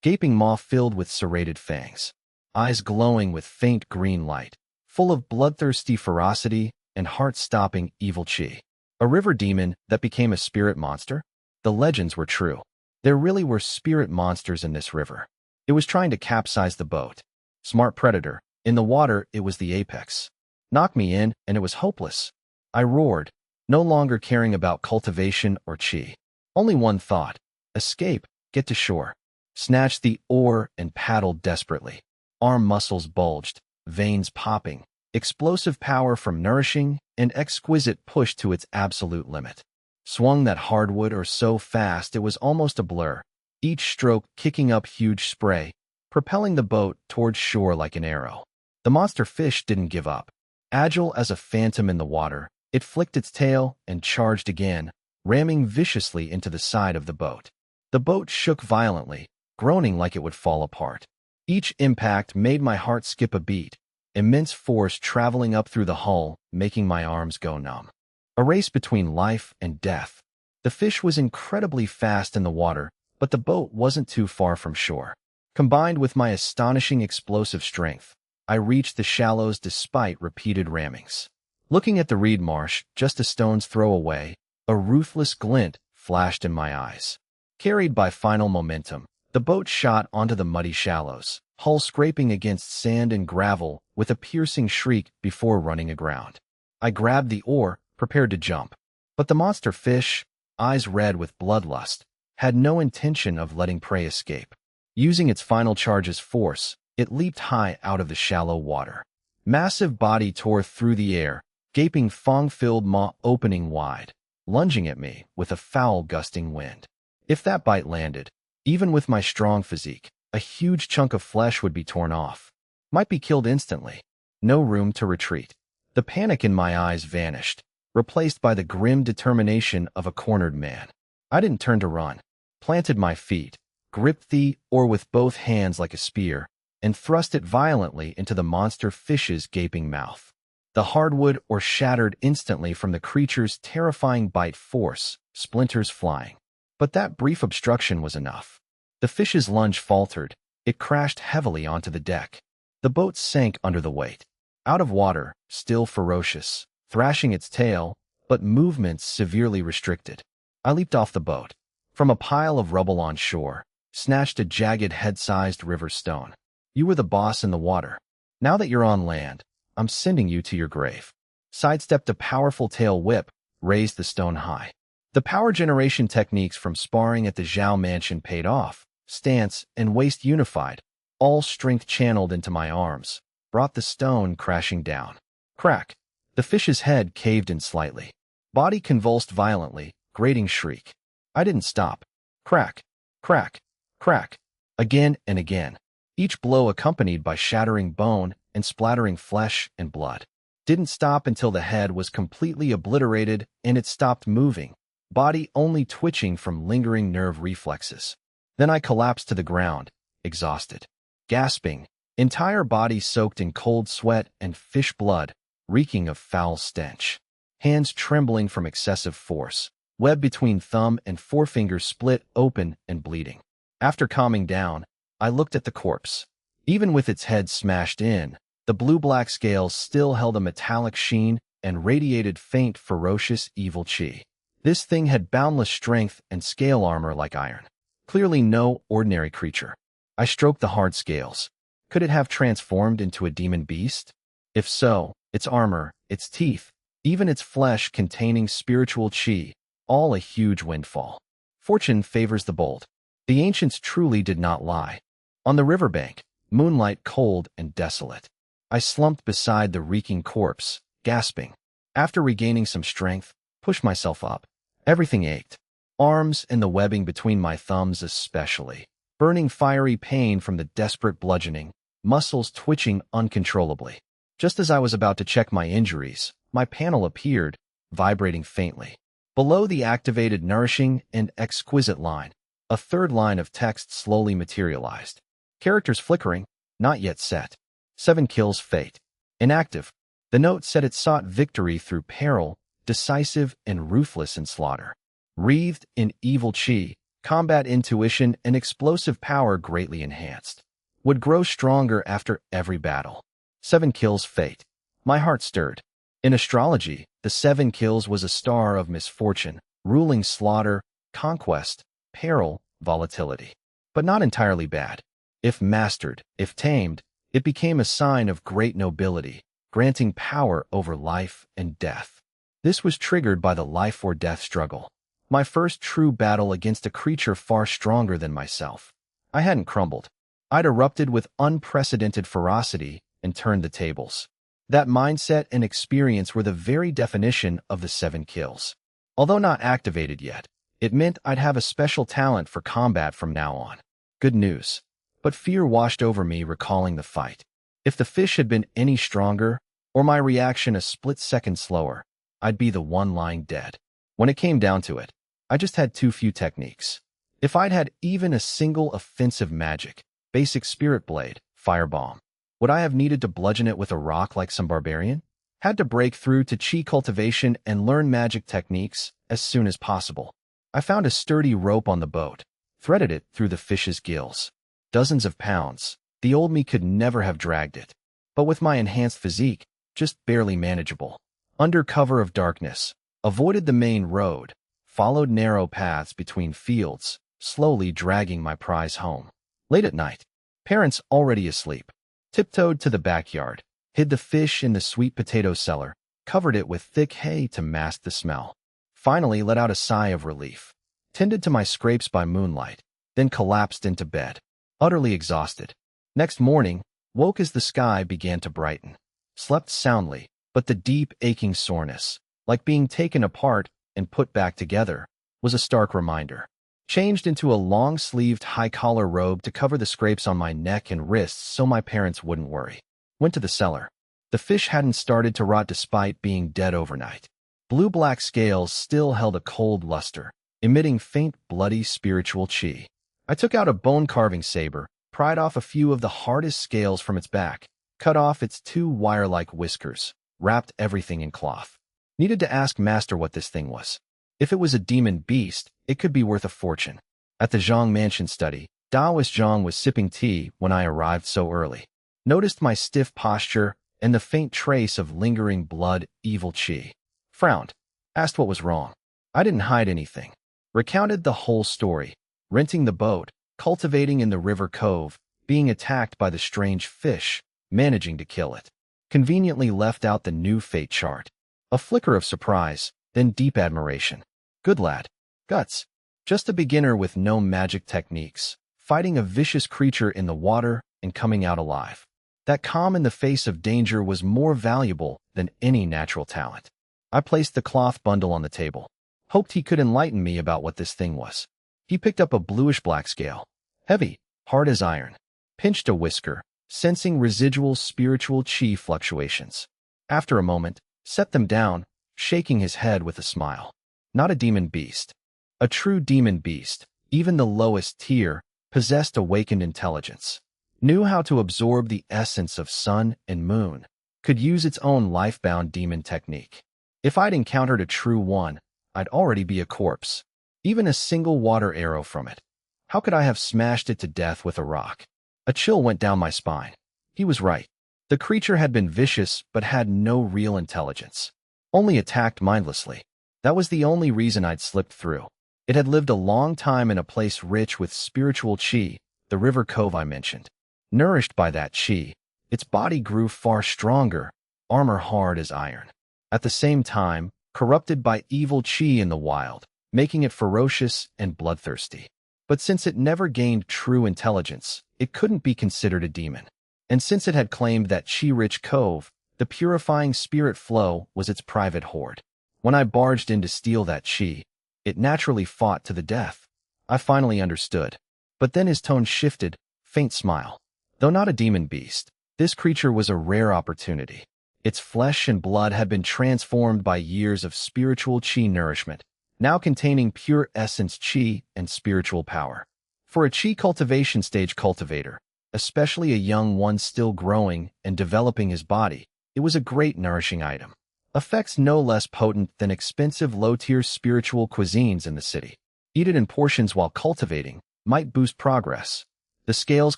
Gaping maw filled with serrated fangs. Eyes glowing with faint green light. Full of bloodthirsty ferocity and heart-stopping evil chi. A river demon that became a spirit monster? The legends were true. There really were spirit monsters in this river. It was trying to capsize the boat. Smart predator. In the water, it was the apex. Knock me in, and it was hopeless. I roared, no longer caring about cultivation or chi. Only one thought. Escape, get to shore. Snatched the oar and paddled desperately. Arm muscles bulged, veins popping. Explosive power from nourishing and exquisite push to its absolute limit. Swung that hardwood or so fast it was almost a blur, each stroke kicking up huge spray, propelling the boat towards shore like an arrow. The monster fish didn't give up. Agile as a phantom in the water, it flicked its tail and charged again, ramming viciously into the side of the boat. The boat shook violently, groaning like it would fall apart. Each impact made my heart skip a beat, immense force traveling up through the hull, making my arms go numb. A race between life and death. The fish was incredibly fast in the water, but the boat wasn't too far from shore. Combined with my astonishing explosive strength, I reached the shallows despite repeated rammings. Looking at the reed marsh, just a stone's throw away, a ruthless glint flashed in my eyes. Carried by final momentum, The boat shot onto the muddy shallows, hull scraping against sand and gravel with a piercing shriek before running aground. I grabbed the oar, prepared to jump. But the monster fish, eyes red with bloodlust, had no intention of letting prey escape. Using its final charge's force, it leaped high out of the shallow water. Massive body tore through the air, gaping fang-filled maw opening wide, lunging at me with a foul gusting wind. If that bite landed, even with my strong physique, a huge chunk of flesh would be torn off. Might be killed instantly. No room to retreat. The panic in my eyes vanished, replaced by the grim determination of a cornered man. I didn't turn to run. Planted my feet, gripped the oar with both hands like a spear, and thrust it violently into the monster fish's gaping mouth. The hardwood oar shattered instantly from the creature's terrifying bite force, splinters flying. But that brief obstruction was enough. The fish's lunge faltered. It crashed heavily onto the deck. The boat sank under the weight. Out of water, still ferocious, thrashing its tail, but movements severely restricted. I leaped off the boat. From a pile of rubble on shore, snatched a jagged head-sized river stone. You were the boss in the water. Now that you're on land, I'm sending you to your grave. Sidestepped a powerful tail whip, raised the stone high. The power generation techniques from sparring at the Zhao mansion paid off. Stance and waist unified, all strength channeled into my arms, brought the stone crashing down. Crack. The fish's head caved in slightly. Body convulsed violently, grating shriek. I didn't stop. Crack. Crack. Crack. Again and again. Each blow accompanied by shattering bone and splattering flesh and blood. Didn't stop until the head was completely obliterated and it stopped moving, body only twitching from lingering nerve reflexes. Then I collapsed to the ground, exhausted. Gasping, entire body soaked in cold sweat and fish blood, reeking of foul stench. Hands trembling from excessive force, web between thumb and forefinger split open and bleeding. After calming down, I looked at the corpse. Even with its head smashed in, the blue-black scales still held a metallic sheen and radiated faint, ferocious, evil chi. This thing had boundless strength and scale armor like iron. Clearly no ordinary creature. I stroked the hard scales. Could it have transformed into a demon beast? If so, its armor, its teeth, even its flesh containing spiritual chi, all a huge windfall. Fortune favors the bold. The ancients truly did not lie. On the riverbank, moonlight cold and desolate, I slumped beside the reeking corpse, gasping. After regaining some strength, pushed myself up. Everything ached. Arms and the webbing between my thumbs especially. Burning fiery pain from the desperate bludgeoning, muscles twitching uncontrollably. Just as I was about to check my injuries, my panel appeared, vibrating faintly. Below the activated nourishing and exquisite line, a third line of text slowly materialized. Characters flickering, not yet set. 7 kills fate. Inactive. The note said it sought victory through peril, decisive and ruthless in slaughter. Wreathed in evil chi, combat intuition and explosive power greatly enhanced. Would grow stronger after every battle. 7 kills fate. My heart stirred. In astrology, the 7 kills was a star of misfortune, ruling slaughter, conquest, peril, volatility. But not entirely bad. If mastered, if tamed, it became a sign of great nobility, granting power over life and death. This was triggered by the life-or-death struggle. My first true battle against a creature far stronger than myself. I hadn't crumbled. I'd erupted with unprecedented ferocity and turned the tables. That mindset and experience were the very definition of the 7 kills. Although not activated yet, it meant I'd have a special talent for combat from now on. Good news. But fear washed over me recalling the fight. If the fish had been any stronger, or my reaction a split second slower, I'd be the one lying dead. When it came down to it, I just had too few techniques. If I'd had even a single offensive magic, basic spirit blade, firebomb, would I have needed to bludgeon it with a rock like some barbarian? Had to break through to chi cultivation and learn magic techniques as soon as possible. I found a sturdy rope on the boat, threaded it through the fish's gills. Dozens of pounds. The old me could never have dragged it. But with my enhanced physique, just barely manageable. Under cover of darkness, avoided the main road, followed narrow paths between fields, slowly dragging my prize home. Late at night, parents already asleep, tiptoed to the backyard, hid the fish in the sweet potato cellar, covered it with thick hay to mask the smell. Finally let out a sigh of relief, tended to my scrapes by moonlight, then collapsed into bed, utterly exhausted. Next morning, woke as the sky began to brighten. Slept soundly, but the deep, aching soreness, like being taken apart and put back together, was a stark reminder. Changed into a long-sleeved, high-collar robe to cover the scrapes on my neck and wrists so my parents wouldn't worry. Went to the cellar. The fish hadn't started to rot despite being dead overnight. Blue-black scales still held a cold luster, emitting faint, bloody spiritual chi. I took out a bone-carving saber, pried off a few of the hardest scales from its back, cut off its two wire-like whiskers, wrapped everything in cloth. Needed to ask Master what this thing was. If it was a demon beast, it could be worth a fortune. At the Zhang mansion study, Taoist Zhang was sipping tea when I arrived so early. Noticed my stiff posture and the faint trace of lingering blood, evil chi. Frowned. Asked what was wrong. I didn't hide anything. Recounted the whole story. Renting the boat, cultivating in the river cove, being attacked by the strange fish, managing to kill it. Conveniently left out the new fate chart. A flicker of surprise, then deep admiration. Good lad. Guts. Just a beginner with no magic techniques, fighting a vicious creature in the water and coming out alive. That calm in the face of danger was more valuable than any natural talent. I placed the cloth bundle on the table. Hoped he could enlighten me about what this thing was. He picked up a bluish-black scale. Heavy, hard as iron. Pinched a whisker, sensing residual spiritual chi fluctuations. After a moment, set them down, shaking his head with a smile. Not a demon beast. A true demon beast, even the lowest tier, possessed awakened intelligence. Knew how to absorb the essence of sun and moon. Could use its own life-bound demon technique. If I'd encountered a true one, I'd already be a corpse. Even a single water arrow from it. How could I have smashed it to death with a rock? A chill went down my spine. He was right. The creature had been vicious but had no real intelligence. Only attacked mindlessly. That was the only reason I'd slipped through. It had lived a long time in a place rich with spiritual chi, the river cove I mentioned. Nourished by that chi, its body grew far stronger, armor hard as iron. At the same time, corrupted by evil chi in the wild, making it ferocious and bloodthirsty. But since it never gained true intelligence, it couldn't be considered a demon. And since it had claimed that chi-rich cove, the purifying spirit flow was its private hoard. When I barged in to steal that chi, it naturally fought to the death. I finally understood. But then his tone shifted, faint smile. Though not a demon beast, this creature was a rare opportunity. Its flesh and blood had been transformed by years of spiritual chi nourishment, now containing pure essence chi and spiritual power. For a chi cultivation stage cultivator, especially a young one still growing and developing his body, it was a great nourishing item. Effects no less potent than expensive low-tier spiritual cuisines in the city. Eat it in portions while cultivating might boost progress. The scales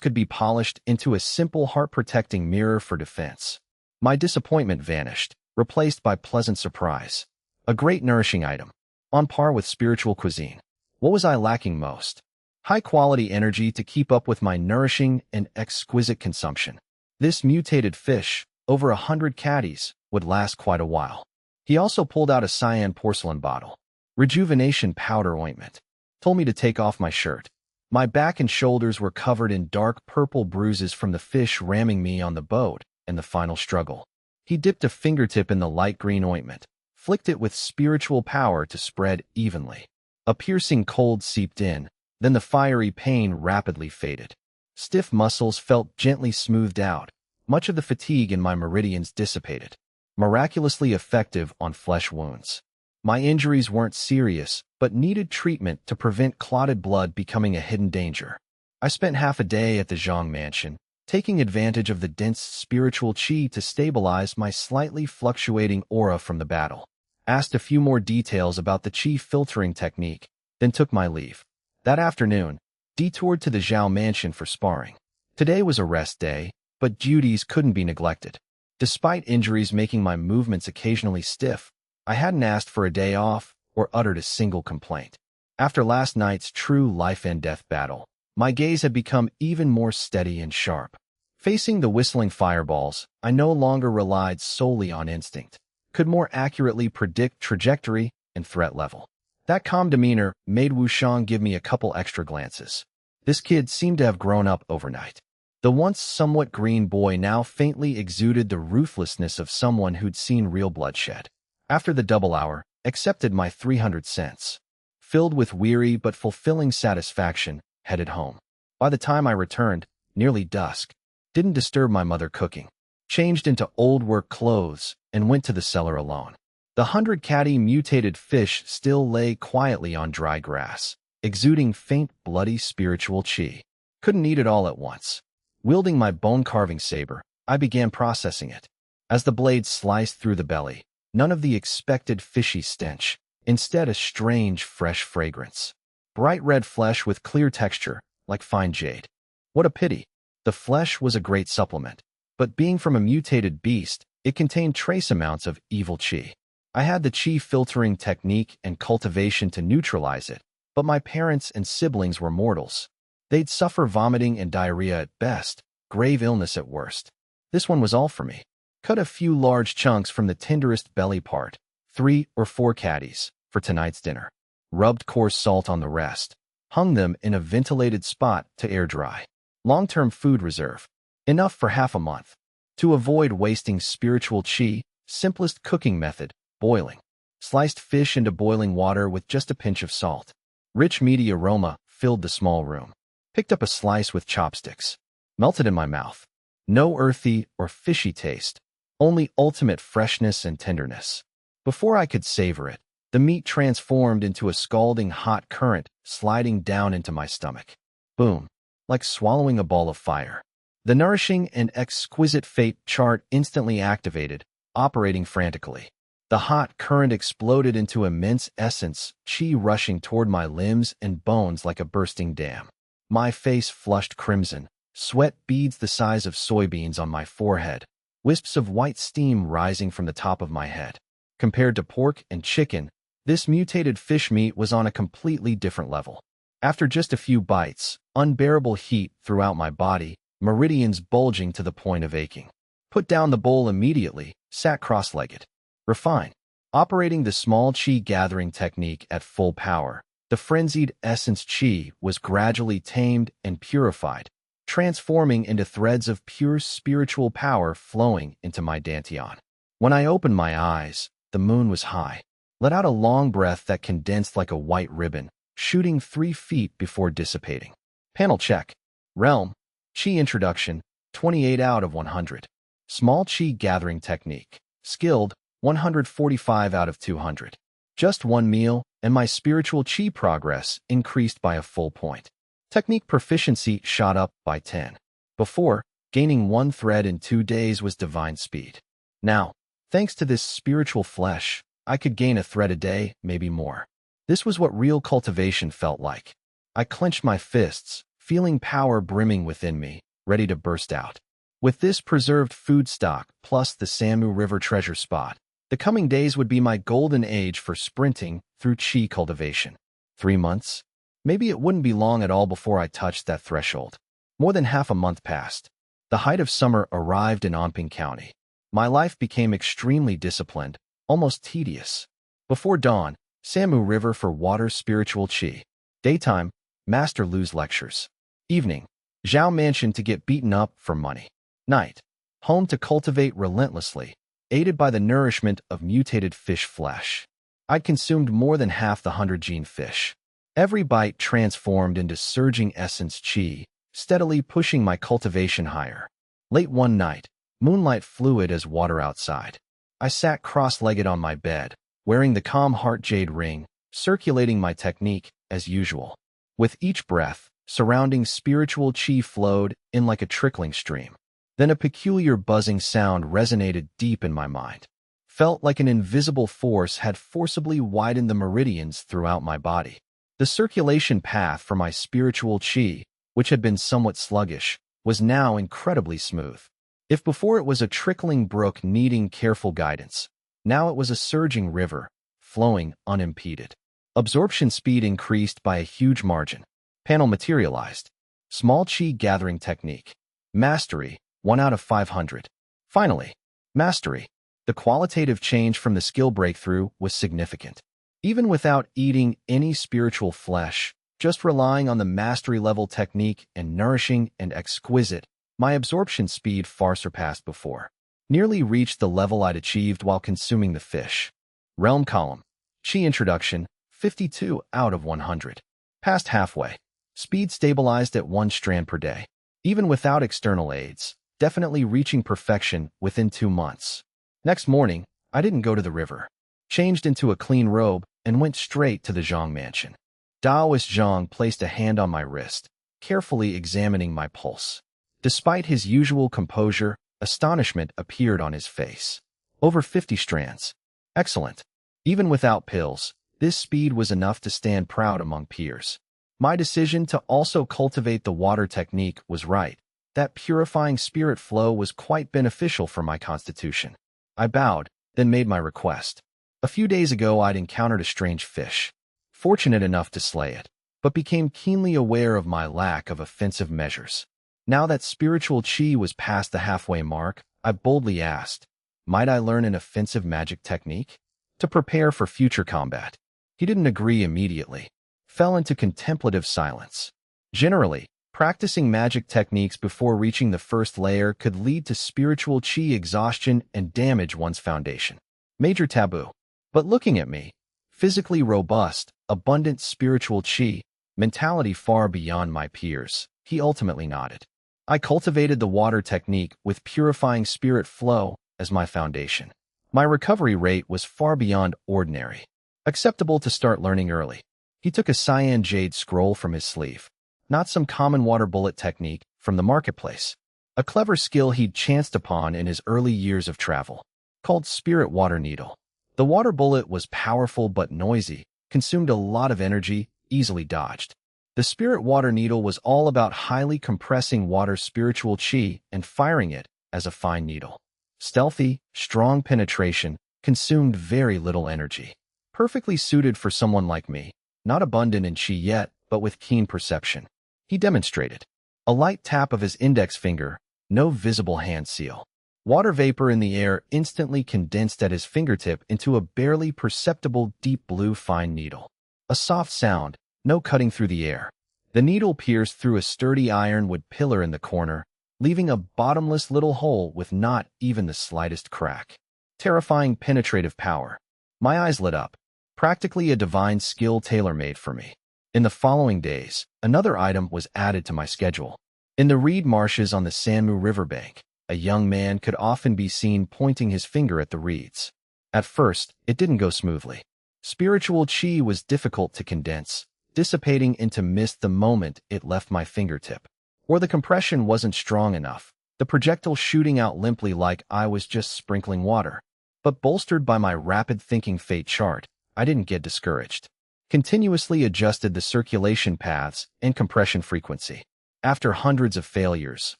could be polished into a simple heart-protecting mirror for defense. My disappointment vanished, replaced by pleasant surprise. A great nourishing item, on par with spiritual cuisine. What was I lacking most? High-quality energy to keep up with my nourishing and exquisite consumption. This mutated fish, over 100 caddies, would last quite a while. He also pulled out a cyan porcelain bottle. Rejuvenation powder ointment. Told me to take off my shirt. My back and shoulders were covered in dark purple bruises from the fish ramming me on the boat and the final struggle. He dipped a fingertip in the light green ointment, flicked it with spiritual power to spread evenly. A piercing cold seeped in, then the fiery pain rapidly faded. Stiff muscles felt gently smoothed out. Much of the fatigue in my meridians dissipated. Miraculously effective on flesh wounds. My injuries weren't serious, but needed treatment to prevent clotted blood becoming a hidden danger. I spent half a day at the Zhang mansion, taking advantage of the dense spiritual chi to stabilize my slightly fluctuating aura from the battle. Asked a few more details about the chi filtering technique, then took my leave. That afternoon, detoured to the Zhao mansion for sparring. Today was a rest day, but duties couldn't be neglected. Despite injuries making my movements occasionally stiff, I hadn't asked for a day off or uttered a single complaint. After last night's true life-and-death battle, my gaze had become even more steady and sharp. Facing the whistling fireballs, I no longer relied solely on instinct, could more accurately predict trajectory and threat level. That calm demeanor made Wushang give me a couple extra glances. This kid seemed to have grown up overnight. The once somewhat green boy now faintly exuded the ruthlessness of someone who'd seen real bloodshed. After the double hour, accepted my 300 cents. Filled with weary but fulfilling satisfaction, headed home. By the time I returned, nearly dusk, didn't disturb my mother cooking. Changed into old work clothes and went to the cellar alone. The 100-catty mutated fish still lay quietly on dry grass, exuding faint bloody spiritual chi. Couldn't eat it all at once. Wielding my bone-carving saber, I began processing it. As the blade sliced through the belly, none of the expected fishy stench, instead a strange, fresh fragrance. Bright red flesh with clear texture, like fine jade. What a pity. The flesh was a great supplement, but being from a mutated beast, it contained trace amounts of evil chi. I had the chi filtering technique and cultivation to neutralize it, but my parents and siblings were mortals. They'd suffer vomiting and diarrhea at best, grave illness at worst. This one was all for me. Cut a few large chunks from the tenderest belly part, 3 or 4 catties, for tonight's dinner. Rubbed coarse salt on the rest. Hung them in a ventilated spot to air dry. Long-term food reserve. Enough for half a month. To avoid wasting spiritual chi, simplest cooking method, boiling. Sliced fish into boiling water with just a pinch of salt. Rich meaty aroma filled the small room. Picked up a slice with chopsticks. Melted in my mouth. No earthy or fishy taste. Only ultimate freshness and tenderness. Before I could savor it, the meat transformed into a scalding hot current sliding down into my stomach. Boom. Like swallowing a ball of fire. The nourishing and exquisite fate chart instantly activated, operating frantically. The hot current exploded into immense essence, chi rushing toward my limbs and bones like a bursting dam. My face flushed crimson, sweat beads the size of soybeans on my forehead, wisps of white steam rising from the top of my head. Compared to pork and chicken, this mutated fish meat was on a completely different level. After just a few bites, unbearable heat throughout my body, meridians bulging to the point of aching. Put down the bowl immediately, sat cross-legged. Refine. Operating the small chi gathering technique at full power, the frenzied essence chi was gradually tamed and purified, transforming into threads of pure spiritual power flowing into my dantian. When I opened my eyes, the moon was high. Let out a long breath that condensed like a white ribbon, shooting 3 feet before dissipating. Panel check. Realm. Chi introduction, 28 out of 100. Small chi gathering technique. Skilled, 145 out of 200. Just one meal, and my spiritual chi progress increased by a full point. Technique proficiency shot up by 10. Before, gaining 1 thread in 2 days was divine speed. Now, thanks to this spiritual flesh, I could gain a thread a day, maybe more. This was what real cultivation felt like. I clenched my fists, feeling power brimming within me, ready to burst out. With this preserved food stock plus the Samu River treasure spot, the coming days would be my golden age for sprinting through chi cultivation. 3 months? Maybe it wouldn't be long at all before I touched that threshold. More than half a month passed. The height of summer arrived in Anping County. My life became extremely disciplined, almost tedious. Before dawn, Samu River for water spiritual chi. Daytime, Master Lu's lectures. Evening, Zhao Mansion to get beaten up for money. Night, home to cultivate relentlessly, aided by the nourishment of mutated fish flesh. I'd consumed more than half the 100-gene fish. Every bite transformed into surging essence chi, steadily pushing my cultivation higher. Late one night, moonlight fluid as water outside. I sat cross-legged on my bed, wearing the calm heart jade ring, circulating my technique as usual. With each breath, surrounding spiritual chi flowed in like a trickling stream. Then a peculiar buzzing sound resonated deep in my mind. Felt like an invisible force had forcibly widened the meridians throughout my body. The circulation path for my spiritual chi, which had been somewhat sluggish, was now incredibly smooth. If before it was a trickling brook needing careful guidance, now it was a surging river, flowing unimpeded. Absorption speed increased by a huge margin. Panel materialized. Small chi gathering technique. Mastery, 1 out of 500. Finally, mastery. The qualitative change from the skill breakthrough was significant. Even without eating any spiritual flesh, just relying on the mastery level technique and nourishing and exquisite, my absorption speed far surpassed before. Nearly reached the level I'd achieved while consuming the fish. Realm column. Chi introduction, 52 out of 100. Past halfway. Speed stabilized at 1 strand per day. Even without external aids, definitely reaching perfection within 2 months. Next morning, I didn't go to the river. Changed into a clean robe and went straight to the Zhang mansion. Daoist Zhang placed a hand on my wrist, carefully examining my pulse. Despite his usual composure, astonishment appeared on his face. Over 50 strands. Excellent. Even without pills, this speed was enough to stand proud among peers. My decision to also cultivate the water technique was right. That purifying spirit flow was quite beneficial for my constitution. I bowed, then made my request. A few days ago I'd encountered a strange fish. Fortunate enough to slay it, but became keenly aware of my lack of offensive measures. Now that spiritual chi was past the halfway mark, I boldly asked, might I learn an offensive magic technique? To prepare for future combat. He didn't agree immediately. Fell into contemplative silence. Generally, practicing magic techniques before reaching the first layer could lead to spiritual chi exhaustion and damage one's foundation. Major taboo. But looking at me, physically robust, abundant spiritual chi, mentality far beyond my peers, he ultimately nodded. I cultivated the water technique with purifying spirit flow as my foundation. My recovery rate was far beyond ordinary. Acceptable to start learning early. He took a cyan jade scroll from his sleeve. Not some common water bullet technique from the marketplace. A clever skill he'd chanced upon in his early years of travel. Called Spirit Water Needle. The water bullet was powerful but noisy, consumed a lot of energy, easily dodged. The Spirit Water Needle was all about highly compressing water's spiritual chi and firing it as a fine needle. Stealthy, strong penetration, consumed very little energy. Perfectly suited for someone like me, not abundant in chi yet, but with keen perception. He demonstrated. A light tap of his index finger, no visible hand seal. Water vapor in the air instantly condensed at his fingertip into a barely perceptible deep blue fine needle. A soft sound, no cutting through the air. The needle pierced through a sturdy ironwood pillar in the corner, leaving a bottomless little hole with not even the slightest crack. Terrifying penetrative power. My eyes lit up. Practically a divine skill tailor-made for me. In the following days, another item was added to my schedule. In the reed marshes on the Sanmu riverbank, a young man could often be seen pointing his finger at the reeds. At first, it didn't go smoothly. Spiritual chi was difficult to condense, dissipating into mist the moment it left my fingertip. Or the compression wasn't strong enough, the projectile shooting out limply like I was just sprinkling water. But bolstered by my rapid thinking fate chart, I didn't get discouraged. Continuously adjusted the circulation paths and compression frequency. After hundreds of failures,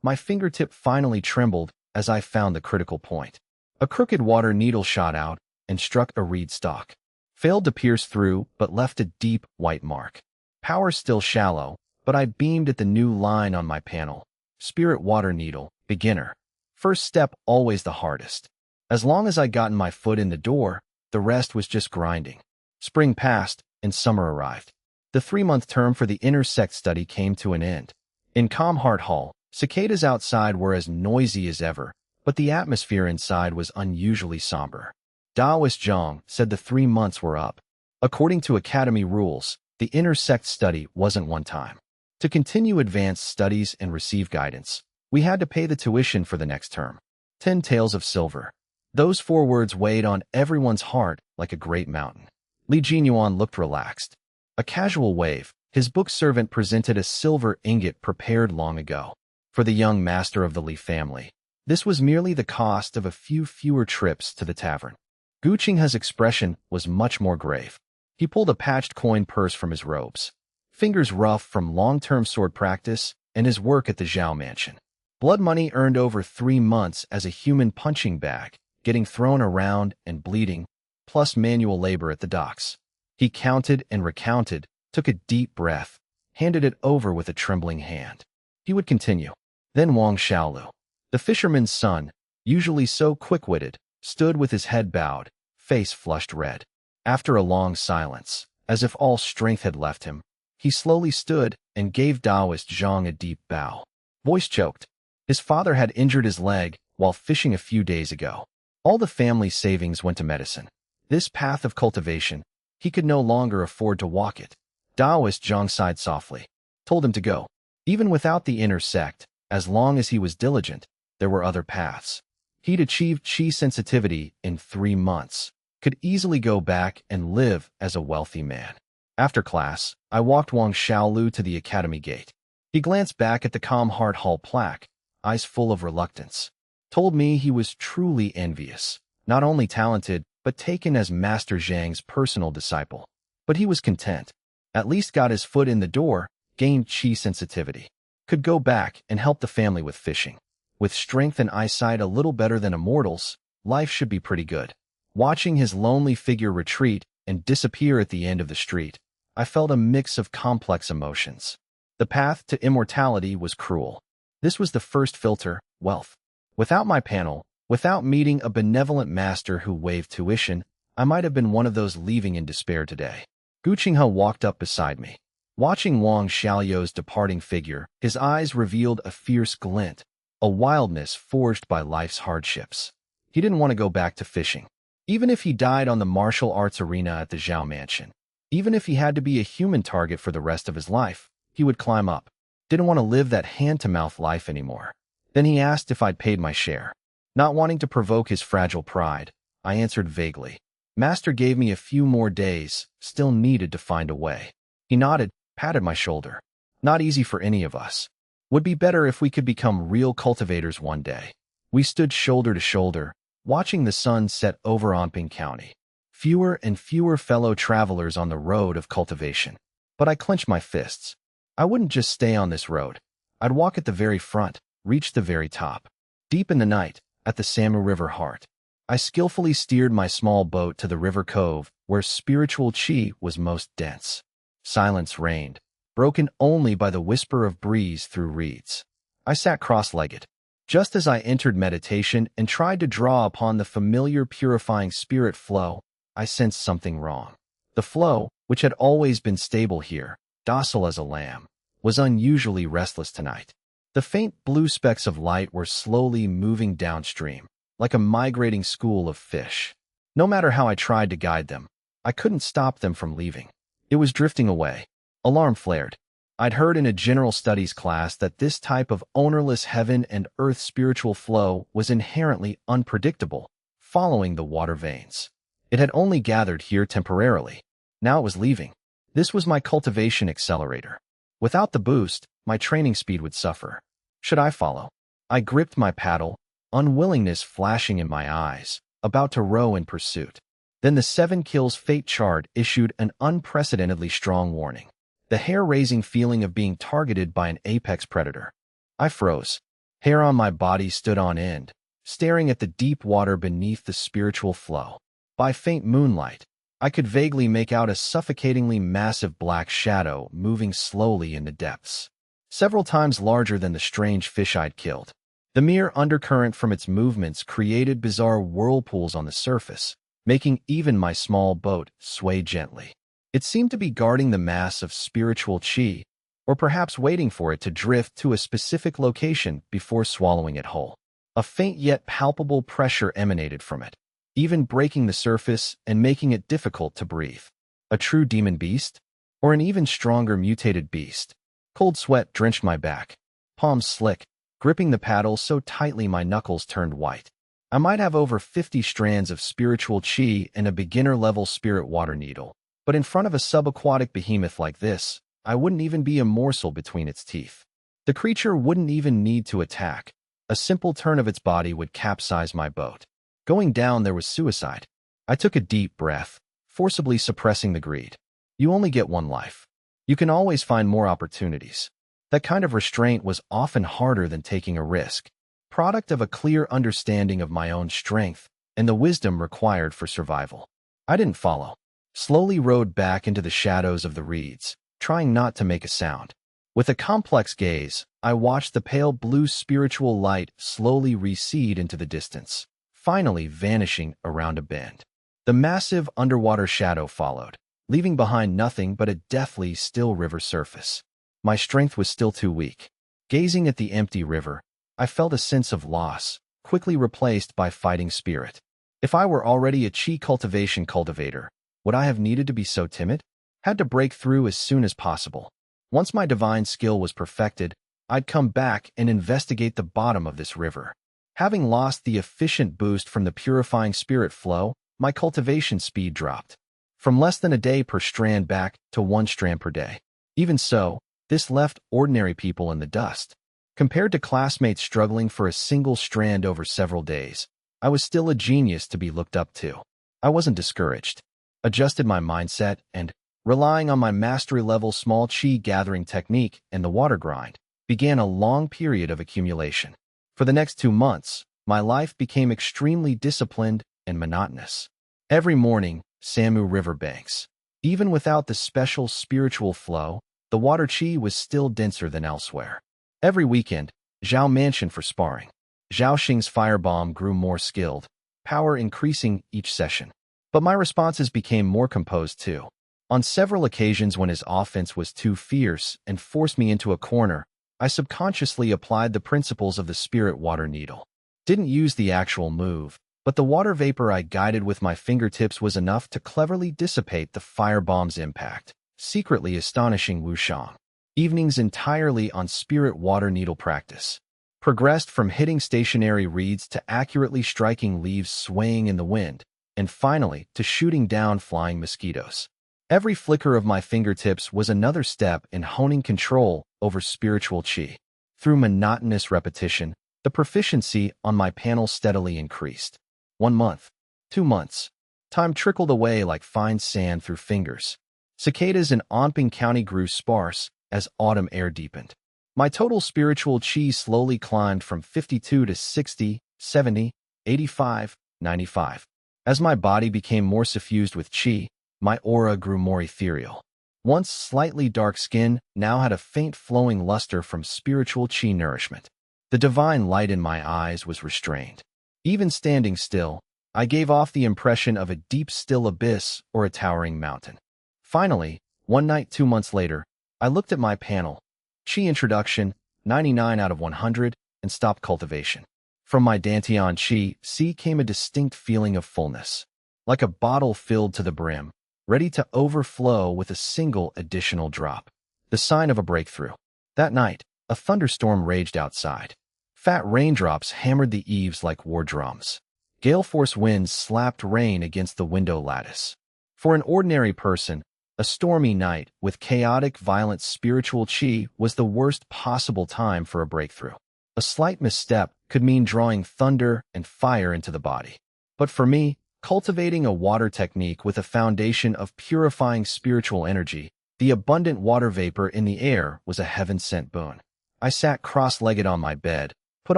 my fingertip finally trembled as I found the critical point. A crooked water needle shot out and struck a reed stalk. Failed to pierce through, but left a deep, white mark. Power still shallow, but I beamed at the new line on my panel. Spirit Water Needle, beginner. First step always the hardest. As long as I gotten my foot in the door, the rest was just grinding. Spring passed, and summer arrived. The 3-month term for the intersect study came to an end. In Calmheart Hall, cicadas outside were as noisy as ever, but the atmosphere inside was unusually somber. Daoist Zhang said the 3 months were up. According to Academy rules, the intersect study wasn't one time. To continue advanced studies and receive guidance, we had to pay the tuition for the next term. 10 taels of silver. Those 4 words weighed on everyone's heart like a great mountain. Li Jinyuan looked relaxed. A casual wave, his book servant presented a silver ingot prepared long ago. For the young master of the Li family, this was merely the cost of a few fewer trips to the tavern. Gu Qinghe's expression was much more grave. He pulled a patched coin purse from his robes. Fingers rough from long-term sword practice and his work at the Zhao mansion. Blood money earned over 3 months as a human punching bag, getting thrown around and bleeding, plus manual labor at the docks. He counted and recounted, took a deep breath, handed it over with a trembling hand. He would continue. Then Wang Xiaolu, the fisherman's son, usually so quick-witted, stood with his head bowed, face flushed red. After a long silence, as if all strength had left him, he slowly stood and gave Taoist Zhang a deep bow. Voice choked. His father had injured his leg while fishing a few days ago. All the family's savings went to medicine. This path of cultivation, he could no longer afford to walk it. Taoist Zhang sighed softly, told him to go. Even without the inner sect, as long as he was diligent, there were other paths. He'd achieved qi sensitivity in 3 months, could easily go back and live as a wealthy man. After class, I walked Wang Xiaolu to the academy gate. He glanced back at the Calm Heart Hall plaque, eyes full of reluctance. Told me he was truly envious, not only talented, but taken as Master Zhang's personal disciple. But he was content. At least got his foot in the door, gained qi sensitivity. Could go back and help the family with fishing. With strength and eyesight a little better than a mortal's, life should be pretty good. Watching his lonely figure retreat and disappear at the end of the street, I felt a mix of complex emotions. The path to immortality was cruel. This was the first filter, wealth. Without my panel, without meeting a benevolent master who waived tuition, I might have been one of those leaving in despair today. Gu Qinghe walked up beside me. Watching Wang Xiaoyou's departing figure, his eyes revealed a fierce glint, a wildness forged by life's hardships. He didn't want to go back to fishing. Even if he died on the martial arts arena at the Zhao Mansion, even if he had to be a human target for the rest of his life, he would climb up. Didn't want to live that hand-to-mouth life anymore. Then he asked if I'd paid my share. Not wanting to provoke his fragile pride, I answered vaguely. Master gave me a few more days, still needed to find a way. He nodded, patted my shoulder. Not easy for any of us. Would be better if we could become real cultivators one day. We stood shoulder to shoulder, watching the sun set over Anping County. Fewer and fewer fellow travelers on the road of cultivation. But I clenched my fists. I wouldn't just stay on this road. I'd walk at the very front, reach the very top. Deep in the night, at the Samu River heart, I skillfully steered my small boat to the river cove where spiritual qi was most dense. Silence reigned, broken only by the whisper of breeze through reeds. I sat cross-legged. Just as I entered meditation and tried to draw upon the familiar purifying spirit flow, I sensed something wrong. The flow, which had always been stable here, docile as a lamb, was unusually restless tonight. The faint blue specks of light were slowly moving downstream, like a migrating school of fish. No matter how I tried to guide them, I couldn't stop them from leaving. It was drifting away. Alarm flared. I'd heard in a general studies class that this type of ownerless heaven and earth spiritual flow was inherently unpredictable, following the water veins. It had only gathered here temporarily. Now it was leaving. This was my cultivation accelerator. Without the boost, my training speed would suffer. Should I follow? I gripped my paddle, unwillingness flashing in my eyes, about to row in pursuit. Then the 7 kills fate chart issued an unprecedentedly strong warning. The hair-raising feeling of being targeted by an apex predator. I froze. Hair on my body stood on end, staring at the deep water beneath the spiritual flow. By faint moonlight, I could vaguely make out a suffocatingly massive black shadow moving slowly in the depths, several times larger than the strange fish I'd killed. The mere undercurrent from its movements created bizarre whirlpools on the surface, making even my small boat sway gently. It seemed to be guarding the mass of spiritual qi, or perhaps waiting for it to drift to a specific location before swallowing it whole. A faint yet palpable pressure emanated from it, even breaking the surface and making it difficult to breathe. A true demon beast? Or an even stronger mutated beast? Cold sweat drenched my back, palms slick, gripping the paddle so tightly my knuckles turned white. I might have over 50 strands of spiritual qi and a beginner-level spirit water needle, but in front of a subaquatic behemoth like this, I wouldn't even be a morsel between its teeth. The creature wouldn't even need to attack. A simple turn of its body would capsize my boat. Going down there was suicide. I took a deep breath, forcibly suppressing the greed. You only get one life. You can always find more opportunities. That kind of restraint was often harder than taking a risk, product of a clear understanding of my own strength and the wisdom required for survival. I didn't follow. slowly rode back into the shadows of the reeds, trying not to make a sound. With a complex gaze, I watched the pale blue spiritual light slowly recede into the distance, finally vanishing around a bend. The massive underwater shadow followed, leaving behind nothing but a deathly still river surface. My strength was still too weak. Gazing at the empty river, I felt a sense of loss, quickly replaced by fighting spirit. If I were already a chi cultivation cultivator, would I have needed to be so timid? Had to break through as soon as possible. Once my divine skill was perfected, I'd come back and investigate the bottom of this river. Having lost the efficient boost from the purifying spirit flow, my cultivation speed dropped from less than a day per strand back to 1 strand per day. Even so, this left ordinary people in the dust. Compared to classmates struggling for a single strand over several days, I was still a genius to be looked up to. I wasn't discouraged. Adjusted my mindset and, relying on my mastery-level small chi gathering technique and the water grind, began a long period of accumulation. For the next 2 months, my life became extremely disciplined and monotonous. Every morning, Samu River banks. Even without the special spiritual flow, the water chi was still denser than elsewhere. Every weekend, Zhao Mansion for sparring. Zhao Xing's firebomb grew more skilled, power increasing each session. But my responses became more composed too. On several occasions when his offense was too fierce and forced me into a corner, I subconsciously applied the principles of the spirit water needle. Didn't use the actual move, but the water vapor I guided with my fingertips was enough to cleverly dissipate the firebomb's impact, secretly astonishing Wushang. Evenings entirely on spirit water needle practice. Progressed from hitting stationary reeds to accurately striking leaves swaying in the wind, and finally to shooting down flying mosquitoes. Every flicker of my fingertips was another step in honing control over spiritual chi. Through monotonous repetition, the proficiency on my panel steadily increased. 1 month, 2 months. Time trickled away like fine sand through fingers. Cicadas in Anping County grew sparse as autumn air deepened. My total spiritual chi slowly climbed from 52 to 60, 70, 85, 95. As my body became more suffused with chi, my aura grew more ethereal. Once slightly dark skin now had a faint flowing luster from spiritual chi nourishment. The divine light in my eyes was restrained. Even standing still, I gave off the impression of a deep still abyss or a towering mountain. Finally, one night 2 months later, I looked at my panel, chi introduction, 99 out of 100, and stopped cultivation. From my Dantian chi came a distinct feeling of fullness, like a bottle filled to the brim, ready to overflow with a single additional drop. The sign of a breakthrough. That night, a thunderstorm raged outside. Fat raindrops hammered the eaves like war drums. Gale-force winds slapped rain against the window lattice. For an ordinary person, a stormy night with chaotic, violent spiritual chi was the worst possible time for a breakthrough. A slight misstep could mean drawing thunder and fire into the body. But for me, cultivating a water technique with a foundation of purifying spiritual energy, the abundant water vapor in the air was a heaven-sent boon. I sat cross-legged on my bed, put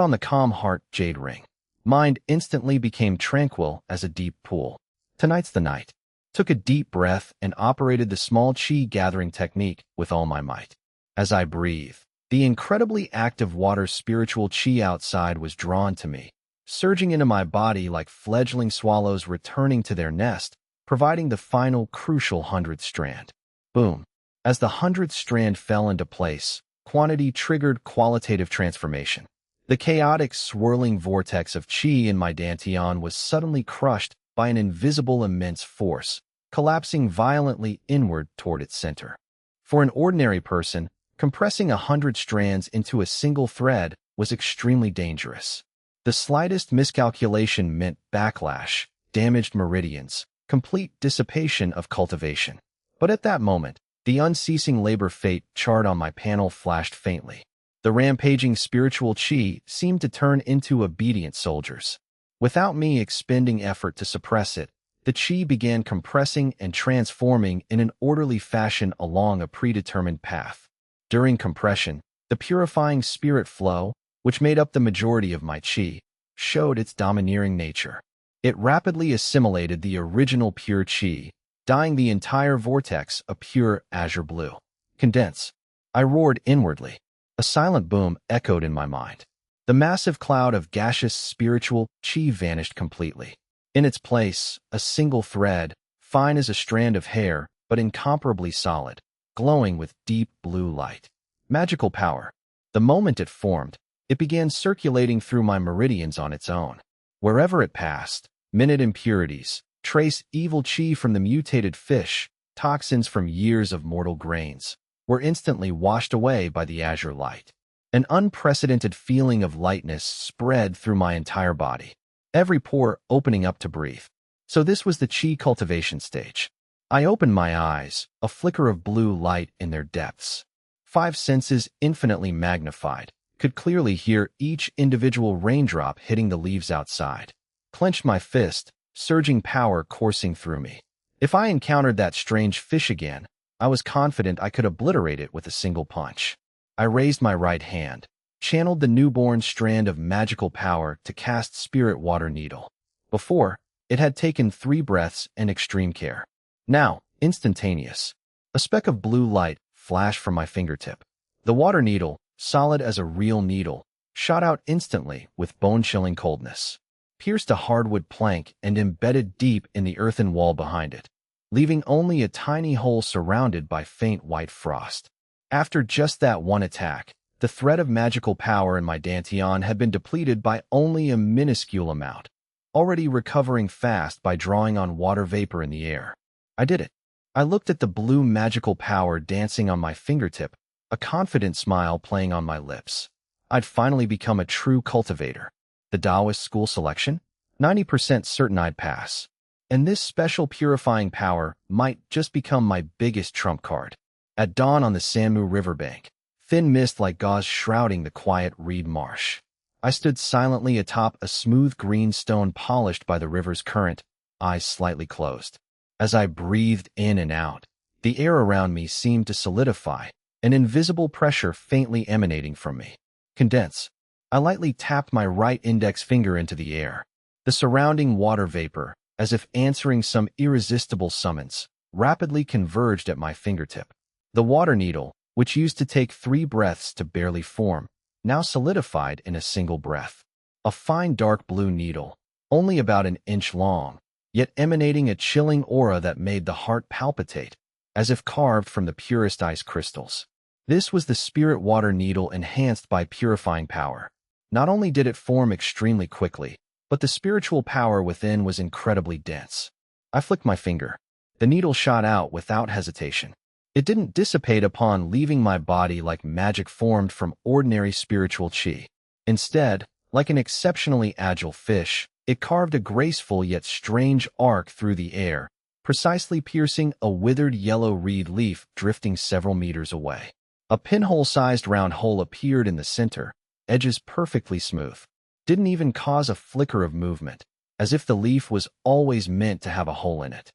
on the calm heart jade ring. Mind instantly became tranquil as a deep pool. Tonight's the night. Took a deep breath and operated the small chi gathering technique with all my might. As I breathed, the incredibly active water spiritual chi outside was drawn to me, surging into my body like fledgling swallows returning to their nest, providing the final crucial 100th strand. Boom. As the 100th strand fell into place, quantity triggered qualitative transformation. The chaotic, swirling vortex of chi in my dantian was suddenly crushed by an invisible immense force, collapsing violently inward toward its center. For an ordinary person, compressing 100 strands into a single thread was extremely dangerous. The slightest miscalculation meant backlash, damaged meridians, complete dissipation of cultivation. But at that moment, the unceasing labor fate chart on my panel flashed faintly. The rampaging spiritual chi seemed to turn into obedient soldiers. Without me expending effort to suppress it, the chi began compressing and transforming in an orderly fashion along a predetermined path. During compression, the purifying spirit flow, which made up the majority of my chi, showed its domineering nature. It rapidly assimilated the original pure chi, dyeing the entire vortex a pure azure blue. Condense. I roared inwardly. A silent boom echoed in my mind. The massive cloud of gaseous spiritual chi vanished completely. In its place, a single thread, fine as a strand of hair, but incomparably solid, glowing with deep blue light. Magical power. The moment it formed, it began circulating through my meridians on its own. Wherever it passed, minute impurities, trace evil chi from the mutated fish, toxins from years of mortal grains, were instantly washed away by the azure light. An unprecedented feeling of lightness spread through my entire body, every pore opening up to breathe. So this was the chi cultivation stage. I opened my eyes, a flicker of blue light in their depths. 5 senses infinitely magnified, could clearly hear each individual raindrop hitting the leaves outside. Clenched my fist, surging power coursing through me. If I encountered that strange fish again, I was confident I could obliterate it with a single punch. I raised my right hand, channeled the newborn strand of magical power to cast Spirit Water Needle. Before, it had taken 3 breaths and extreme care. Now, instantaneous. A speck of blue light flashed from my fingertip. The water needle, solid as a real needle, shot out instantly with bone-chilling coldness, pierced a hardwood plank and embedded deep in the earthen wall behind it, leaving only a tiny hole surrounded by faint white frost. After just that one attack, the thread of magical power in my dantian had been depleted by only a minuscule amount, already recovering fast by drawing on water vapor in the air. I did it. I looked at the blue magical power dancing on my fingertip, a confident smile playing on my lips. I'd finally become a true cultivator. The Taoist school selection? 90% certain I'd pass. And this special purifying power might just become my biggest trump card. At dawn on the Sanmu riverbank, thin mist like gauze shrouding the quiet reed marsh, I stood silently atop a smooth green stone polished by the river's current, eyes slightly closed. As I breathed in and out, the air around me seemed to solidify, an invisible pressure faintly emanating from me. Condense. I lightly tapped my right index finger into the air. The surrounding water vapor, as if answering some irresistible summons, rapidly converged at my fingertip. The water needle, which used to take 3 breaths to barely form, now solidified in a single breath. A fine dark blue needle, only about an inch long, yet emanating a chilling aura that made the heart palpitate, as if carved from the purest ice crystals. This was the Spirit Water Needle enhanced by purifying power. Not only did it form extremely quickly, but the spiritual power within was incredibly dense. I flicked my finger. The needle shot out without hesitation. It didn't dissipate upon leaving my body like magic formed from ordinary spiritual chi. Instead, like an exceptionally agile fish, it carved a graceful yet strange arc through the air, precisely piercing a withered yellow reed leaf drifting several meters away. A pinhole-sized round hole appeared in the center, edges perfectly smooth. Didn't even cause a flicker of movement, as if the leaf was always meant to have a hole in it.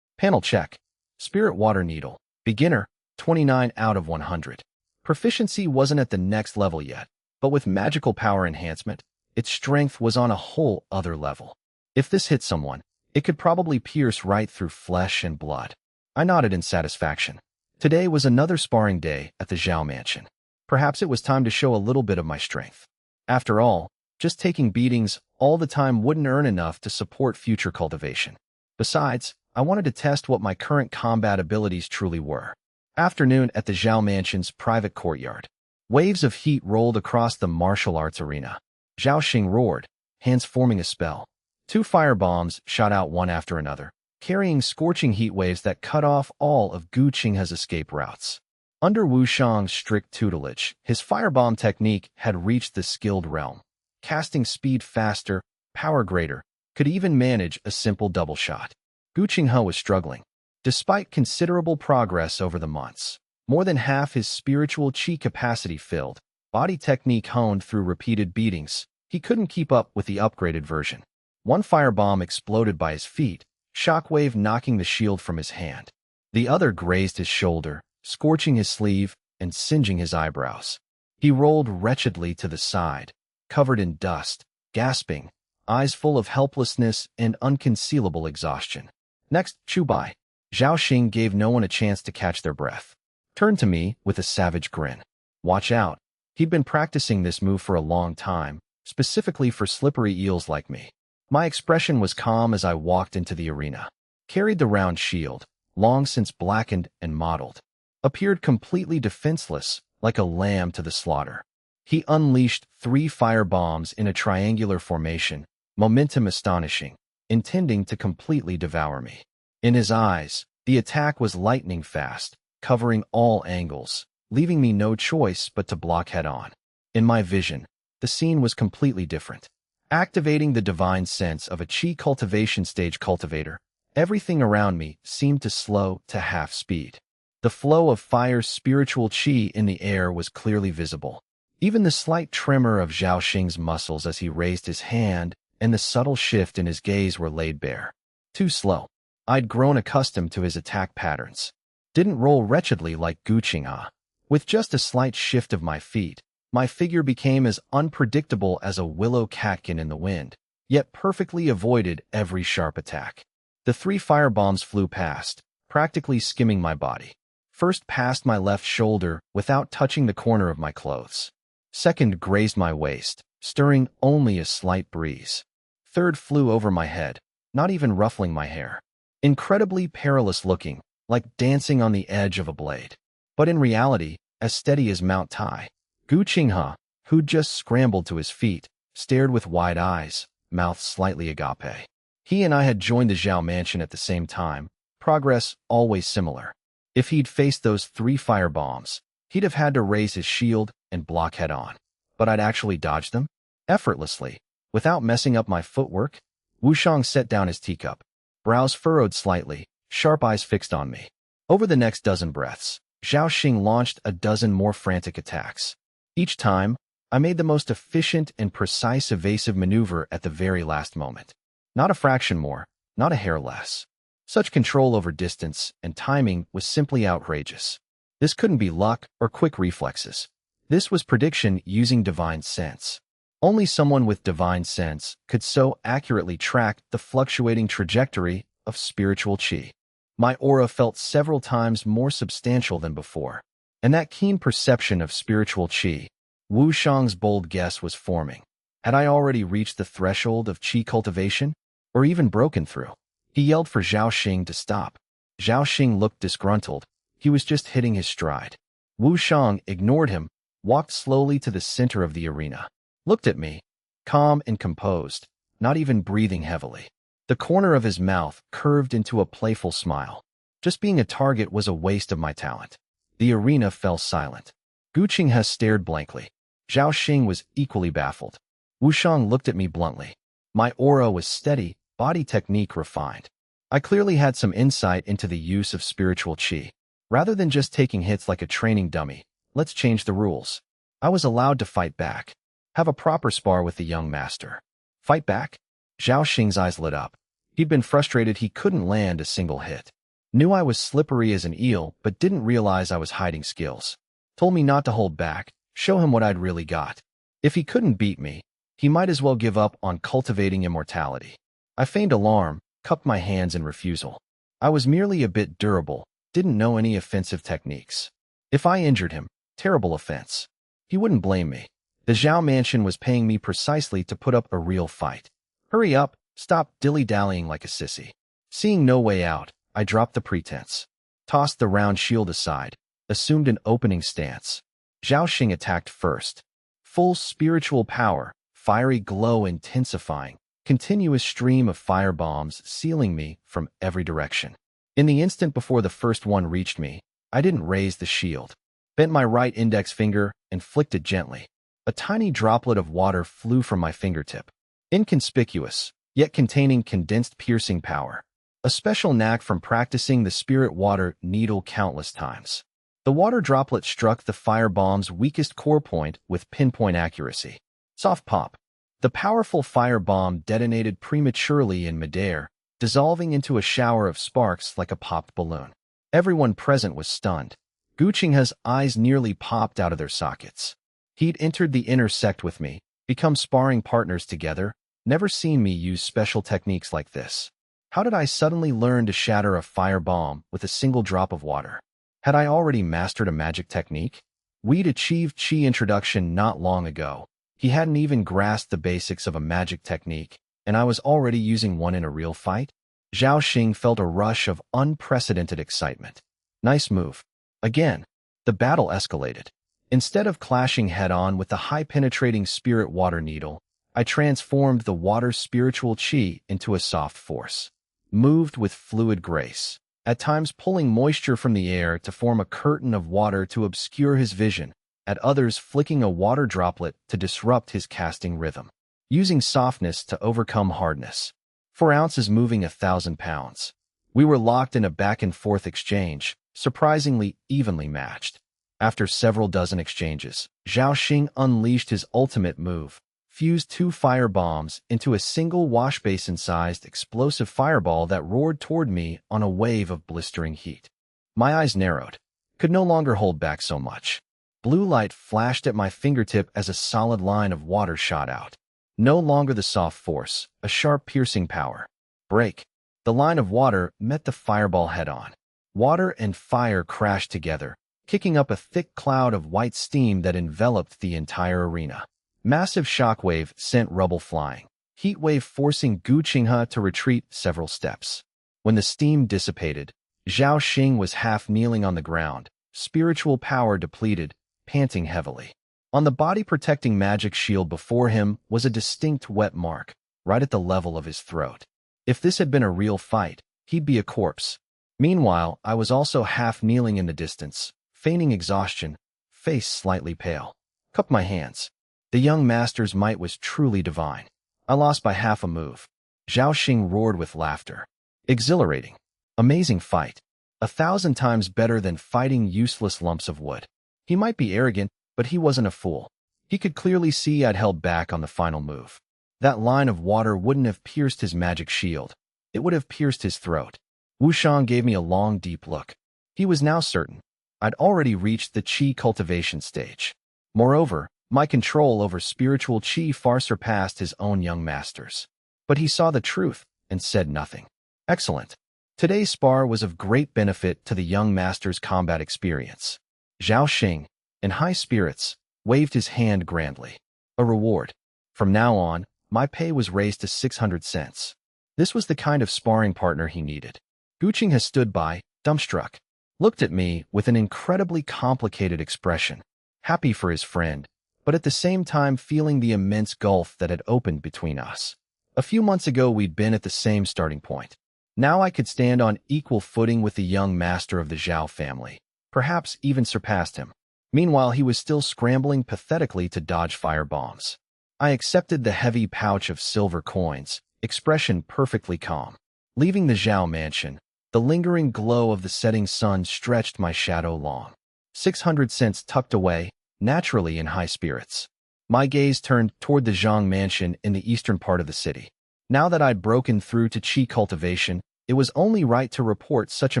Panel check. Spirit Water Needle. Beginner, 29 out of 100. Proficiency wasn't at the next level yet, but with magical power enhancement, its strength was on a whole other level. If this hit someone, it could probably pierce right through flesh and blood. I nodded in satisfaction. Today was another sparring day at the Zhao Mansion. Perhaps it was time to show a little bit of my strength. After all, just taking beatings all the time wouldn't earn enough to support future cultivation. Besides, I wanted to test what my current combat abilities truly were. Afternoon at the Zhao Mansion's private courtyard. Waves of heat rolled across the martial arts arena. Zhao Xing roared, hands forming a spell. 2 firebombs shot out one after another, carrying scorching heat waves that cut off all of Gu Qinghe's escape routes. Under Wu Shang's strict tutelage, his firebomb technique had reached the skilled realm. Casting speed faster, power greater, could even manage a simple double shot. Gu Qinghe was struggling. Despite considerable progress over the months, more than half his spiritual chi capacity filled, body technique honed through repeated beatings, he couldn't keep up with the upgraded version. One firebomb exploded by his feet, shockwave knocking the shield from his hand. The other grazed his shoulder, scorching his sleeve and singeing his eyebrows. He rolled wretchedly to the side, covered in dust, gasping, eyes full of helplessness and unconcealable exhaustion. Next, Chubai. Zhao Xing gave no one a chance to catch their breath. Turned to me with a savage grin. Watch out. He'd been practicing this move for a long time, specifically for slippery eels like me. My expression was calm as I walked into the arena. Carried the round shield, long since blackened and mottled. Appeared completely defenseless, like a lamb to the slaughter. He unleashed 3 fire bombs in a triangular formation, momentum astonishing, intending to completely devour me. In his eyes, the attack was lightning fast, covering all angles, leaving me no choice but to block head-on. In my vision, the scene was completely different. Activating the divine sense of a chi cultivation stage cultivator, everything around me seemed to slow to half speed. The flow of fire's spiritual chi in the air was clearly visible. Even the slight tremor of Zhao Xing's muscles as he raised his hand and the subtle shift in his gaze were laid bare. Too slow. I'd grown accustomed to his attack patterns. Didn't roll wretchedly like Gu Qinghe. With just a slight shift of my feet, my figure became as unpredictable as a willow catkin in the wind, yet perfectly avoided every sharp attack. The 3 fire bombs flew past, practically skimming my body. First passed my left shoulder without touching the corner of my clothes. Second grazed my waist, stirring only a slight breeze. Third flew over my head, not even ruffling my hair. Incredibly perilous looking, like dancing on the edge of a blade. But in reality, as steady as Mount Tai. Gu Qinghe, who'd just scrambled to his feet, stared with wide eyes, mouth slightly agape. He and I had joined the Zhao mansion at the same time, progress always similar. If he'd faced those 3 fire bombs, he'd have had to raise his shield and block head-on. But I'd actually dodged them? Effortlessly, without messing up my footwork. Wushang set down his teacup, brows furrowed slightly, sharp eyes fixed on me. Over the next dozen breaths, Zhao Xing launched a dozen more frantic attacks. Each time, I made the most efficient and precise evasive maneuver at the very last moment. Not a fraction more, not a hair less. Such control over distance and timing was simply outrageous. This couldn't be luck or quick reflexes. This was prediction using divine sense. Only someone with divine sense could so accurately track the fluctuating trajectory of spiritual chi. My aura felt several times more substantial than before, and that keen perception of spiritual chi, Wu Shang's bold guess was forming. Had I already reached the threshold of chi cultivation, or even broken through? He yelled for Zhao Xing to stop. Zhao Xing looked disgruntled. He was just hitting his stride. Wu Shang ignored him, walked slowly to the center of the arena. Looked at me, calm and composed, not even breathing heavily. The corner of his mouth curved into a playful smile. Just being a target was a waste of my talent. The arena fell silent. Gu Qinghe stared blankly. Zhao Xing was equally baffled. Wu Shang looked at me bluntly. My aura was steady, body technique refined. I clearly had some insight into the use of spiritual chi. Rather than just taking hits like a training dummy, let's change the rules. I was allowed to fight back. Have a proper spar with the young master. Fight back? Zhao Xing's eyes lit up. He'd been frustrated he couldn't land a single hit. Knew I was slippery as an eel, but didn't realize I was hiding skills. Told me not to hold back, show him what I'd really got. If he couldn't beat me, he might as well give up on cultivating immortality. I feigned alarm, cupped my hands in refusal. I was merely a bit durable, didn't know any offensive techniques. If I injured him, terrible offense. He wouldn't blame me. The Zhao mansion was paying me precisely to put up a real fight. Hurry up, stop dilly-dallying like a sissy. Seeing no way out, I dropped the pretense. Tossed the round shield aside, assumed an opening stance. Zhao Xing attacked first. Full spiritual power, fiery glow intensifying, continuous stream of fire bombs sealing me from every direction. In the instant before the first one reached me, I didn't raise the shield. Bent my right index finger and flicked it gently. A tiny droplet of water flew from my fingertip. Inconspicuous, yet containing condensed piercing power. A special knack from practicing the spirit water needle countless times. The water droplet struck the fire bomb's weakest core point with pinpoint accuracy. Soft pop. The powerful fire bomb detonated prematurely in midair, dissolving into a shower of sparks like a popped balloon. Everyone present was stunned. Gu Qinghe's eyes nearly popped out of their sockets. He'd entered the inner sect with me, become sparring partners together, never seen me use special techniques like this. How did I suddenly learn to shatter a fire bomb with a single drop of water? Had I already mastered a magic technique? We'd achieved Chi introduction not long ago. He hadn't even grasped the basics of a magic technique, and I was already using one in a real fight? Zhao Xing felt a rush of unprecedented excitement. Nice move. Again, the battle escalated. Instead of clashing head-on with the high-penetrating spirit water needle, I transformed the water's spiritual chi into a soft force. Moved with fluid grace, at times pulling moisture from the air to form a curtain of water to obscure his vision, at others flicking a water droplet to disrupt his casting rhythm. Using softness to overcome hardness. 4 ounces moving 1,000 pounds. We were locked in a back-and-forth exchange, surprisingly evenly matched. After several dozen exchanges, Zhao Xing unleashed his ultimate move, fused 2 fire bombs into a single washbasin-sized explosive fireball that roared toward me on a wave of blistering heat. My eyes narrowed, could no longer hold back so much. Blue light flashed at my fingertip as a solid line of water shot out. No longer the soft force, a sharp piercing power. Break. The line of water met the fireball head-on. Water and fire crashed together, kicking up a thick cloud of white steam that enveloped the entire arena. Massive shockwave sent rubble flying, heat wave forcing Gu Qinghe to retreat several steps. When the steam dissipated, Zhao Xing was half kneeling on the ground, spiritual power depleted, panting heavily. On the body-protecting magic shield before him was a distinct wet mark, right at the level of his throat. If this had been a real fight, he'd be a corpse. Meanwhile, I was also half kneeling in the distance, feigning exhaustion, face slightly pale. Cupped my hands. The young master's might was truly divine. I lost by half a move. Zhao Xing roared with laughter. Exhilarating. Amazing fight. 1,000 times better than fighting useless lumps of wood. He might be arrogant, but he wasn't a fool. He could clearly see I'd held back on the final move. That line of water wouldn't have pierced his magic shield. It would have pierced his throat. Wu Shan gave me a long, deep look. He was now certain. I'd already reached the Qi cultivation stage. Moreover, my control over spiritual Qi far surpassed his own young master's. But he saw the truth and said nothing. Excellent. Today's spar was of great benefit to the young master's combat experience. Zhao Xing, in high spirits, waved his hand grandly. A reward. From now on, my pay was raised to 600 cents. This was the kind of sparring partner he needed. Gu Qinghe stood by, dumbstruck, looked at me with an incredibly complicated expression, happy for his friend, but at the same time feeling the immense gulf that had opened between us. A few months ago we'd been at the same starting point. Now I could stand on equal footing with the young master of the Zhao family, perhaps even surpassed him. Meanwhile, he was still scrambling pathetically to dodge fire bombs. I accepted the heavy pouch of silver coins, expression perfectly calm. Leaving the Zhao mansion, the lingering glow of the setting sun stretched my shadow long. 600 cents tucked away, naturally in high spirits. My gaze turned toward the Zhang mansion in the eastern part of the city. Now that I'd broken through to Qi cultivation, it was only right to report such a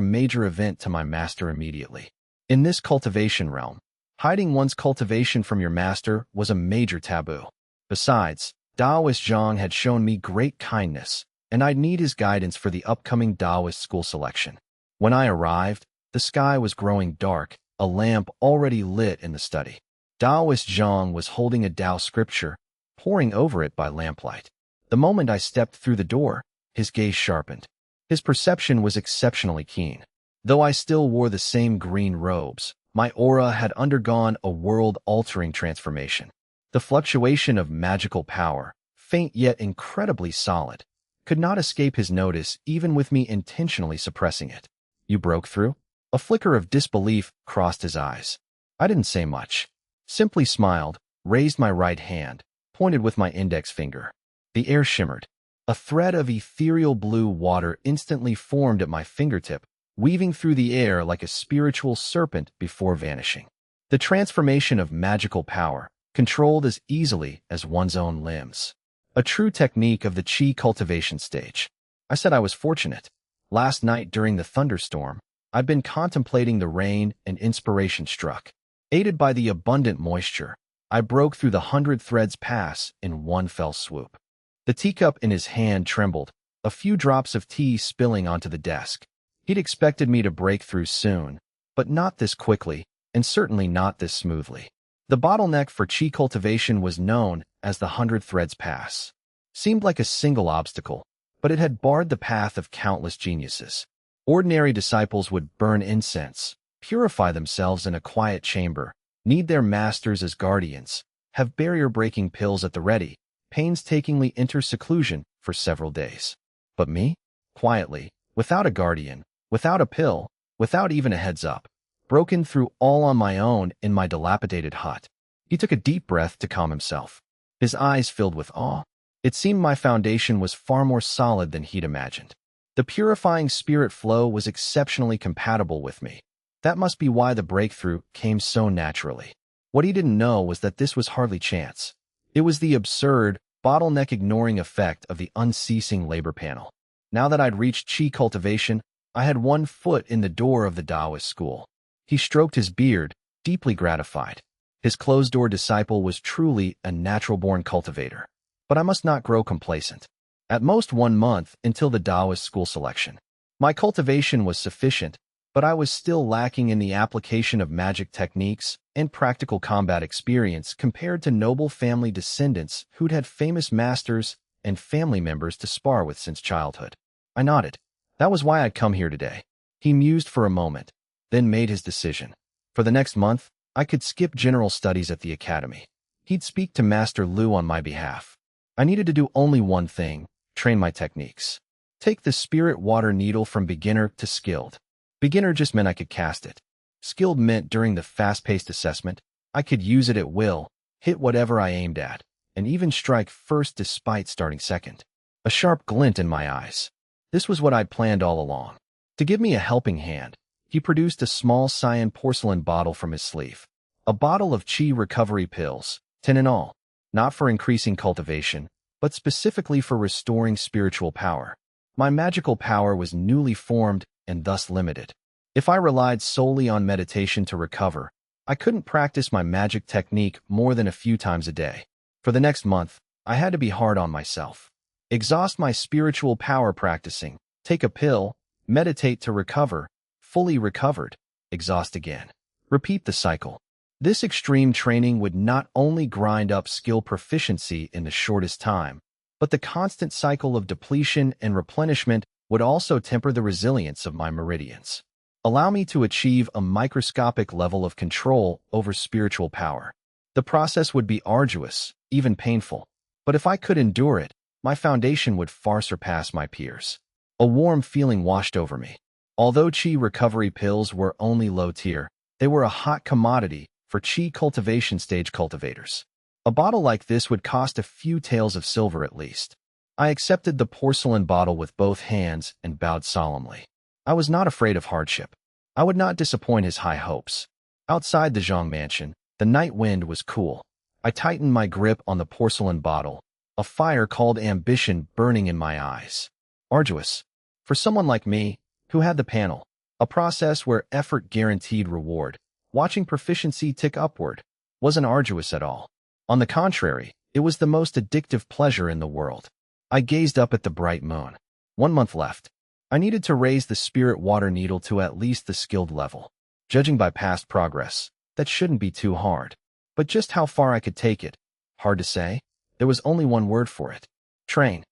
major event to my master immediately. In this cultivation realm, hiding one's cultivation from your master was a major taboo. Besides, Taoist Zhang had shown me great kindness, and I'd need his guidance for the upcoming Taoist school selection. When I arrived, the sky was growing dark, a lamp already lit in the study. Taoist Zhang was holding a Tao scripture, poring over it by lamplight. The moment I stepped through the door, his gaze sharpened. His perception was exceptionally keen. Though I still wore the same green robes, my aura had undergone a world-altering transformation. The fluctuation of magical power, faint yet incredibly solid, could not escape his notice even with me intentionally suppressing it. You broke through? A flicker of disbelief crossed his eyes. I didn't say much. Simply smiled, raised my right hand, pointed with my index finger. The air shimmered. A thread of ethereal blue water instantly formed at my fingertip, weaving through the air like a spiritual serpent before vanishing. The transformation of magical power, controlled as easily as one's own limbs. A true technique of the Qi cultivation stage. I said I was fortunate. Last night during the thunderstorm, I'd been contemplating the rain and inspiration struck. Aided by the abundant moisture, I broke through the 100 threads pass in one fell swoop. The teacup in his hand trembled, a few drops of tea spilling onto the desk. He'd expected me to break through soon, but not this quickly, and certainly not this smoothly. The bottleneck for chi cultivation was known as the 100 Threads Pass. Seemed like a single obstacle, but it had barred the path of countless geniuses. Ordinary disciples would burn incense, purify themselves in a quiet chamber, need their masters as guardians, have barrier-breaking pills at the ready, painstakingly enter seclusion for several days. But me? Quietly, without a guardian, without a pill, without even a heads-up, broken through all on my own in my dilapidated hut. He took a deep breath to calm himself. His eyes filled with awe. It seemed my foundation was far more solid than he'd imagined. The purifying spirit flow was exceptionally compatible with me. That must be why the breakthrough came so naturally. What he didn't know was that this was hardly chance. It was the absurd, bottleneck-ignoring effect of the unceasing labor panel. Now that I'd reached chi cultivation, I had one foot in the door of the Taoist school. He stroked his beard, deeply gratified. His closed-door disciple was truly a natural-born cultivator. But I must not grow complacent. At most 1 month until the Taoist school selection. My cultivation was sufficient, but I was still lacking in the application of magic techniques and practical combat experience compared to noble family descendants who'd had famous masters and family members to spar with since childhood. I nodded. That was why I'd come here today. He mused for a moment, then made his decision. For the next month, I could skip general studies at the academy. He'd speak to Master Lu on my behalf. I needed to do only one thing: train my techniques. Take the spirit water needle from beginner to skilled. Beginner just meant I could cast it. Skilled meant during the fast-paced assessment, I could use it at will, hit whatever I aimed at, and even strike first despite starting second. A sharp glint in my eyes. This was what I'd planned all along. To give me a helping hand, he produced a small cyan porcelain bottle from his sleeve. A bottle of chi recovery pills, 10 in all. Not for increasing cultivation, but specifically for restoring spiritual power. My magical power was newly formed and thus limited. If I relied solely on meditation to recover, I couldn't practice my magic technique more than a few times a day. For the next month, I had to be hard on myself. Exhaust my spiritual power practicing, take a pill, meditate to recover, fully recovered, exhaust again. Repeat the cycle. This extreme training would not only grind up skill proficiency in the shortest time, but the constant cycle of depletion and replenishment would also temper the resilience of my meridians. Allow me to achieve a microscopic level of control over spiritual power. The process would be arduous, even painful, but if I could endure it, my foundation would far surpass my peers. A warm feeling washed over me. Although chi recovery pills were only low tier, they were a hot commodity for chi cultivation stage cultivators. A bottle like this would cost a few taels of silver at least. I accepted the porcelain bottle with both hands and bowed solemnly. I was not afraid of hardship. I would not disappoint his high hopes. Outside the Zhang mansion, the night wind was cool. I tightened my grip on the porcelain bottle, a fire called ambition burning in my eyes. Arduous. For someone like me, who had the panel, a process where effort guaranteed reward, watching proficiency tick upward, wasn't arduous at all. On the contrary, it was the most addictive pleasure in the world. I gazed up at the bright moon. 1 month left. I needed to raise the spirit water needle to at least the skilled level. Judging by past progress, that shouldn't be too hard. But just how far I could take it, hard to say. There was only one word for it: train.